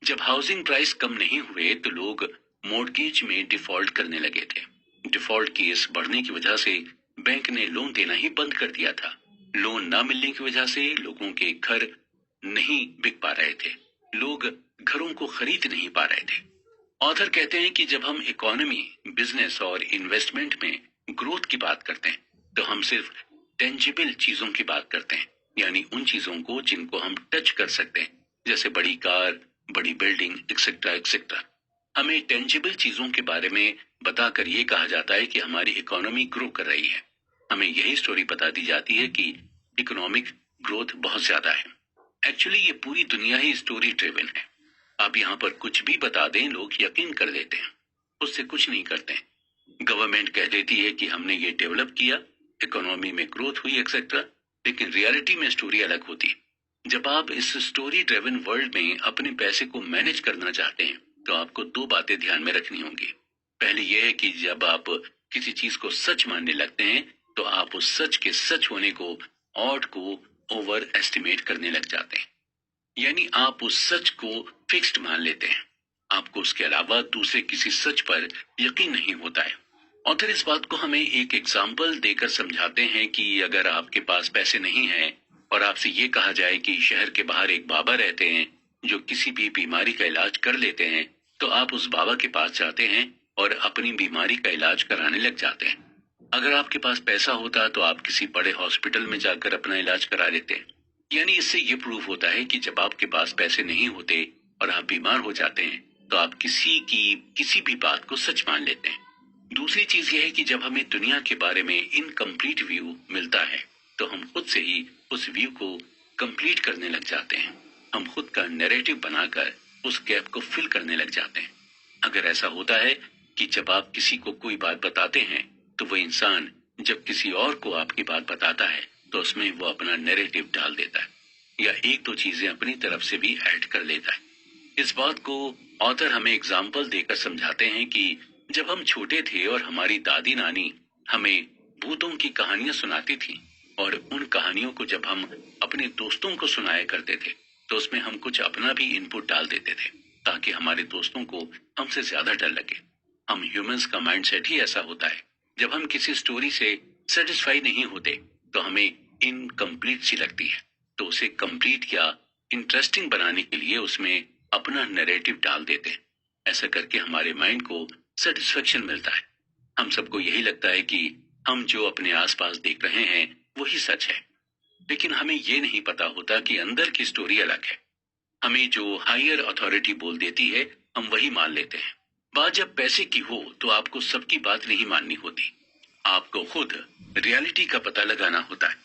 जब हाउसिंग प्राइस कम नहीं हुए तो लोग मॉर्गेज में डिफॉल्ट करने लगे थे। डिफॉल्ट केस बढ़ने की वजह से बैंक ने लोन देना ही बंद कर दिया था। लोन न मिलने की वजह से लोगों के घर नहीं बिक पा रहे थे, लोग घरों को खरीद नहीं पा रहे थे। ऑथर कहते हैं कि जब हम इकोनॉमी, बिजनेस और इन्वेस्टमेंट में ग्रोथ की बात करते हैं तो हम सिर्फ टेंजिबल चीजों की बात करते हैं, यानी उन चीजों को जिनको हम टच कर सकते हैं, जैसे बड़ी कार, बड़ी बिल्डिंग, एक्सेट्रा एक्सेट्रा। हमें टेंजिबल चीजों के बारे में बताकर ये कहा जाता है कि हमारी इकोनॉमी ग्रो कर रही है। हमें यही स्टोरी बता दी जाती है कि इकोनॉमिक ग्रोथ बहुत ज्यादा है। एक्चुअली ये पूरी दुनिया ही स्टोरी ड्रिवन है। आप यहाँ पर कुछ भी बता दें, लोग यकीन कर लेते हैं, उससे कुछ नहीं करते। गवर्नमेंट कह देती है कि हमने ये डेवलप किया, इकोनॉमी में ग्रोथ हुई एक्सेट्रा, लेकिन रियलिटी में स्टोरी अलग होती है। जब आप इस स्टोरी ड्रिवन वर्ल्ड में अपने पैसे को मैनेज करना चाहते हैं तो आपको दो बातें ध्यान में रखनी होंगी। पहली यह है कि जब आप किसी चीज को सच मानने लगते हैं तो आप उस सच के सच होने को, ऑड को ओवर एस्टिमेट करने लग जाते हैं, यानी आप उस सच को फिक्स्ड मान लेते हैं। आपको उसके अलावा दूसरे किसी सच पर यकीन नहीं होता है। ऑथर इस बात को हमें एक एग्जाम्पल देकर समझाते हैं कि अगर आपके पास पैसे नहीं हैं और आपसे ये कहा जाए कि शहर के बाहर एक बाबा रहते हैं जो किसी भी बीमारी का इलाज कर लेते हैं, तो आप उस बाबा के पास जाते हैं और अपनी बीमारी का इलाज कराने लग जाते हैं। अगर आपके पास पैसा होता तो आप किसी बड़े हॉस्पिटल में जाकर अपना इलाज करा लेते हैं। यानी इससे ये प्रूव होता है कि जब आपके पास पैसे नहीं होते और आप बीमार हो जाते हैं तो आप किसी भी बात को सच मान लेते हैं। दूसरी चीज ये है कि जब हमें दुनिया के बारे में इनकम्प्लीट व्यू मिलता है तो हम खुद से ही उस व्यू को कंप्लीट करने लग जाते हैं। हम खुद का नैरेटिव बनाकर उस गैप को फिल करने लग जाते हैं। अगर ऐसा होता है कि जब आप किसी को कोई बात बताते हैं तो वो इंसान जब किसी और को आपकी बात बताता है तो उसमें वो अपना नैरेटिव डाल देता है या एक दो चीजें अपनी तरफ से भी ऐड कर लेता है। इस बात को ऑथर हमें एग्जाम्पल देकर समझाते हैं कि जब हम छोटे थे और हमारी दादी नानी हमें भूतों की कहानियां सुनाती थी और उन कहानियों को जब हम अपने दोस्तों को सुनाया करते थे तो उसमें हम कुछ अपना भी इनपुट डाल देते थे ताकि हमारे दोस्तों को हमसे ज्यादा डर लगे। हम ह्यूमंस का माइंडसेट ही ऐसा होता है, जब हम किसी स्टोरी से सेटिस्फाई नहीं होते तो हमें इनकम्प्लीट सी लगती है, तो उसे कंप्लीट या इंटरेस्टिंग बनाने के लिए उसमें अपना नैरेटिव डाल देते हैं। ऐसा करके हमारे माइंड को सेटिस्फेक्शन मिलता है। हम सबको यही लगता है कि हम जो अपने आसपास देख रहे हैं वही सच है, लेकिन हमें ये नहीं पता होता कि अंदर की स्टोरी अलग है। हमें जो हायर अथॉरिटी बोल देती है हम वही मान लेते हैं। बात जब पैसे की हो तो आपको सबकी बात नहीं माननी होती, आपको खुद रियलिटी का पता लगाना होता है।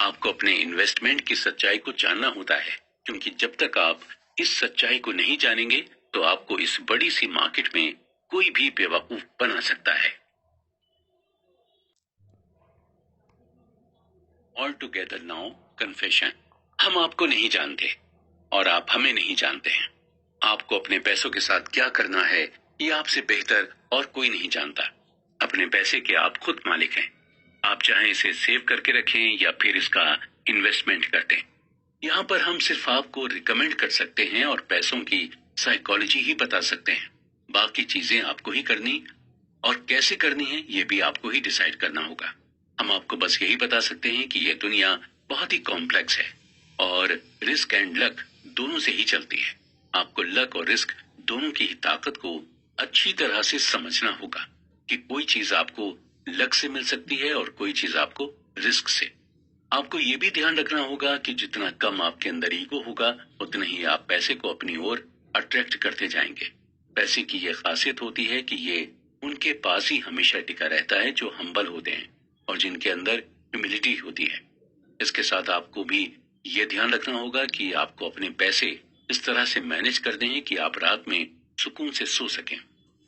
आपको अपने इन्वेस्टमेंट की सच्चाई को जानना होता है, क्योंकि जब तक आप इस सच्चाई को नहीं जानेंगे तो आपको इस बड़ी सी मार्केट में कोई भी बेवकूफ बना सकता है। All together now confession. हम आपको नहीं जानते और आप हमें नहीं जानते हैं। आपको अपने पैसों के साथ क्या करना है ये आपसे बेहतर और कोई नहीं जानता। अपने पैसे के आप खुद मालिक हैं। आप चाहे इसे सेव करके रखें या फिर इसका इन्वेस्टमेंट कर दें। यहाँ पर हम सिर्फ आपको रिकमेंड कर सकते हैं और पैसों की साइकोलॉजी ही बता सकते हैं। बाकी चीजें आपको ही करनी और कैसे करनी है ये भी आपको ही डिसाइड करना होगा। हम आपको बस यही बता सकते हैं कि ये दुनिया बहुत ही कॉम्प्लेक्स है और रिस्क एंड लक दोनों से ही चलती है। आपको लक और रिस्क दोनों की ही ताकत को अच्छी तरह से समझना होगा कि कोई चीज आपको लक से मिल सकती है और कोई चीज आपको रिस्क से। आपको ये भी ध्यान रखना होगा कि जितना कम आपके अंदर ईगो होगा उतना ही आप पैसे को अपनी ओर अट्रैक्ट करते जाएंगे। पैसे की ये खासियत होती है कि ये उनके पास ही हमेशा टिका रहता है जो हम्बल होते हैं और जिनके अंदर ह्यूमिलिटी होती है। इसके साथ आपको भी ये ध्यान रखना होगा कि आपको अपने पैसे इस तरह से मैनेज करने हैं कि आप रात में सुकून से सो सकें।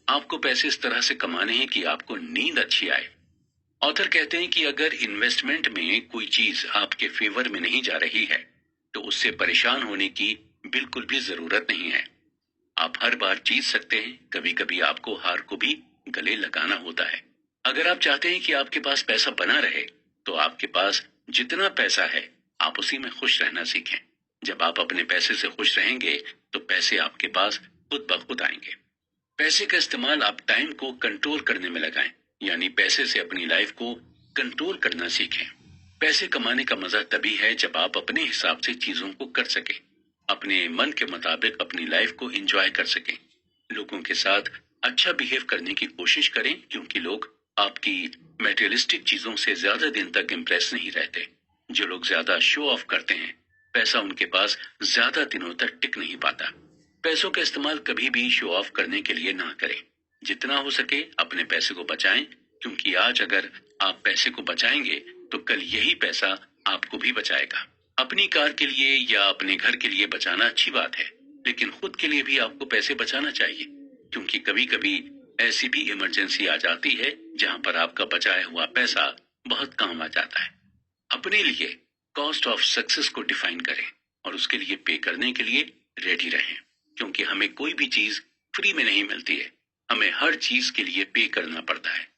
आपको पैसे इस तरह से कमाने हैं कि आपको नींद अच्छी आए। ऑथर कहते हैं कि अगर इन्वेस्टमेंट में कोई चीज आपके फेवर में नहीं जा रही है तो उससे परेशान होने की बिल्कुल भी जरूरत नहीं है। आप हर बार जीत सकते हैं, कभी कभी आपको हार को भी गले लगाना होता है। अगर आप चाहते हैं कि आपके पास पैसा बना रहे तो आपके पास जितना पैसा है आप उसी में खुश रहना सीखें। जब आप अपने पैसे से खुश रहेंगे तो पैसे आपके पास खुद ब खुद आएंगे। पैसे का इस्तेमाल आप टाइम को कंट्रोल करने में लगाएं, यानी पैसे से अपनी लाइफ को कंट्रोल करना सीखें। पैसे कमाने का मजा तभी है जब आप अपने हिसाब से चीजों को कर सकें, अपने मन के मुताबिक अपनी लाइफ को एंजॉय कर सकें। लोगों के साथ अच्छा बिहेव करने की कोशिश करें, क्योंकि लोग आपकी मटेरियलिस्टिक चीजों से ज्यादा दिन तक इम्प्रेस नहीं रहते। जो लोग ज्यादा शो ऑफ करते हैं पैसा उनके पास ज्यादा दिनों तक टिक नहीं पाता। पैसों का इस्तेमाल कभी भी शो ऑफ करने के लिए ना करें। जितना हो सके अपने पैसे को बचाएं, क्योंकि आज अगर आप पैसे को बचाएंगे तो कल यही पैसा आपको भी बचाएगा। अपनी कार के लिए या अपने घर के लिए बचाना अच्छी बात है, लेकिन खुद के लिए भी आपको पैसे बचाना चाहिए, क्योंकि कभी कभी ऐसी भी इमरजेंसी आ जाती है जहां पर आपका बचाया हुआ पैसा बहुत काम आ जाता है। अपने लिए कॉस्ट ऑफ सक्सेस को डिफाइन करें और उसके लिए पे करने के लिए रेडी रहें, क्योंकि हमें कोई भी चीज फ्री में नहीं मिलती है, हमें हर चीज के लिए पे करना पड़ता है।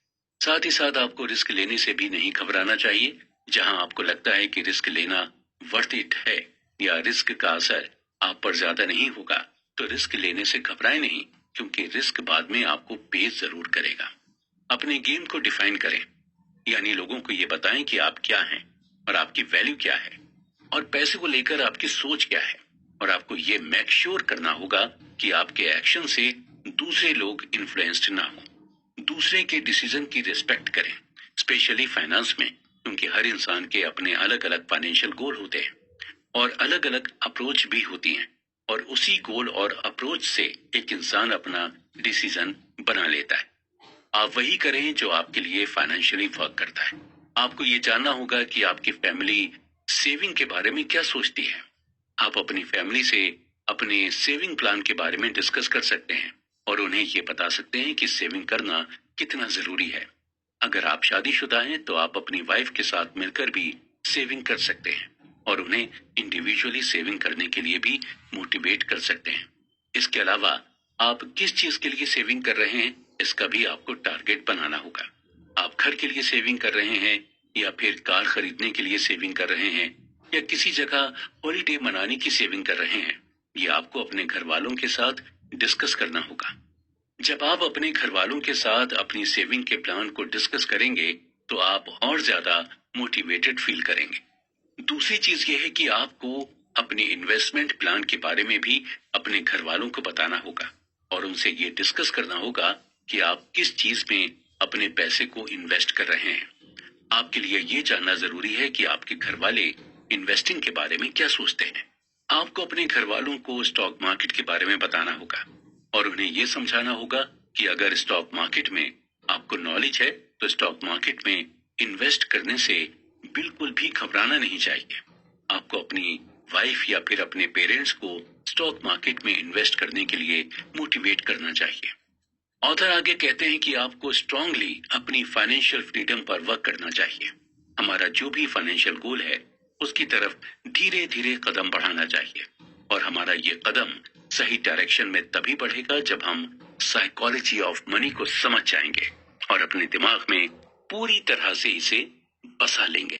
साथ ही साथ आपको रिस्क लेने से भी नहीं घबराना चाहिए। जहां आपको लगता है कि रिस्क लेना वर्थ इट है या रिस्क का असर आप पर ज्यादा नहीं होगा तो रिस्क लेने से घबराएं नहीं, क्योंकि रिस्क बाद में आपको पे जरूर करेगा। अपने गेम को डिफाइन करें, यानी लोगों को ये बताएं कि आप क्या हैं और आपकी वैल्यू क्या है और पैसे को लेकर आपकी सोच क्या है। और आपको ये मेक श्योर करना होगा कि आपके एक्शन से दूसरे लोग इन्फ्लुएंस्ड ना हो। दूसरे के डिसीजन की रिस्पेक्ट करें, स्पेशली फाइनेंस में, क्योंकि हर इंसान के अपने अलग अलग फाइनेंशियल गोल होते हैं और अलग अलग अप्रोच भी होती हैं, और उसी गोल और अप्रोच से एक इंसान अपना डिसीजन बना लेता है। आप वही करें जो आपके लिए फाइनेंशियली वर्क करता है। आपको ये जानना होगा कि आपकी फैमिली सेविंग के बारे में क्या सोचती है। आप अपनी फैमिली से अपने सेविंग प्लान के बारे में डिस्कस कर सकते हैं और उन्हें ये बता सकते हैं कि सेविंग करना कितना जरूरी है। अगर आप शादीशुदा हैं तो आप अपनी वाइफ के साथ मिलकर भी सेविंग कर सकते हैं और उन्हें इंडिविजुअली सेविंग करने के लिए भी मोटिवेट कर सकते हैं। इसके अलावा आप किस चीज के लिए सेविंग कर रहे हैं इसका भी आपको टारगेट बनाना होगा। आप घर के लिए सेविंग कर रहे हैं या फिर कार खरीदने के लिए सेविंग कर रहे हैं या किसी जगह हॉलीडे मनाने की सेविंग कर रहे हैं, ये आपको अपने घर वालों के साथ डिस्कस करना होगा। जब आप अपने घर वालों के साथ अपनी सेविंग के प्लान को डिस्कस करेंगे तो आप और ज्यादा मोटिवेटेड फील करेंगे। दूसरी चीज ये है कि आपको अपने इन्वेस्टमेंट प्लान के बारे में भी अपने घर वालों को बताना होगा और उनसे ये डिस्कस करना होगा कि आप किस चीज में अपने पैसे को इन्वेस्ट कर रहे हैं। आपके लिए ये जानना जरूरी है कि आपके घर वाले इन्वेस्टिंग के बारे में क्या सोचते हैं। आपको अपने घर वालों को स्टॉक मार्केट के बारे में बताना होगा और उन्हें ये समझाना होगा कि अगर स्टॉक मार्केट में आपको नॉलेज है तो स्टॉक मार्केट में इन्वेस्ट करने से बिल्कुल भी घबराना नहीं चाहिए। आपको अपनी वाइफ या फिर अपने पेरेंट्स को स्टॉक मार्केट में इन्वेस्ट करने के लिए मोटिवेट करना चाहिए। ऑथर आगे कहते हैं कि आपको स्ट्रांगली अपनी फाइनेंशियल फ्रीडम पर वर्क करना चाहिए। हमारा जो भी फाइनेंशियल गोल है उसकी तरफ धीरे धीरे कदम बढ़ाना चाहिए और हमारा ये कदम सही डायरेक्शन में तभी बढ़ेगा जब हम साइकोलॉजी ऑफ मनी को समझ जाएंगे और अपने दिमाग में पूरी तरह से इसे बसा लेंगे।